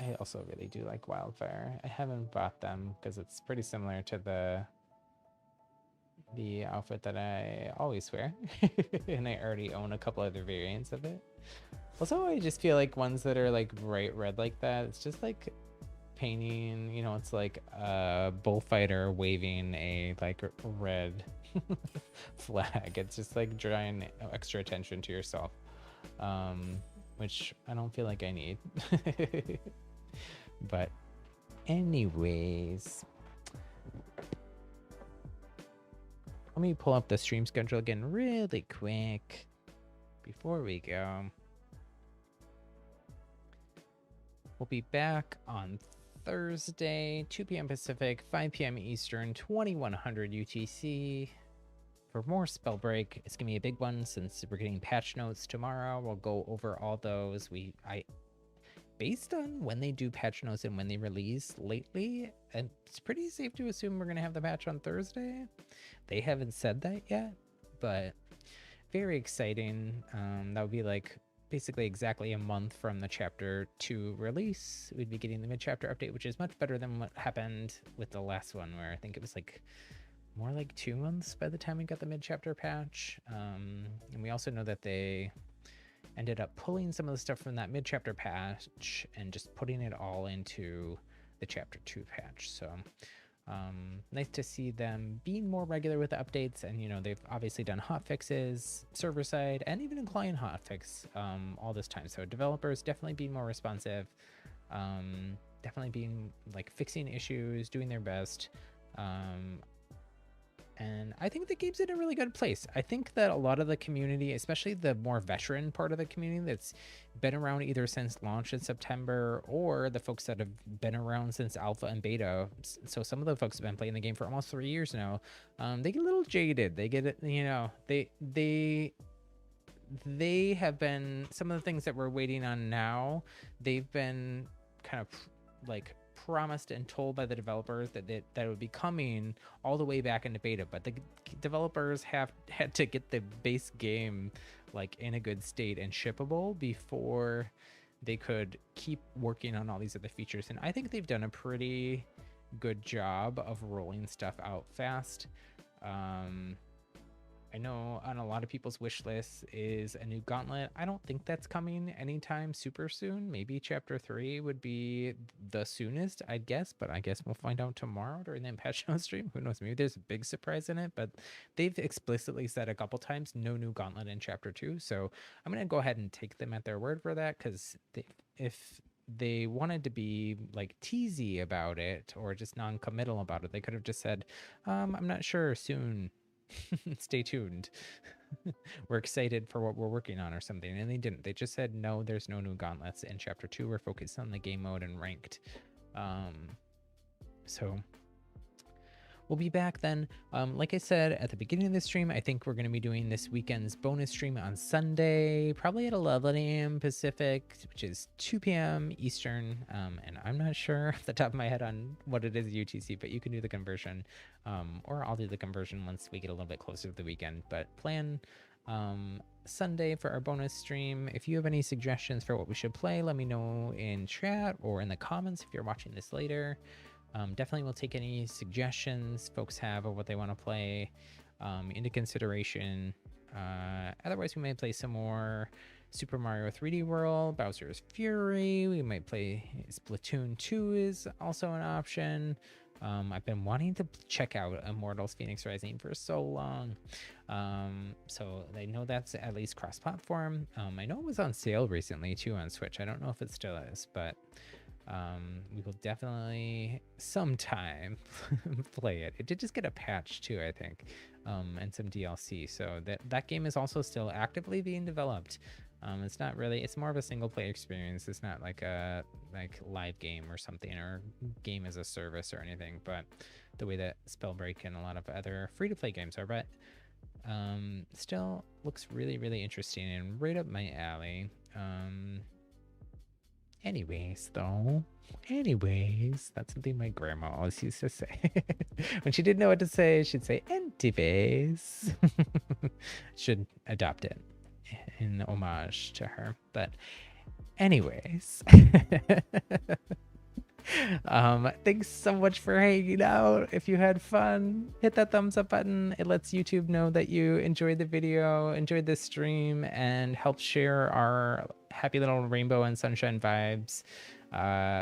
I also really do like Wildfire. I haven't bought them because it's pretty similar to the outfit that I always wear. And I already own a couple other variants of it. Also, I just feel like ones that are like bright red like that, it's just like painting, you know, it's like a bullfighter waving a like red flag. It's just like drawing extra attention to yourself, which I don't feel like I need. But anyways, let me pull up the stream schedule again really quick before we go. We'll be back on Thursday, 2 p.m. Pacific, 5 p.m. Eastern, 2100 UTC for more Spellbreak. It's gonna be a big one since we're getting patch notes tomorrow. We'll go over all those. based on when they do patch notes and when they release lately, and it's pretty safe to assume we're gonna have the patch on Thursday. They haven't said that yet, but very exciting. That would be like basically exactly a month from the chapter 2 release. We'd be getting the mid-chapter update, which is much better than what happened with the last one, where I think it was like more like 2 months by the time we got the mid-chapter patch. And we also know that they ended up pulling some of the stuff from that mid-chapter patch and just putting it all into the chapter 2 patch. So nice to see them being more regular with the updates. And, you know, they've obviously done hot fixes server side and even a client hot fix all this time. So developers definitely being more responsive, definitely being like fixing issues, doing their best. And I think the game's in a really good place. I think that a lot of the community, especially the more veteran part of the community that's been around either since launch in September or the folks that have been around since alpha and beta. So some of the folks have been playing the game for almost 3 years now. They get a little jaded. They get it, you know, they have been, some of the things that we're waiting on now, they've been kind of like promised and told by the developers that it would be coming all the way back into beta, but the developers have had to get the base game like in a good state and shippable before they could keep working on all these other features. And I think they've done a pretty good job of rolling stuff out fast. I know on a lot of people's wish list is a new Gauntlet. I don't think that's coming anytime super soon. Maybe chapter 3 would be the soonest, I'd guess, but I guess we'll find out tomorrow during the patch notes stream. Who knows? Maybe there's a big surprise in it, but they've explicitly said a couple times no new Gauntlet in chapter 2. So I'm going to go ahead and take them at their word for that, because if they wanted to be like teasy about it or just non-committal about it, they could have just said, I'm not sure, soon. Stay tuned. We're excited for what we're working on or something. And they didn't. They just said, no, there's no new gauntlets in chapter 2. We're focused on the game mode and ranked. So we'll be back then. Like I said at the beginning of the stream, I think we're going to be doing this weekend's bonus stream on Sunday, probably at 11 a.m. Pacific, which is 2 p.m. Eastern. And I'm not sure off the top of my head on what it is UTC, but you can do the conversion, or I'll do the conversion once we get a little bit closer to the weekend. But plan Sunday for our bonus stream. If you have any suggestions for what we should play, let me know in chat or in the comments if you're watching this later. Definitely will take any suggestions folks have of what they want to play into consideration. Otherwise, we might play some more Super Mario 3D World, Bowser's Fury. We might play Splatoon 2 is also an option. I've been wanting to check out Immortals Phoenix Rising for so long. So I know that's at least cross-platform. I know it was on sale recently too on Switch. I don't know if it still is, but we will definitely sometime play it. It did just get a patch too, I think, and some DLC. So that game is also still actively being developed. It's not really, it's more of a single player experience. It's not like a live game or something, or game as a service or anything, but the way that Spellbreak and a lot of other free-to-play games are. But still looks really, really interesting and right up my alley. Anyways, that's something my grandma always used to say. When she didn't know what to say, she'd say, anyways. Should adopt it in homage to her. But anyways. Thanks so much for hanging out. If you had fun, hit that thumbs up button. It lets YouTube know that you enjoyed the video, enjoyed this stream, and helped share our happy little rainbow and sunshine vibes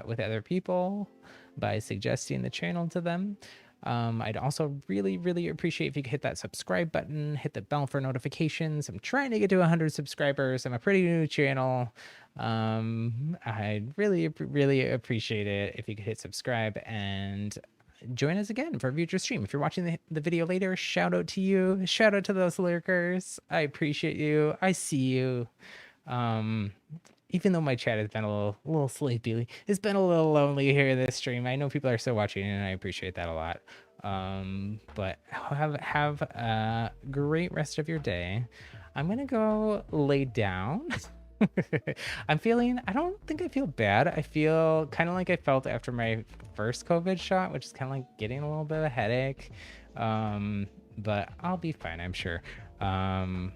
with other people by suggesting the channel to them. I'd also really, really appreciate if you could hit that subscribe button, hit the bell for notifications. I'm trying to get to 100 subscribers. I'm a pretty new channel. I'd really, really appreciate it if you could hit subscribe and join us again for a future stream. If you're watching the video later, shout out to you. Shout out to those lurkers. I appreciate you. I see you. Even though my chat has been a little sleepy, it's been a little lonely here in this stream. I know people are still watching, and I appreciate that a lot. But have a great rest of your day. I'm gonna go lay down I don't think I feel bad. I feel kind of like I felt after my first COVID shot, which is kind of like getting a little bit of a headache. But I'll be fine, I'm sure. And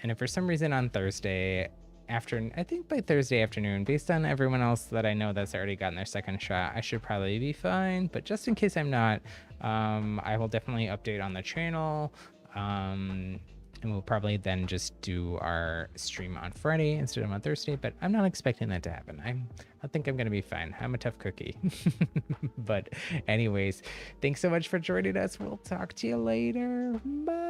if for some reason on Thursday after, I think by Thursday afternoon, based on everyone else that I know that's already gotten their second shot, I should probably be fine. But just in case I'm not, I will definitely update on the channel. And we'll probably then just do our stream on Friday instead of on Thursday, but I'm not expecting that to happen. I think I'm gonna be fine. I'm a tough cookie. But anyways, thanks so much for joining us. We'll talk to you later. Bye.